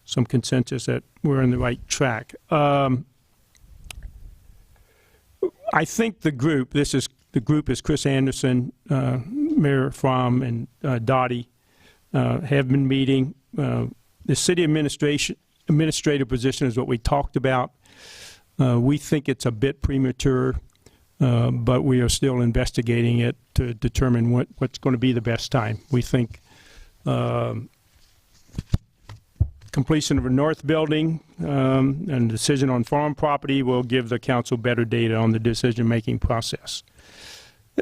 some consensus that we're on the right track. I think the group is Chris Anderson, Mayor Fromm, and Dottie have been meeting. The city administrative position is what we talked about. We think it's a bit premature, but we are still investigating it to determine what's going to be the best time. We think completion of a north building and decision on farm property will give the council better data on the decision-making process.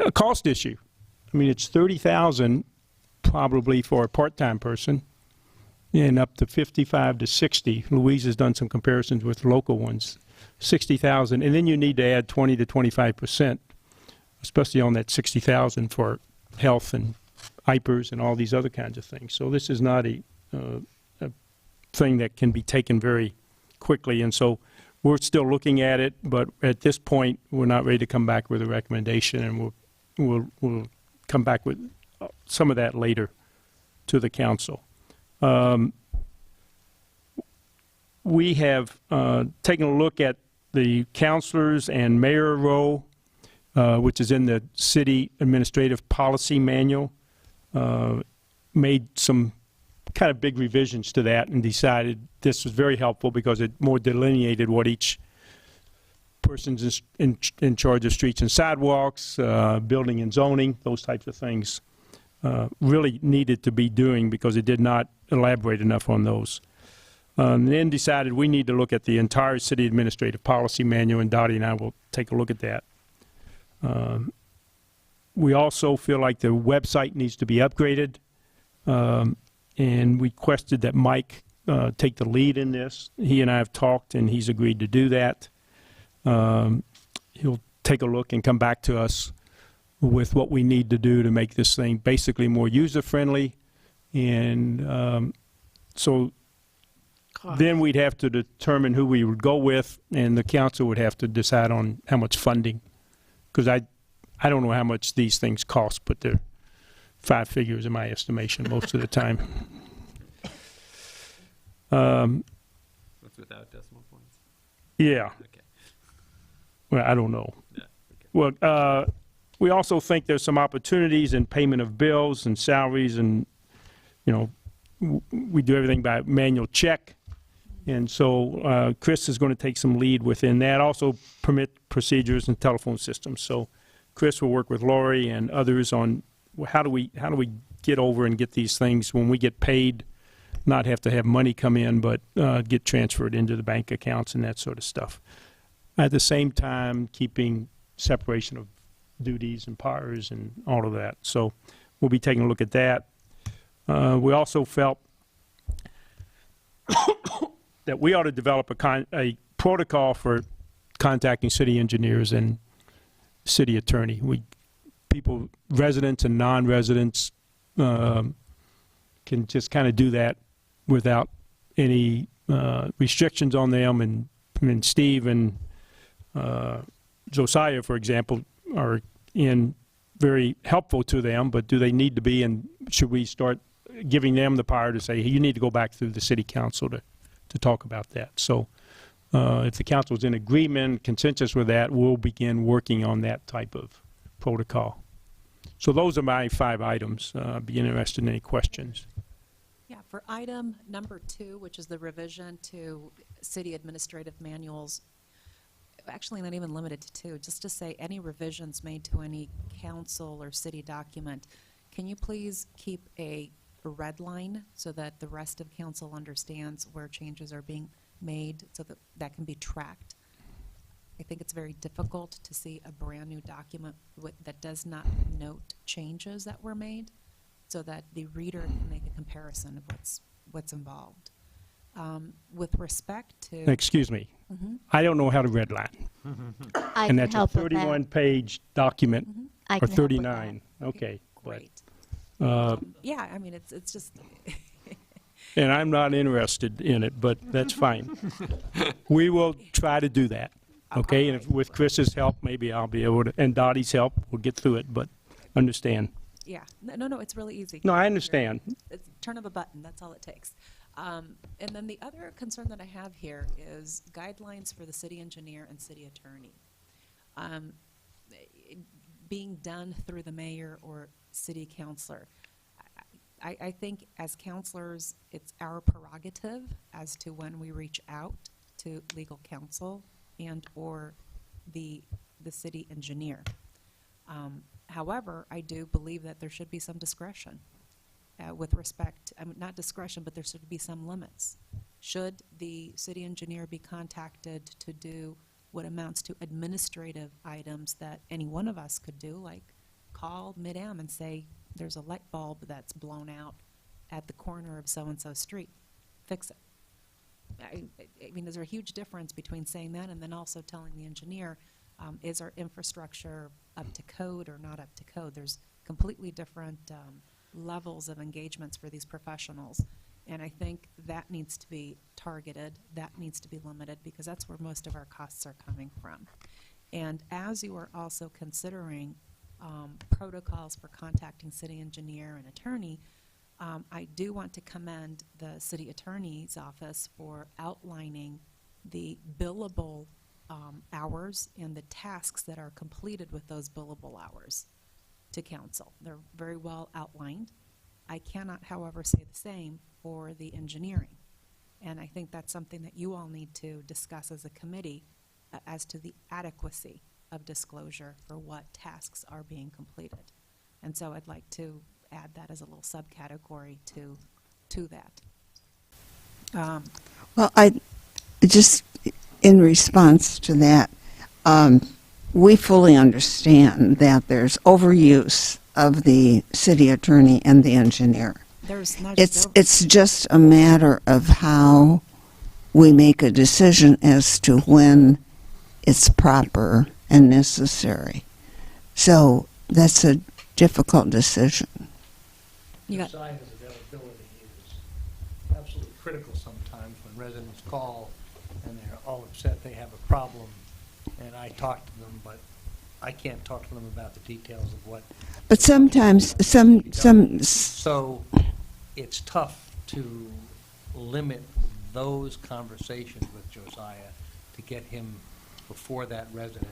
A cost issue. I mean, it's $30,000 probably for a part-time person and up to 55 to 60. Louise has done some comparisons with local ones. 60,000, and then you need to add 20 to 25%, especially on that 60,000 for health and IPERS and all these other kinds of things. So this is not a thing that can be taken very quickly, and so we're still looking at it, but at this point, we're not ready to come back with a recommendation, and we'll come back with some of that later to the council. We have taken a look at the counselors and mayor role, which is in the city administrative policy manual, made some kind of big revisions to that and decided this was very helpful because it more delineated what each person's in charge of streets and sidewalks, building and zoning, those types of things, really needed to be doing because it did not elaborate enough on those. Then decided we need to look at the entire city administrative policy manual, and Dottie and I will take a look at that. We also feel like the website needs to be upgraded, and we requested that Mike take the lead in this. He and I have talked, and he's agreed to do that. He'll take a look and come back to us with what we need to do to make this thing basically more user-friendly. And so then we'd have to determine who we would go with, and the council would have to decide on how much funding. Because I don't know how much these things cost, but they're 5 figures in my estimation most of the time. That's without decimal points. Yeah. Okay. Well, I don't know. Yeah, okay. Well, we also think there's some opportunities in payment of bills and salaries, and, you know, we do everything by manual check. And so Chris is going to take some lead within that. Also permit procedures and telephone systems. So Chris will work with Lori and others on how do we get over and get these things when we get paid, not have to have money come in, but get transferred into the bank accounts and that sort of stuff. At the same time, keeping separation of duties and powers and all of that. So we'll be taking a look at that. We also felt that we ought to develop a protocol for contacting city engineers and city attorney. People, residents and non-residents, can just kind of do that without any restrictions on them. And Steve and Josiah, for example, are very helpful to them, but do they need to be, and should we start giving them the power to say, hey, you need to go back through the city council to talk about that? So if the council is in agreement, consensus with that, we'll begin working on that type of protocol. So those are my 5 items. I'd be interested in any questions. Yeah, for item number 2, which is the revision to city administrative manuals, actually not even limited to 2, just to say any revisions made to any council or city document, can you please keep a red line so that the rest of council understands where changes are being made so that that can be tracked? I think it's very difficult to see a brand-new document that does not note changes that were made so that the reader can make a comparison of what's involved. With respect to... Excuse me. Mhm. I don't know how to redline. I And can that's a help with that. 31-page document, I or can help with 39. Okay. Great. But, Yeah, I mean, it's just... and I'm not interested in it, but that's fine. We will try to do that, okay? And if, with Chris's help, maybe I'll be able to, and Dottie's help, we'll get through it, but understand. Yeah, no, it's really easy. No, I understand. It's a turn of a button, that's all it takes. And then the other concern that I have here is guidelines for the city engineer and city attorney. Being done through the mayor or city councilor. I think as counselors, it's our prerogative as to when we reach out to legal counsel and or the city engineer. However, I do believe that there should be some discretion with respect, not discretion, but there should be some limits. Should the city engineer be contacted to do what amounts to administrative items that any one of us could do, like call Mid-Am and say, there's a light bulb that's blown out at the corner of so-and-so street, fix it. I mean, there's a huge difference between saying that and then also telling the engineer, is our infrastructure up to code or not up to code? There's completely different levels of engagements for these professionals. And I think that needs to be targeted, that needs to be limited, because that's where most of our costs are coming from. And as you are also considering protocols for contacting city engineer and attorney, I do want to commend the city attorney's office for outlining the billable hours and the tasks that are completed with those billable hours to council. They're very well outlined. I cannot, however, say the same for the engineering. And I think that's something that you all need to discuss as a committee as to the adequacy of disclosure for what tasks are being completed. And so I'd like to add that as a little subcategory to that. Well, I just, in response to that, we fully understand that there's overuse of the city attorney and the engineer. There's not just It's just a matter of how we make a decision as to when it's proper and necessary. So that's a difficult decision. You got- Josiah's availability is absolutely critical sometimes when residents call and they're all upset they have a problem, and I talk to them, but I can't talk to them about the details of what. But sometimes, So it's tough to limit those conversations with Josiah to get him before that resident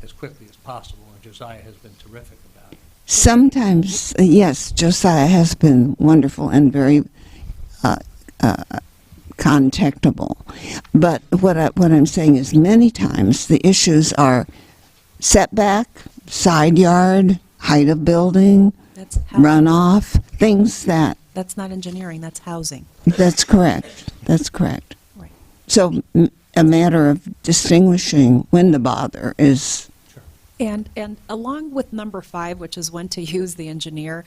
as quickly as possible, and Josiah has been terrific about it. sometimes, yes, Josiah has been wonderful and very contactable. But what I'm saying is many times the issues are setback, side yard, height of building, That's housing. runoff, things that, That's not engineering, that's housing. that's correct. That's correct. Right. So a matter of distinguishing when to bother is, And along with number 5, which is when to use the engineer,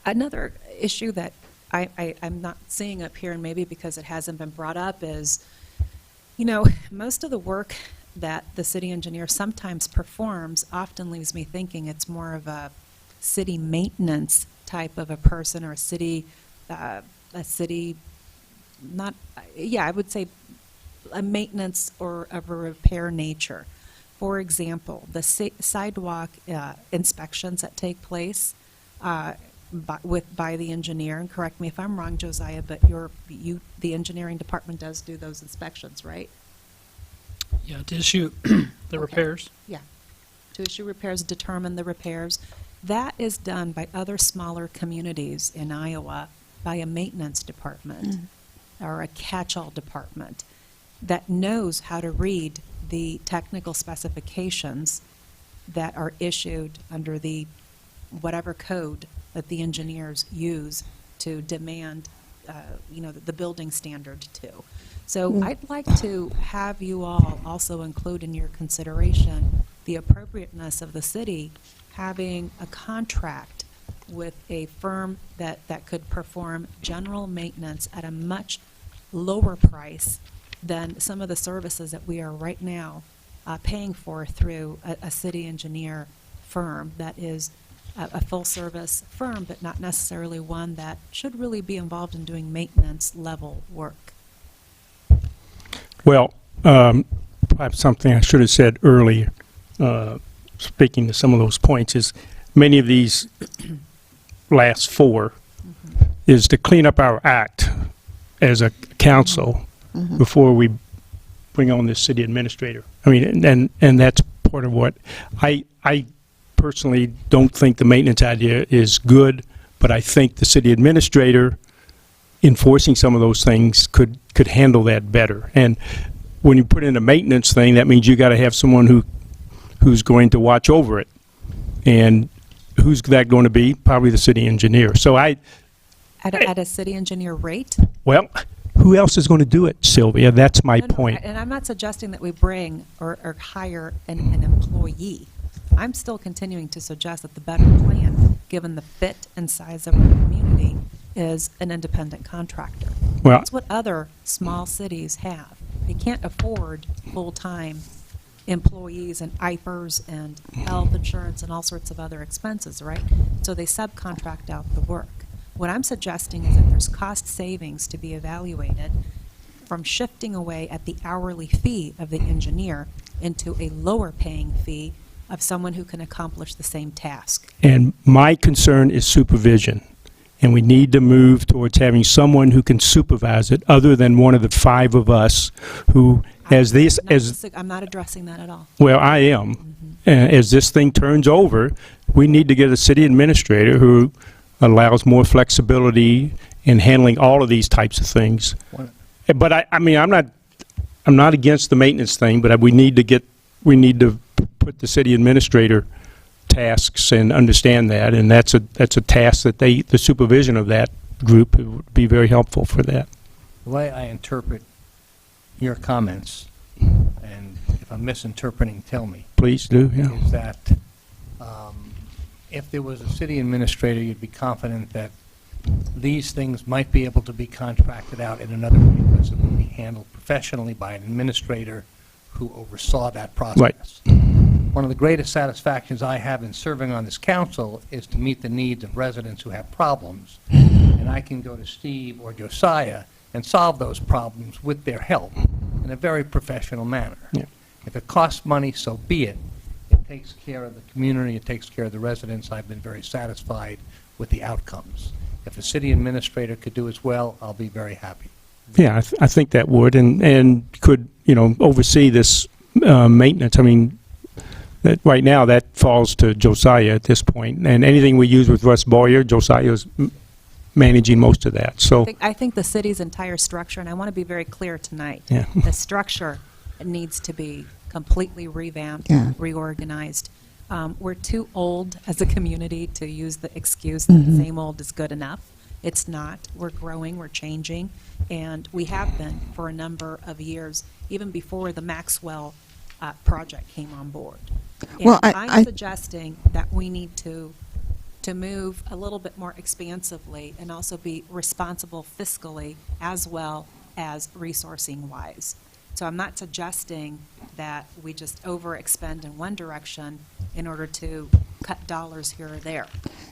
another issue that I'm not seeing up here, and maybe because it hasn't been brought up, is, most of the work that the city engineer sometimes performs often leaves me thinking it's more of a city maintenance type of a person, or I would say a maintenance or of a repair nature. For example, the sidewalk inspections that take place by the engineer, and correct me if I'm wrong, Josiah, but the engineering department does do those inspections, right? Yeah, to issue the repairs. Yeah. To issue repairs, determine the repairs. That is done by other smaller communities in Iowa by a maintenance department or a catch-all department that knows how to read the technical specifications that are issued under the whatever code that the engineers use to demand, the building standard to. So I'd like to have you all also include in your consideration the appropriateness of the city having a contract with a firm that could perform general maintenance at a much lower price than some of the services that we are right now paying for through a city engineer firm that is a full-service firm, but not necessarily one that should really be involved in doing maintenance-level work. Well, perhaps something I should have said earlier, speaking to some of those points, is many of these last 4 is to clean up our act as a council before we bring on this city administrator. I mean, and that's part of what I personally don't think the maintenance idea is good, but I think the city administrator enforcing some of those things could handle that better. And when you put in a maintenance thing, that means you got to have someone who's going to watch over it. And who's that going to be? Probably the city engineer. So At a city engineer rate? well, who else is going to do it, Sylvia? That's my point. And I'm not suggesting that we bring or hire an employee. I'm still continuing to suggest that the better plan, given the fit and size of our community, is an independent contractor. Well- That's what other small cities have. They can't afford full-time employees and IFRS and health insurance and all sorts of other expenses, right? So they subcontract out the work. What I'm suggesting is that there's cost savings to be evaluated from shifting away at the hourly fee of the engineer into a lower paying fee of someone who can accomplish the same task. And my concern is supervision. And we need to move towards having someone who can supervise it other than one of the 5 of us who, I'm not addressing that at all. well, I am. As this thing turns over, we need to get a city administrator who allows more flexibility in handling all of these types of things. But I mean, I'm not against the maintenance thing, but we need to put the city administrator tasks and understand that, and that's a task that the supervision of that group would be very helpful for that. The way I interpret your comments, and if I'm misinterpreting, tell me, Please do, yeah. is that if there was a city administrator, you'd be confident that these things might be able to be contracted out in another way because it would be handled professionally by an administrator who oversaw that process. One of the greatest satisfactions I have in serving on this council is to meet the needs of residents who have problems. And I can go to Steve or Josiah and solve those problems with their help in a very professional manner. Yeah. If it costs money, so be it. It takes care of the community, it takes care of the residents. I've been very satisfied with the outcomes. If a city administrator could do as well, I'll be very happy. Yeah, I think that would, and could, oversee this maintenance. I mean, that right now, that falls to Josiah at this point. And anything we use with Russ Boyer, Josiah's managing most of that, so. I think the city's entire structure, and I want to be very clear tonight, Yeah. the structure needs to be completely revamped, Yeah. reorganized. We're too old as a community to use the excuse that the same old is good enough. It's not. We're growing, we're changing, and we have been for a number of years, even before the Maxwell project came on board. And Well, I'm suggesting that we need to move a little bit more expansively and also be responsible fiscally as well as resourcing-wise. So I'm not suggesting that we just overexpend in one direction in order to cut dollars here or there.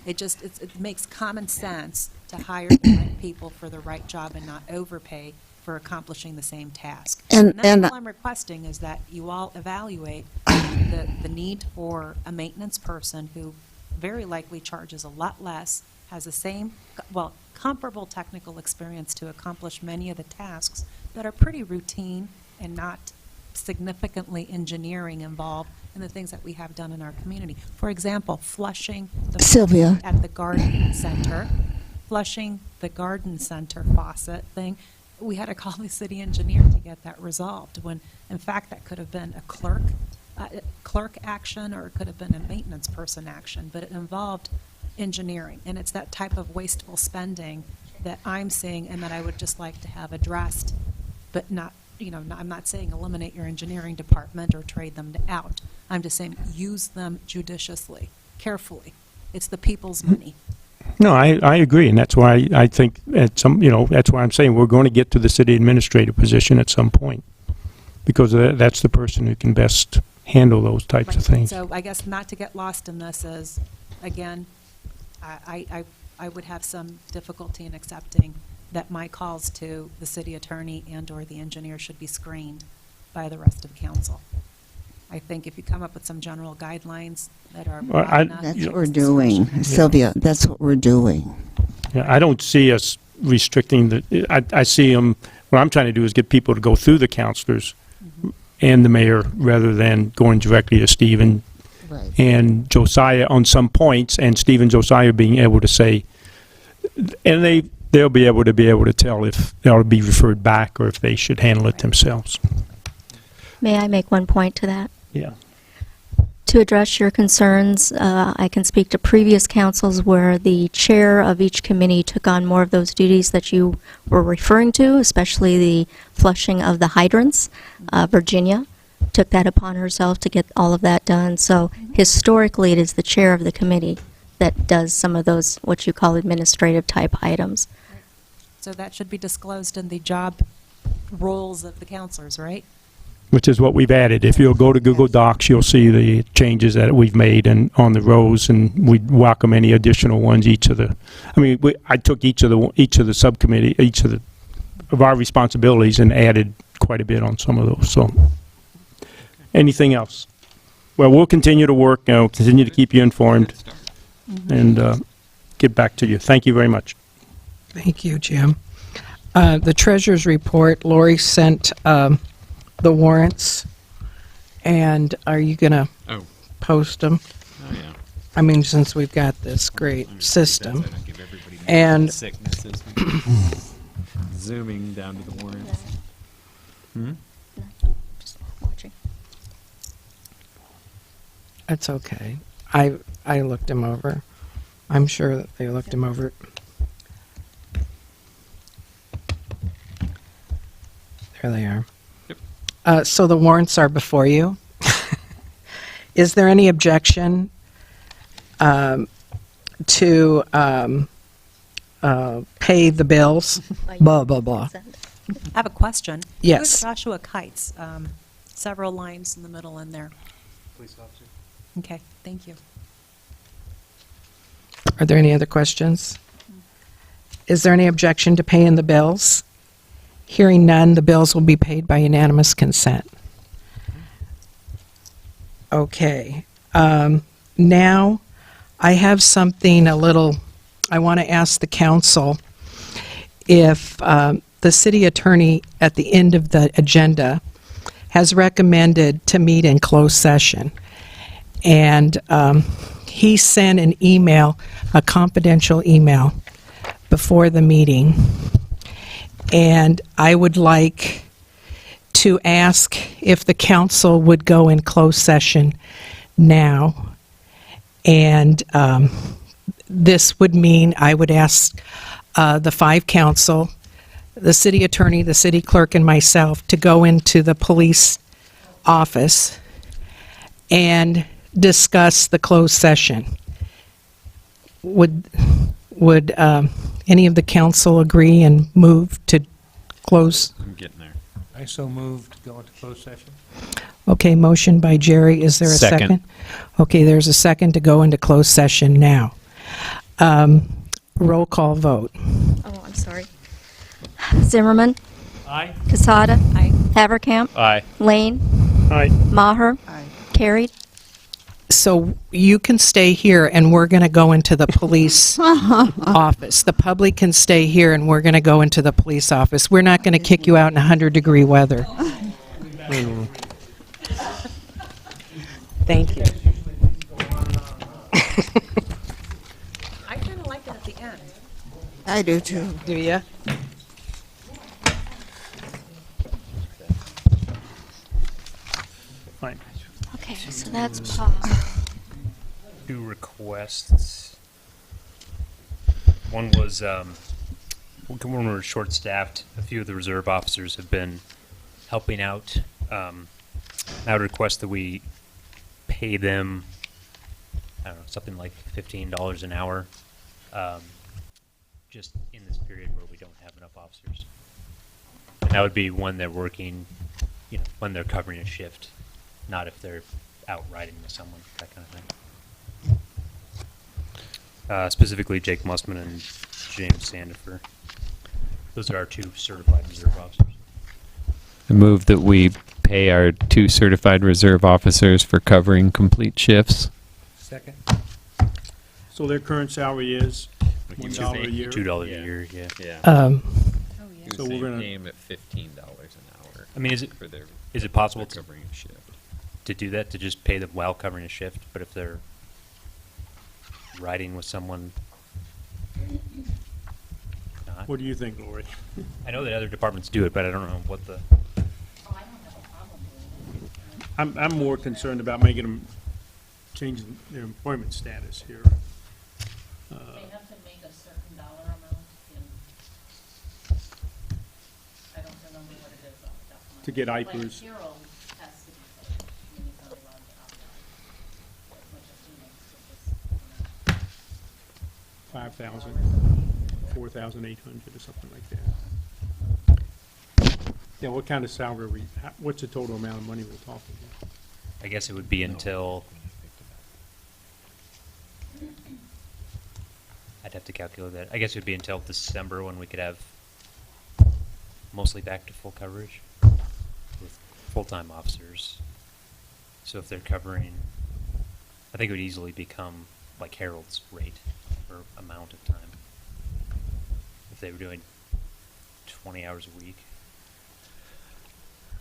It makes common sense to hire the right people for the right job and not overpay for accomplishing the same task. And- that's and- all I'm requesting is that you all evaluate the need for a maintenance person who very likely charges a lot less, has the same, comparable technical experience to accomplish many of the tasks that are pretty routine and not significantly engineering involved in the things that we have done in our community. For example, flushing the Sylvia. at the garden center, flushing the garden center faucet thing. We had to call the city engineer to get that resolved, when in fact that could have been a clerk action, or it could have been a maintenance person action, but it involved engineering. And it's that type of wasteful spending that I'm seeing and that I would just like to have addressed, but not, I'm not saying eliminate your engineering department or trade them out. I'm just saying use them judiciously, carefully. It's the people's money. No, I agree, and that's why I think that's why I'm saying we're going to get to the city administrator position at some point, because that's the person who can best handle those types of things. So I guess not to get lost in this is, again, I would have some difficulty in accepting that my calls to the city attorney and/or the engineer should be screened by the rest of council. I think if you come up with some general guidelines that are broad enough. That's what we're doing, Sylvia, that's what we're doing. Yeah, I don't see us restricting I see them, what I'm trying to do is get people to go through the counselors and the mayor rather than going directly to Steve and Josiah on some points, and Steve and Josiah being able to say, and they'll be able to tell if they'll be referred back or if they should handle it themselves. May I make one point to that? Yeah. To address your concerns, I can speak to previous councils where the chair of each committee took on more of those duties that you were referring to, especially the flushing of the hydrants. Virginia took that upon herself to get all of that done. So historically, it is the chair of the committee that does some of those, what you call administrative type items. So that should be disclosed in the job roles of the counselors, right? Which is what we've added. If you'll go to Google Docs, you'll see the changes that we've made and on the rows, and we welcome any additional ones. I took each of the subcommittee, of our responsibilities and added quite a bit on some of those. So, anything else? Well, we'll continue to work. Continue to keep you informed, and get back to you. Thank you very much. Thank you, Jim. The treasurer's report, Lori sent the warrants, and are you going to post them? Oh, yeah. I mean, since we've got this great system. And sicknesses. Zooming down to the warrants. Just watching. it's okay. I looked them over. I'm sure that they looked them over. There they are. So the warrants are before you. Is there any objection to pay the bills? Blah, blah, blah. I have a question. Yes. Who's Joshua Kites? Several lines in the middle in there. Police officer. Okay, thank you. Are there any other questions? Is there any objection to paying the bills? Hearing none, the bills will be paid by unanimous consent. Okay. Now, I have something I want to ask the council if the city attorney at the end of the agenda has recommended to meet in closed session. And he sent an email, a confidential email, before the meeting. And I would like to ask if the council would go in closed session now. And this would mean I would ask the 5 council, the city attorney, the city clerk, and myself to go into the police office and discuss the closed session. Would any of the council agree and move to close? I'm getting there. I so moved to go into closed session. Okay, motion by Jerry. Is there a second? Second. Okay, there's a second to go into closed session now. Roll call vote. Oh, I'm sorry. Zimmerman. Aye. Casada. Aye. Haverkamp. Aye. Lane. Aye. Maher. Carried. So you can stay here, and we're going to go into the police office. The public can stay here, and we're going to go into the police office. We're not going to kick you out in 100-degree weather. Thank you. I kind of like it at the end. I do too. Do you? Fine. Okay, so that's paused. 2 requests. One was, when we were short-staffed, a few of the reserve officers have been helping out. I would request that we pay them, I don't know, something like $15 an hour, just in this period where we don't have enough officers. And that would be when they're working, when they're covering a shift, not if they're out riding with someone, that kind of thing. Specifically Jake Mussman and James Sandifer. Those are our 2 certified reserve officers. I move that we pay our 2 certified reserve officers for covering complete shifts. Second. So their current salary is $1 a year? $2 a year, yeah. So we're gonna pay them at $15 an hour. I mean, is it possible to covering a shift? to do that, to just pay them while covering a shift, but if they're riding with someone not? What do you think, Lori? I know that other departments do it, but I don't know what the, I'm more concerned about making them change their employment status here. They have to make a certain dollar amount in, I don't remember what it is off the top of my To get head. IPERS. Like Harold has to be paid, and he's not allowed to opt out as much as he makes with this, 5,000, 4,800 or something like that. Yeah, what kind of salary are we, what's the total amount of money we're talking about? I guess it would be until, I'd have to calculate that. I guess it would be until December when we could have mostly back to full coverage with full-time officers. So if they're covering, I think it would easily become like Harold's rate for amount of time. If they were doing 20 hours a week.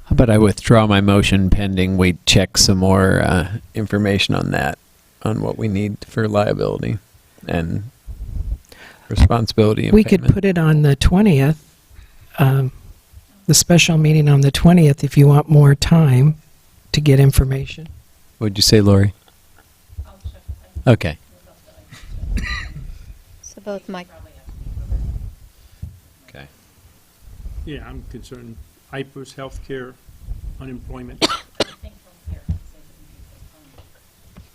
How about I withdraw my motion pending we check some more information on that, on what we need for liability and responsibility and We could payment. put it on the 20th, the special meeting on the 20th, if you want more time to get information. What'd you say, Lori? Okay. So both Mike. Okay. Yeah, I'm concerned IPERS healthcare unemployment.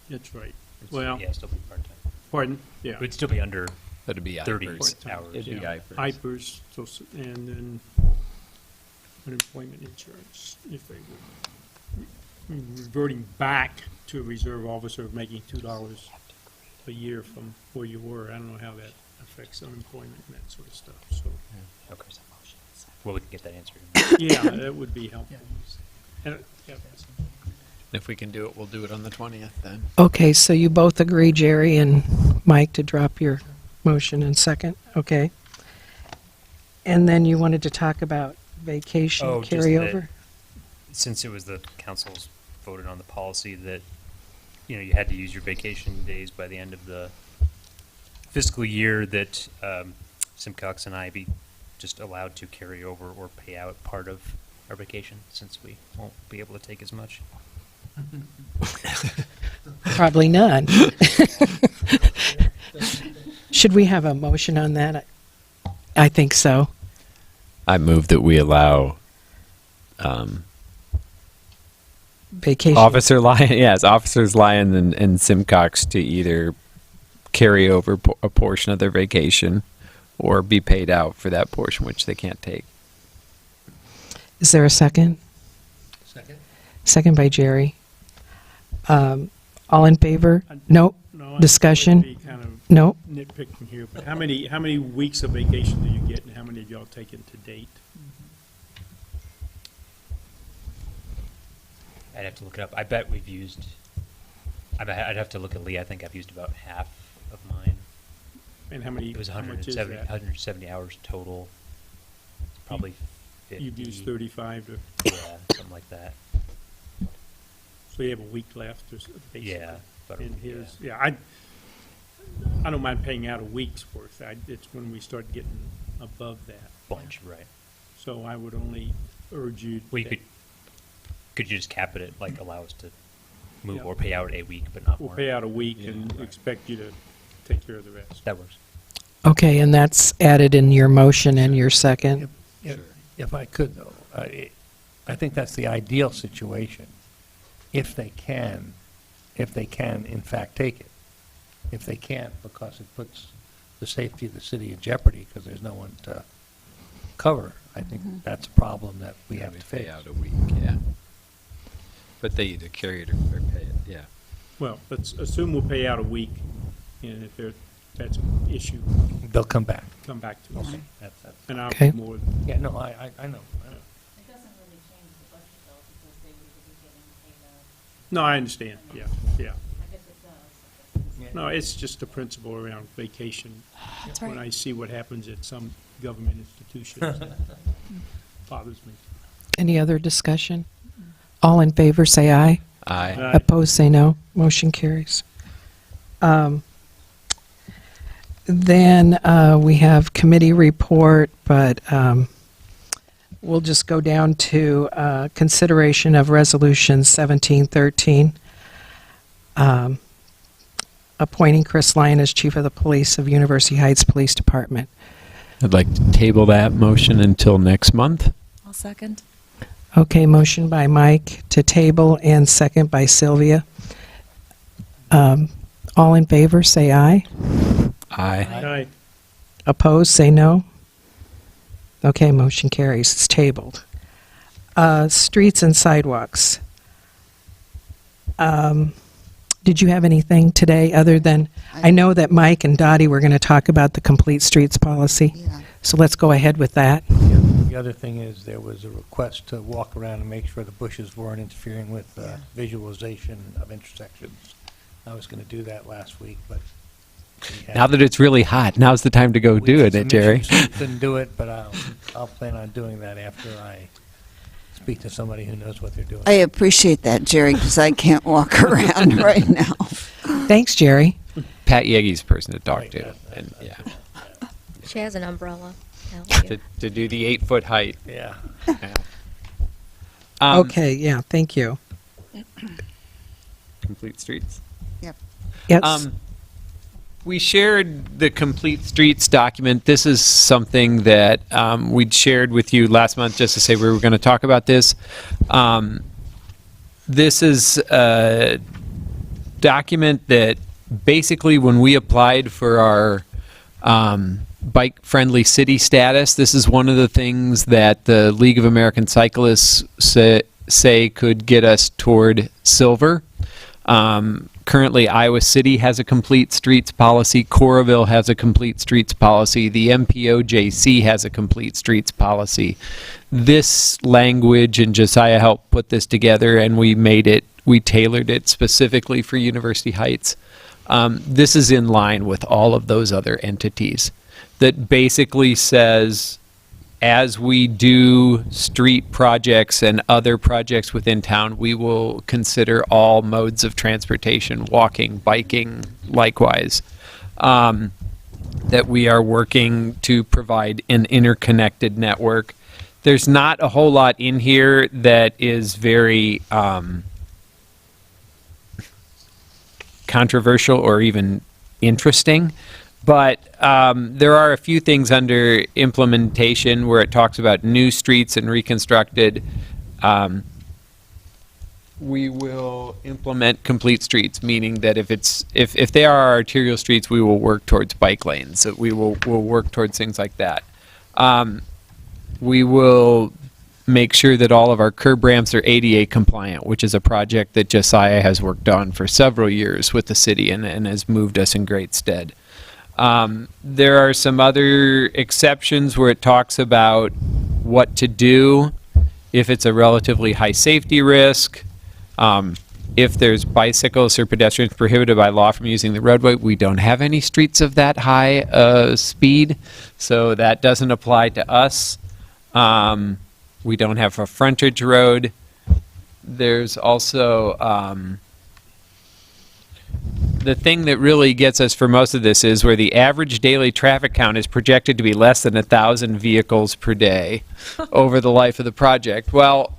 That's right. Well, Yeah, still be part-time. pardon? Yeah. It would still be under That'd be 30 IPERS. hours. It'd be Yeah. IPERS. IPERS, and then unemployment insurance, if they were reverting back to a reserve officer making $2 a year from where you were. I don't know how that affects unemployment and that sort of stuff, so. Okay. Well, we can get that answer. Yeah, that would be helpful. And, yeah, If we can do it, we'll do it on the 20th then. Okay, so you both agree, Jerry and Mike, to drop your motion in second? Okay. And then you wanted to talk about vacation Oh, just that- carryover? Since it was the council's voted on the policy that, you know, you had to use your vacation days by the end of the fiscal year, that Simcox and I be just allowed to carry over or pay out part of our vacation, since we won't be able to take as much. Probably none. Should we have a motion on that? I think so. I move that we allow Vacation. Officers Lyon and Simcox to either carry over a portion of their vacation or be paid out for that portion which they can't take. Is there a second? Second? Second by Jerry. All in favor? No? No, I Discussion? would be kind of No? nitpicking here, but how many weeks of vacation do you get, and how many have y'all taken to date? I'd have to look it up. I bet we've used, I'd have to look at Lee. I think I've used about half of mine. And how many? It was how much is that? 170 hours total. Probably 50. You've used 35 to, Yeah, something like that. so you have a week left, or basically. Yeah, about a And week, here's, yeah, I don't mind paying out a week's worth. It's when we start getting above that. Bunch, right. So I would only urge you. Well, you could you just cap it at, like, allow us to move or pay out a week, but not We'll more? pay out a week and expect you to take care of the rest. That works. Okay, and that's added in your motion and your second? If I could, though, I think that's the ideal situation, if they can, in fact, take it. If they can't, because it puts the safety of the city in jeopardy, because there's no one to cover, I think that's a problem that we have to face. Pay out a week, yeah. But they either carry it or pay it, yeah. Well, let's assume we'll pay out a week, and if that's an issue, They'll come back. come back to us. That's- And I'll Okay. be more. Yeah, no, I know. It doesn't really change the budget though, because they would be getting paid out. No, I understand, yeah, yeah. I guess it does. No, it's just the principle around vacation. That's When right. I see what happens at some government institutions, it bothers me. Any other discussion? All in favor, say aye. Aye. Aye. Opposed, say no. Motion carries. Then we have committee report, but we'll just go down to consideration of Resolution 1713, appointing Chris Lyon as Chief of the Police of University Heights Police Department. I'd like to table that motion until next month. I'll second. Okay, motion by Mike to table and second by Sylvia. All in favor, say aye. Aye. Aye. Opposed, say no. Okay, motion carries. It's tabled. Streets and sidewalks. Did you have anything today other than, I know that Mike and Dottie were going to talk about the complete streets policy. Yeah. So let's go ahead with that. The other thing is, there was a request to walk around and make sure the bushes weren't interfering with visualization of intersections. I was going to do that last week, but we had- Now that it's really hot, now's the time to go we do had it, some Jerry. issues, so we couldn't do it, but I'll plan on doing that after I speak to somebody who knows what they're doing. I appreciate that, Jerry, because I can't walk around right now. Thanks, Jerry. Pat Yegi's the person to talk Right, to, and yeah, She has an umbrella. Thank you. to do the 8-foot height. Yeah. Yeah. Um, Okay, yeah, thank you. Complete streets. Yep. Yes. We shared the Complete Streets document. This is something that we'd shared with you last month just to say we were going to talk about this. This is a document that basically when we applied for our bike-friendly city status, this is one of the things that the League of American Cyclists say could get us toward silver. Currently, Iowa City has a complete streets policy. Coralville has a complete streets policy. The MPOJC has a complete streets policy. This language, and Josiah helped put this together, and we tailored it specifically for University Heights. This is in line with all of those other entities that basically says, as we do street projects and other projects within town, we will consider all modes of transportation, walking, biking, likewise, that we are working to provide an interconnected network. There's not a whole lot in here that is very controversial or even interesting. But there are a few things under implementation where it talks about new streets and reconstructed. We will implement complete streets, meaning that if they are arterial streets, we will work towards bike lanes. So we'll work towards things like that. We will make sure that all of our curb ramps are ADA compliant, which is a project that Josiah has worked on for several years with the city and has moved us in great stead. There are some other exceptions where it talks about what to do if it's a relatively high safety risk, if there's bicyclists or pedestrians prohibited by law from using the roadway. We don't have any streets of that high speed, so that doesn't apply to us. We don't have a frontage road. There's also the thing that really gets us for most of this is where the average daily traffic count is projected to be less than 1,000 vehicles per day over the life of the project. Well,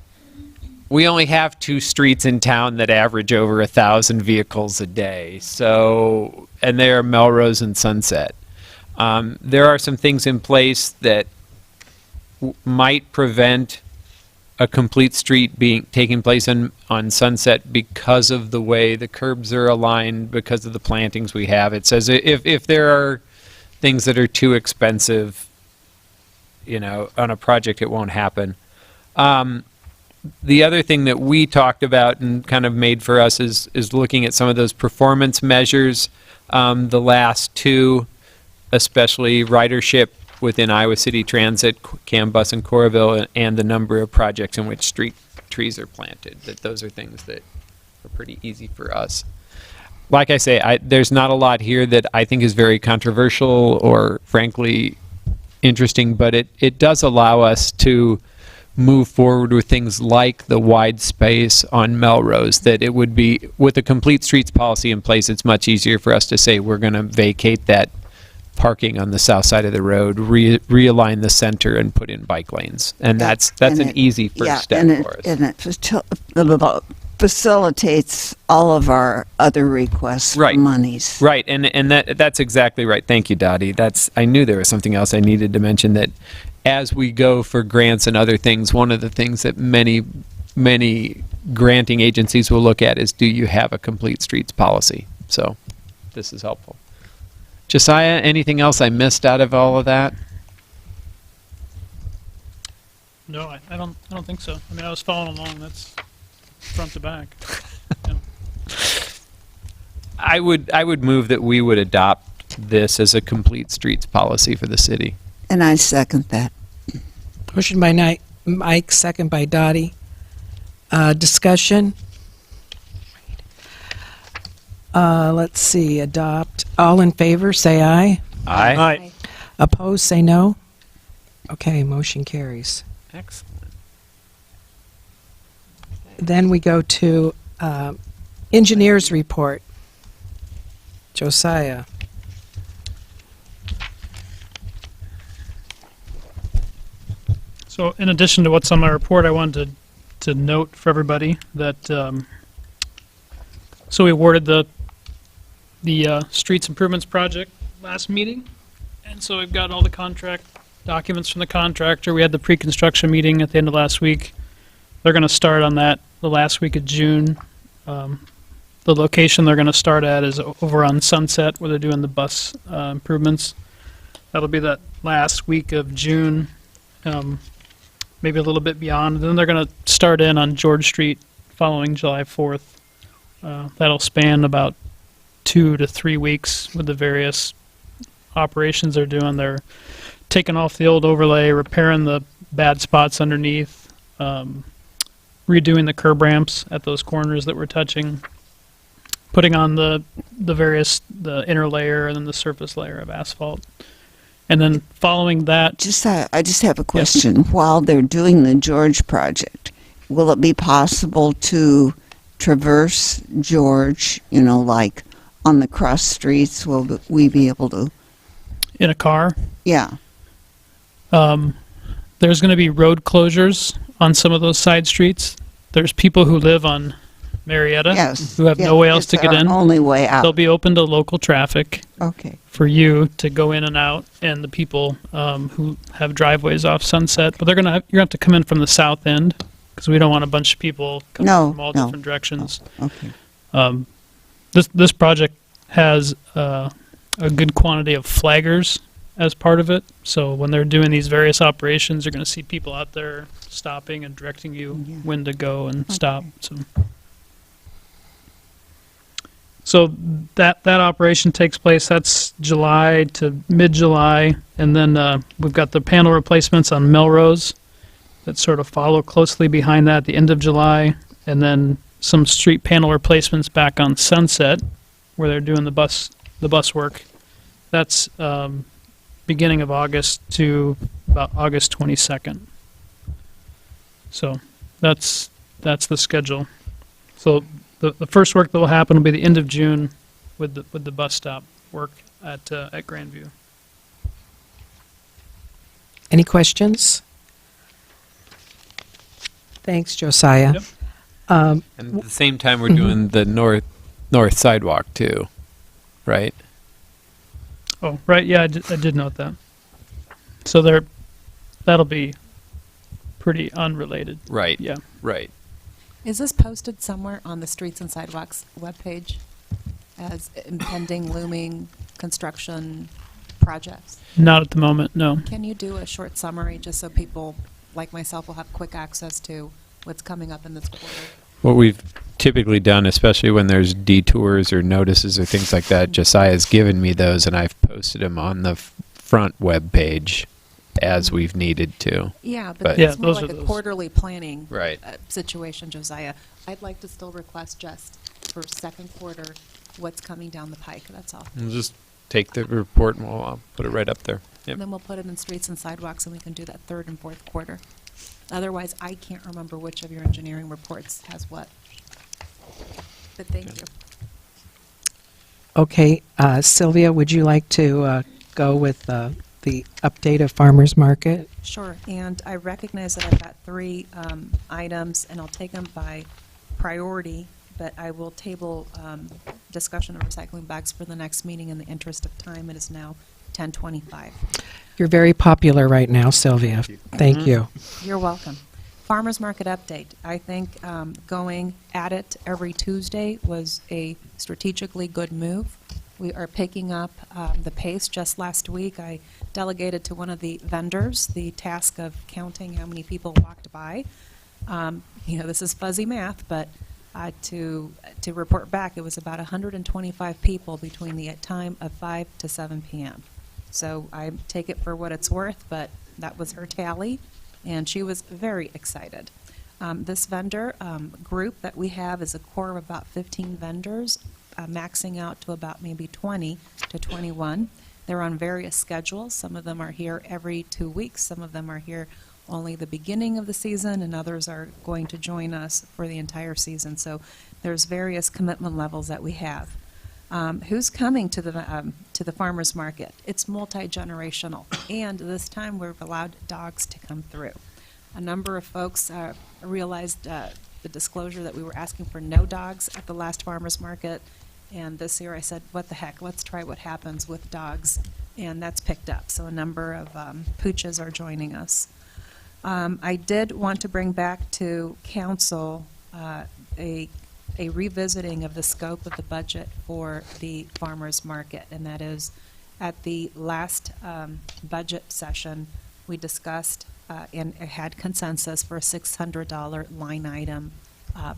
we only have 2 streets in town that average over 1,000 vehicles a day. So, and they are Melrose and Sunset. There are some things in place that might prevent a complete street taking place on Sunset because of the way the curbs are aligned, because of the plantings we have. It says if there are things that are too expensive, on a project, it won't happen. The other thing that we talked about and kind of made for us is looking at some of those performance measures. The last 2, especially ridership within Iowa City Transit, CAM Bus, and Coralville, and the number of projects in which street trees are planted. That those are things that are pretty easy for us. Like I say, there's not a lot here that I think is very controversial or frankly interesting, but it does allow us to move forward with things like the wide space on Melrose, that it would be, with a complete streets policy in place, it's much easier for us to say we're going to vacate that parking on the south side of the road, realign the center, and put in bike lanes. And that's an easy first step for us. And it facilitates all of our other requests for monies. Right, and that's exactly right. Thank you, Dottie. I knew there was something else I needed to mention, that as we go for grants and other things, one of the things that many granting agencies will look at is, do you have a complete streets policy? So this is helpful. Josiah, anything else I missed out of all of that? No, I don't think so. I mean, I was following along. That's front to back. Yeah. I would move that we would adopt this as a complete streets policy for the city. And I second that. Motion by Mike, second by Dottie. Discussion. Let's see, adopt. All in favor, say aye. Aye. Aye. Opposed, say no. Okay, motion carries. Excellent. Then we go to engineers report. Josiah. So in addition to what's on my report, I wanted to note for everybody that so we awarded the the streets improvements project last meeting, and so we've got all the contract documents from the contractor. We had the pre-construction meeting at the end of last week. They're going to start on that the last week of June. The location they're going to start at is over on Sunset, where they're doing the bus improvements. That'll be that last week of June, maybe a little bit beyond. Then they're going to start in on George Street following July 4th. That'll span about 2 to 3 weeks with the various operations they're doing. They're taking off the old overlay, repairing the bad spots underneath, redoing the curb ramps at those corners that we're touching, putting on the inner layer and then the surface layer of asphalt. And then following that... I just have a question. While they're doing the George project, will it be possible to traverse George, like on the cross streets? Will we be able to? In a car? Yeah. There's going to be road closures on some of those side streets. There's people who live on Marietta who have no way else to get in. Only way out. They'll be open to local traffic. Okay. For you to go in and out, and the people who have driveways off Sunset. But you're gonna have to come in from the south end, because we don't want a bunch of people coming from all different directions. Okay. This project has a good quantity of flaggers as part of it. So when they're doing these various operations, you're going to see people out there stopping and directing you when to go and stop. So that operation takes place. That's July to mid-July, and then we've got the panel replacements on Melrose that sort of follow closely behind that at the end of July, and then some street panel replacements back on Sunset, where they're doing the bus work. That's beginning of August to about August 22nd. So that's the schedule. So the first work that will happen will be the end of June with the bus stop work at Grandview. Any questions? Thanks, Josiah. Yep. And at the same time, we're doing the north sidewalk too, right? Oh, right. Yeah, I did note that. So that'll be pretty unrelated. Right. Yeah. Right. Is this posted somewhere on the Streets and Sidewalks webpage as impending, looming construction projects? Not at the moment, no. Can you do a short summary just so people like myself will have quick access to what's coming up in this quarter? What we've typically done, especially when there's detours or notices or things like that, Josiah's given me those, and I've posted them on the front web page as we've needed to. Yeah, but yeah, it's more those like are a those. quarterly planning Right. situation, Josiah. I'd like to still request just for second quarter what's coming down the pike, that's all. We'll just take the report and we'll put it right up there. Yep. And then we'll put it in Streets and Sidewalks, and we can do that third and fourth quarter. Otherwise, I can't remember which of your engineering reports has what. But thank you. Okay, Sylvia, would you like to go with the update of Farmers Market? Sure, and I recognize that I've got three items, and I'll take them by priority, but I will table discussion of recycling bags for the next meeting in the interest of time. It is now 10:25. You're very popular right now, Sylvia. Thank you. You're welcome. Farmers Market update. I think going at it every Tuesday was a strategically good move. We are picking up the pace. Just last week, I delegated to one of the vendors the task of counting how many people walked by. This is fuzzy math, but to report back, it was about 125 people between the time of 5 to 7 p.m. So I take it for what it's worth, but that was her tally, and she was very excited. This vendor group that we have is a core of about 15 vendors, maxing out to about maybe 20 to 21. They're on various schedules. Some of them are here every 2 weeks. Some of them are here only the beginning of the season, and others are going to join us for the entire season. So there's various commitment levels that we have. Who's coming to the farmers market? It's multi-generational, and this time we've allowed dogs to come through. A number of folks realized the disclosure that we were asking for no dogs at the last farmers market, And this year I said, what the heck, let's try what happens with dogs. And that's picked up. So a number of pooches are joining us. I did want to bring back to council a revisiting of the scope of the budget for the farmers market, and that is at the last budget session we discussed and had consensus for a $600 line item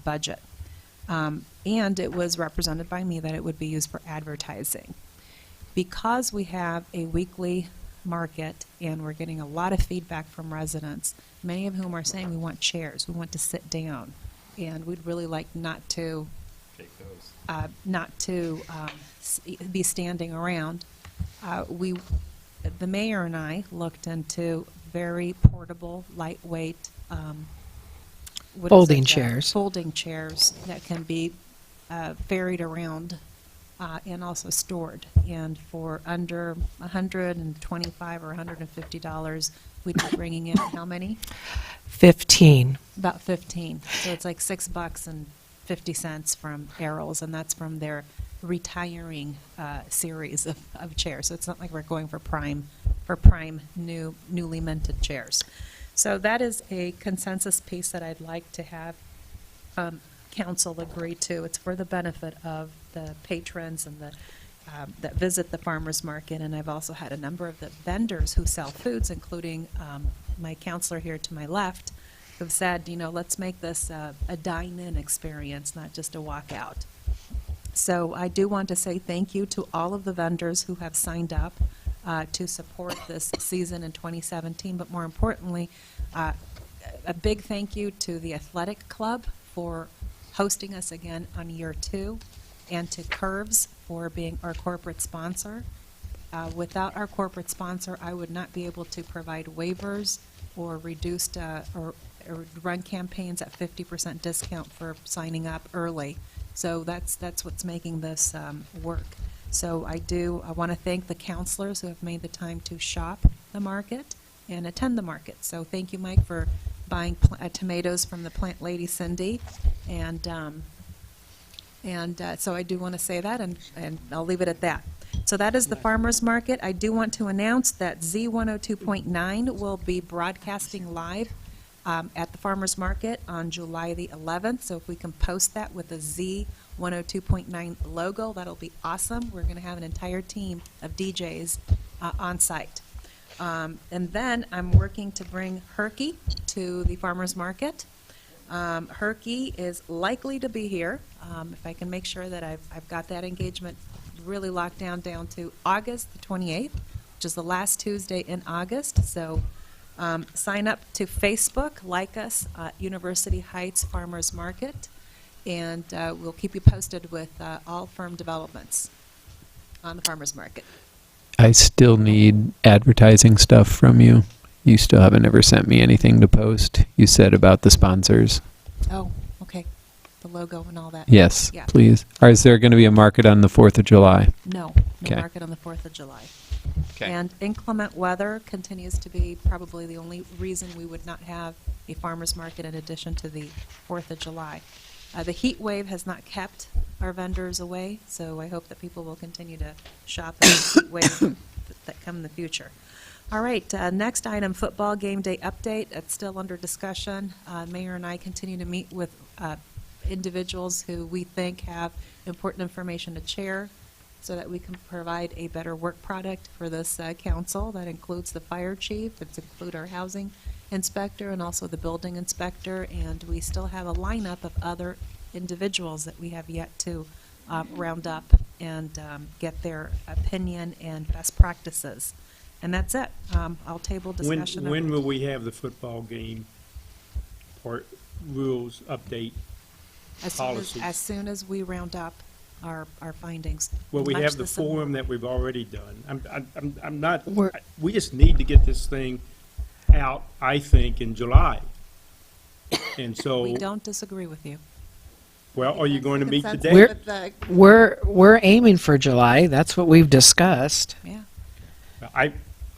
budget, and it was represented by me that it would be used for advertising. Because we have a weekly market and we're getting a lot of feedback from residents, many of whom are saying we want chairs, we want to sit down, and we'd really like not to be standing around. The mayor and I looked into very portable, lightweight Folding chairs. Folding chairs that can be ferried around and also stored. And for under $125 or $150, we'd be bringing in how many? 15. About 15. So it's like $6.50 from Errol's, and that's from their retiring series of chairs. So it's not like we're going for prime newly minted chairs. So that is a consensus piece that I'd like to have council agree to. It's for the benefit of the patrons and that visit the farmers market, and I've also had a number of the vendors who sell foods, including my counselor here to my left, who've said, let's make this a dine-in experience, not just a walkout. So I do want to say thank you to all of the vendors who have signed up to support this season in 2017, but more importantly, a big thank you to the athletic club for hosting us again on year 2, and to Curves for being our corporate sponsor. Without our corporate sponsor, I would not be able to provide waivers or reduced or run campaigns at 50% discount for signing up early. So that's what's making this work. So I want to thank the counselors who have made the time to shop the market and attend the market. So thank you, Mike, for buying tomatoes from the plant lady Cindy, and so I do want to say that, and I'll leave it at that. So that is the farmers market. I do want to announce that Z102.9 will be broadcasting live at the farmers market on July the 11th. So if we can post that with a Z102.9 logo, that'll be awesome. We're going to have an entire team of DJs on site. And then I'm working to bring Herky to the farmers market. Herky is likely to be here, if I can make sure that I've got that engagement really locked down to August the 28th, which is the last Tuesday in August. So sign up to Facebook, like us, University Heights Farmers Market, and we'll keep you posted with all firm developments on the farmers market. I still need advertising stuff from you. You still haven't ever sent me anything to post. You said about the sponsors. Oh, okay. The logo and all that. Yes, Yeah. please. Or is there going to be a market on the 4th of July? No Okay. market on the 4th of July. Okay. And inclement weather continues to be probably the only reason we would not have a farmer's market in addition to the 4th of July. The heat wave has not kept our vendors away, so I hope that people will continue to shop at the heat wave that come in the future. All right, next item, football game day update. It's still under discussion. Mayor and I continue to meet with individuals who we think have important information to share so that we can provide a better work product for this council. That includes the fire chief, that includes our housing inspector, and also the building inspector. And we still have a lineup of other individuals that we have yet to round up and get their opinion and best practices. And that's it. I'll table discussion. When will we have the football game part rules update policies? As soon as we round up our findings. Well, we Much have the the same- forum that we've already done. I'm not, We're- we just need to get this thing out, I think, in July. And so, We don't disagree with you. well, are you going to meet today? We're aiming for July. That's what we've discussed. Yeah.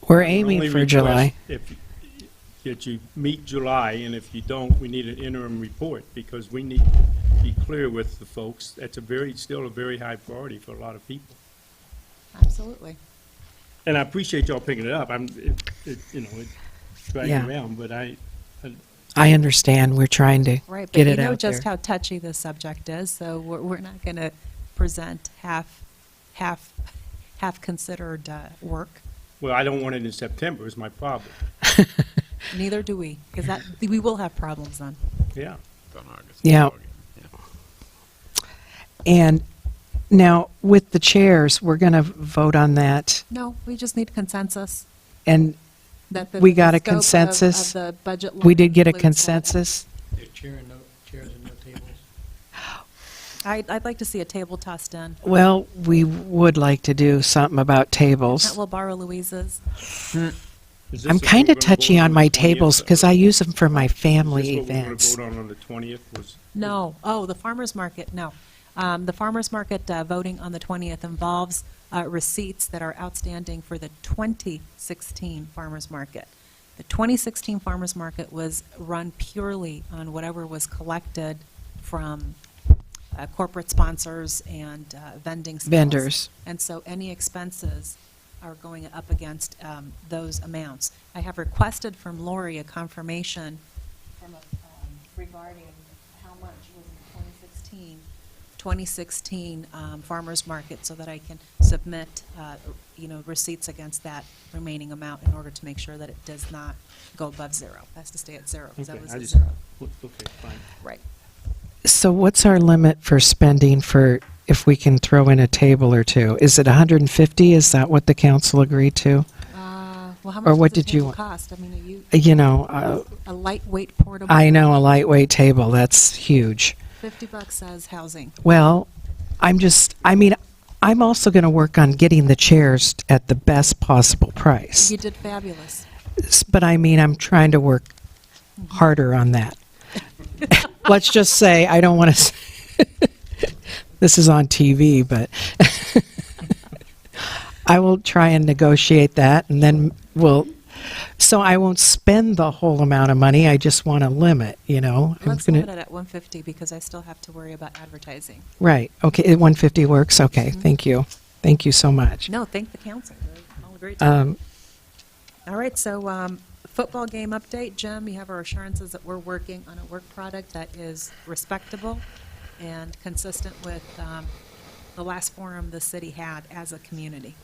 We're I aiming only for request July. That you meet July, and if you don't, we need an interim report, because we need, be clear with the folks, that's still a very high priority for a lot of people. Absolutely. And I appreciate y'all picking it up. It's dragging Yeah. around, but I understand. We're trying to Right, but get you it know out just there. how touchy this subject is, so we're not going to present half-considered work. well, I don't want it in September is my problem. Neither do we, because we will have problems then. Yeah. Yeah. And now, with the chairs, we're going to vote on that, No, we just need consensus. and That the we got a scope of consensus? the budget We line did get a includes that. consensus? Chairs and no tables. I'd like to see a table tossed in. Well, we would like to do something about tables. We'll borrow Louise's. Is this I'm what we're kind of gonna touchy vote on my 20th? tables because I use them for my Is family this what we're gonna events. vote on the 20th? No. Oh, the farmer's market, no. The farmer's market voting on the 20th involves receipts that are outstanding for the 2016 farmer's market. The 2016 farmer's market was run purely on whatever was collected from corporate sponsors and vending stalls. Vendors. And so any expenses are going up against those amounts. I have requested from Lori a confirmation regarding how much was in 2016 farmer's market, so that I can submit, receipts against that remaining amount in order to make sure that it does not go above zero. It has to stay at zero, because that Okay, was I at just- zero. Okay, fine. Right. So what's our limit for spending for, if we can throw in a table or two? Is it 150? Is that what the council agreed to? Well, how Or much what does a did you table want? cost? I mean, are you? You know, A lightweight portable? I know a lightweight table, that's huge. $50 says housing. Well, I'm also going to work on getting the chairs at the best possible price. You did fabulous. But I'm trying to work harder on that. Let's just say, I don't want to, this is on TV, but I will try and negotiate that, and then so I won't spend the whole amount of money, I just want to limit, I'm Let's gonna- limit it at 150 because I still have to worry about advertising. Right, okay, 150 works, okay, thank you. Thank you so much. No, thank the council. All agreed. Um, All right, so football game update. Jim, you have our assurances that we're working on a work product that is respectable and consistent with the last forum the city had as a community.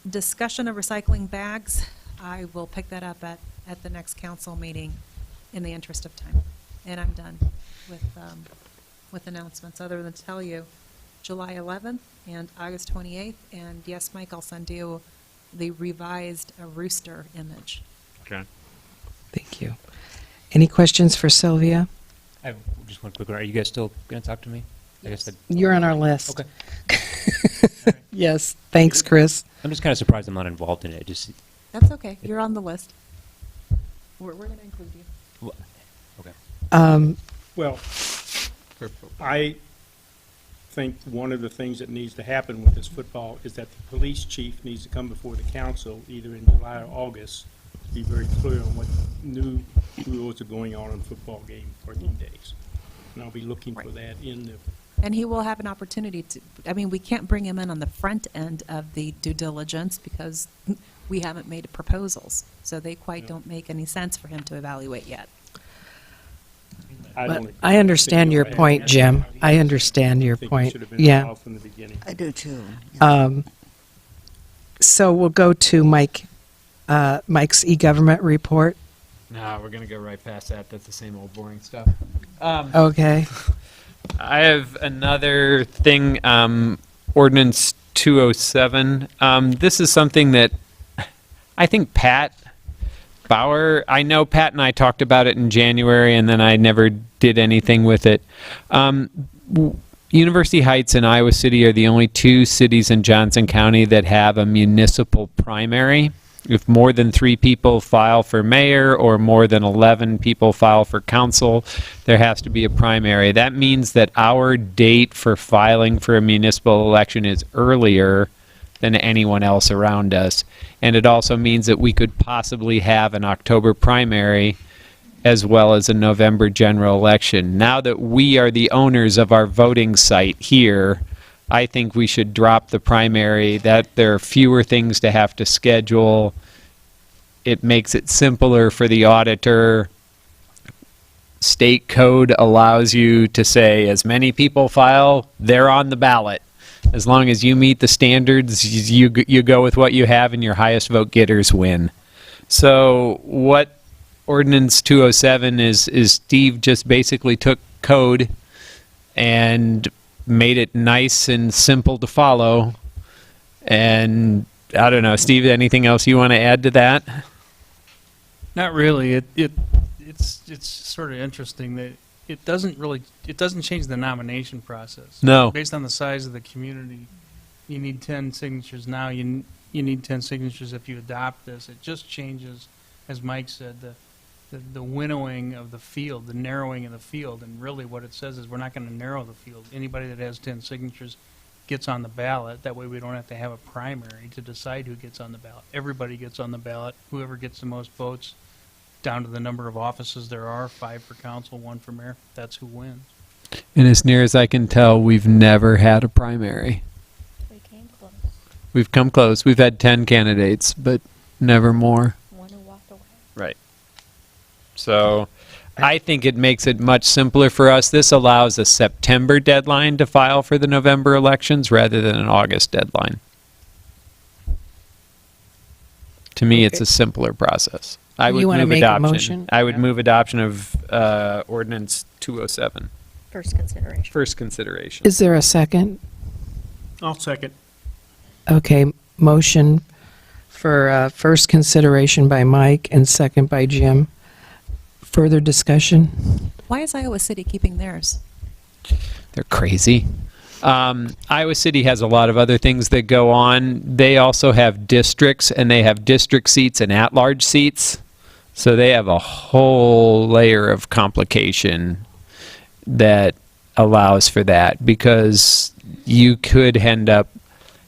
Discussion of recycling bags, I will pick that up at the next council meeting in the interest of time. And I'm done with announcements, other than to tell you July 11th and August 28th, and yes, Mike, I'll send you the revised rooster image. Okay. Thank you. Any questions for Sylvia? I have just one quick one. Are you guys still going to talk to me? I guess that. You're on our list. Okay. Yes, thanks, Chris. I'm just kind of surprised I'm not involved in it. Just. That's okay, you're on the list. We're going to include you. Okay. Well, I think one of the things that needs to happen with this football is that the police chief needs to come before the council either in July or August to be very clear on what new rules are going on football game parking days. And I'll be looking for that in the, And he will have an opportunity to, we can't bring him in on the front end of the due diligence because we haven't made proposals. So they quite don't make any sense for him to evaluate yet. But I understand your point, Jim. I understand your point. Yeah. from the beginning. I do too. So we'll go to Mike's e-government report. No, we're going to go right past that. That's the same old boring stuff. Okay. I have another thing, ordinance 207. This is something that I think Pat Bauer, I know Pat and I talked about it in January, and then I never did anything with it. University Heights and Iowa City are the only two cities in Johnson County that have a municipal primary. If more than 3 people file for mayor or more than 11 people file for council, there has to be a primary. That means that our date for filing for a municipal election is earlier than anyone else around us. And it also means that we could possibly have an October primary as well as a November general election. Now that we are the owners of our voting site here, I think we should drop the primary, that there are fewer things to have to schedule. It makes it simpler for the auditor. State code allows you to say as many people file, they're on the ballot. As long as you meet the standards, you go with what you have and your highest vote getters win. So what Ordinance 207 is Steve just basically took code and made it nice and simple to follow. And I don't know, Steve, anything else you want to add to that? Not really. It's sort of interesting that it doesn't change the nomination process. No. Based on the size of the community, you need 10 signatures now. You need 10 signatures if you adopt this. It just changes, as Mike said, the winnowing of the field, the narrowing of the field. And really what it says is we're not going to narrow the field. Anybody that has 10 signatures gets on the ballot. That way we don't have to have a primary to decide who gets on the ballot. Everybody gets on the ballot. Whoever gets the most votes, down to the number of offices there are, 5 for council, 1 for mayor, that's who wins. And as near as I can tell, we've never had a primary. We came close. We've come close. We've had 10 candidates, but never more. One who walked away. Right. So I think it makes it much simpler for us. This allows a September deadline to file for the November elections rather than an August deadline. To me, it's a simpler process. I would You wanna move make a adoption. motion? I would move adoption of Ordinance 207. First consideration. First consideration. Is there a second? I'll second. Okay, motion for first consideration by Mike and second by Jim. Further discussion? Why is Iowa City keeping theirs? They're crazy. Iowa City has a lot of other things that go on. They also have districts, and they have district seats and at-large seats. So they have a whole layer of complication that allows for that, because you could end up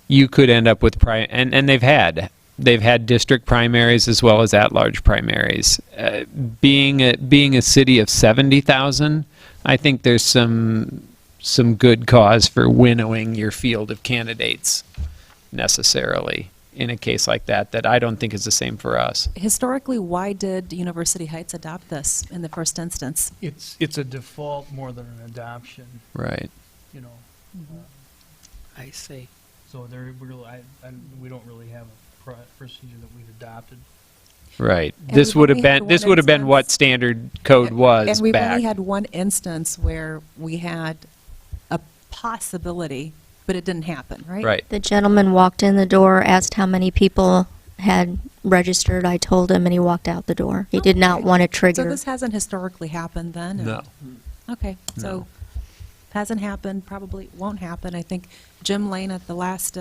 with and they've had district primaries as well as at-large primaries. Being a city of 70,000, I think there's some good cause for winnowing your field of candidates necessarily in a case like that I don't think is the same for us. Historically, why did University Heights adopt this in the first instance? It's a default more than an adoption, Right. you know. I see. So we don't really have a procedure that we've adopted. Right. And This we've would have only had been this one would have been what instance. standard code was And we've back. only had one instance where we had a possibility, but it didn't happen, right? Right. The gentleman walked in the door, asked how many people had registered. I told him, and he walked out the door. He did not Okay. want to So trigger. this hasn't historically happened then? No. Okay, No. so hasn't happened, probably won't happen. I think Jim Lane at the last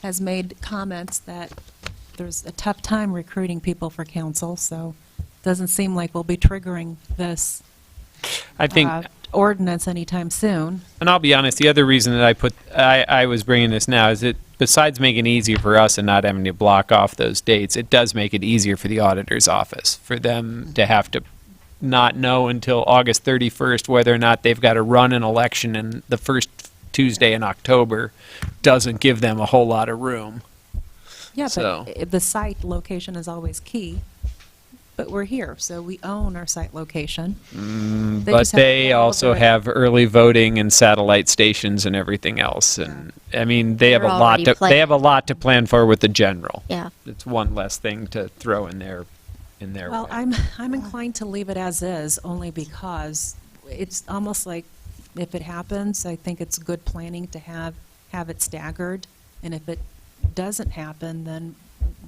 has made comments that there's a tough time recruiting people for council, so doesn't seem like we'll be triggering this I think ordinance anytime soon. And I'll be honest, the other reason that I was bringing this now is that besides making it easier for us and not having to block off those dates, it does make it easier for the auditor's office, for them to have to not know until August 31st whether or not they've got to run an election in the first Tuesday in October doesn't give them a whole lot of room. Yeah, So- but the site location is always key. But we're here, so we own our site location. They But just have to they go also over it. have early voting and satellite stations and everything else. And I mean, they have They're a lot already to planned. they have a lot to plan for with the general. Yeah. It's one less thing to throw in their Well, way. I'm inclined to leave it as is, only because it's almost like if it happens, I think it's good planning to have it staggered. And if it doesn't happen, then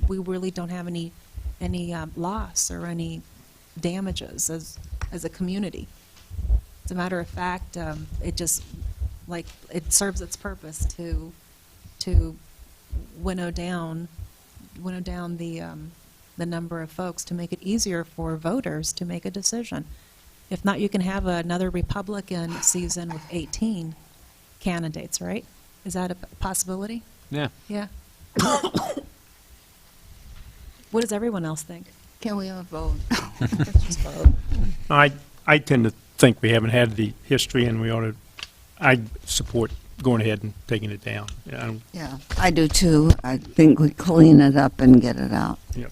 we really don't have any loss or any damages as a community. As a matter of fact, it just, like, it serves its purpose to winnow down the number of folks, to make it easier for voters to make a decision. If not, you can have another Republican season with 18 candidates, right? Is that a possibility? Yeah. Yeah. What does everyone else think? Can we have a vote? Let's just vote. I tend to think we haven't had the history, and we ought to, I support going ahead and taking it down. Yeah, I do too. I think we clean it up and get it out. Yep.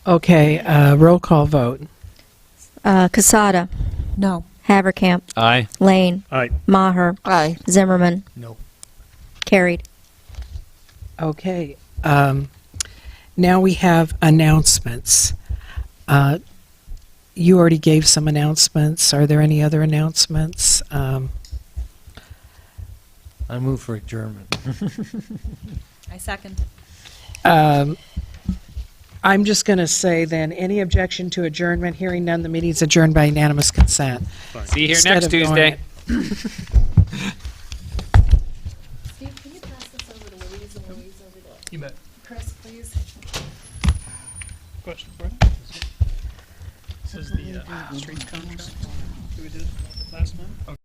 Okay, roll call vote. Casada. No. Haverkamp. Aye. Lane. Aye. Maher. Aye. Zimmerman. No. Carried. Okay, now we have announcements. You already gave some announcements. Are there any other announcements? I move for adjournment. I second. I'm just going to say then, any objection to adjournment? Hearing none, the meeting's adjourned by unanimous consent. See you here Instead next of going- Tuesday. Steve, can you pass this over to Louise and Louise over to You bet. Chris, please? Question for you. This is the street contract that we did last month.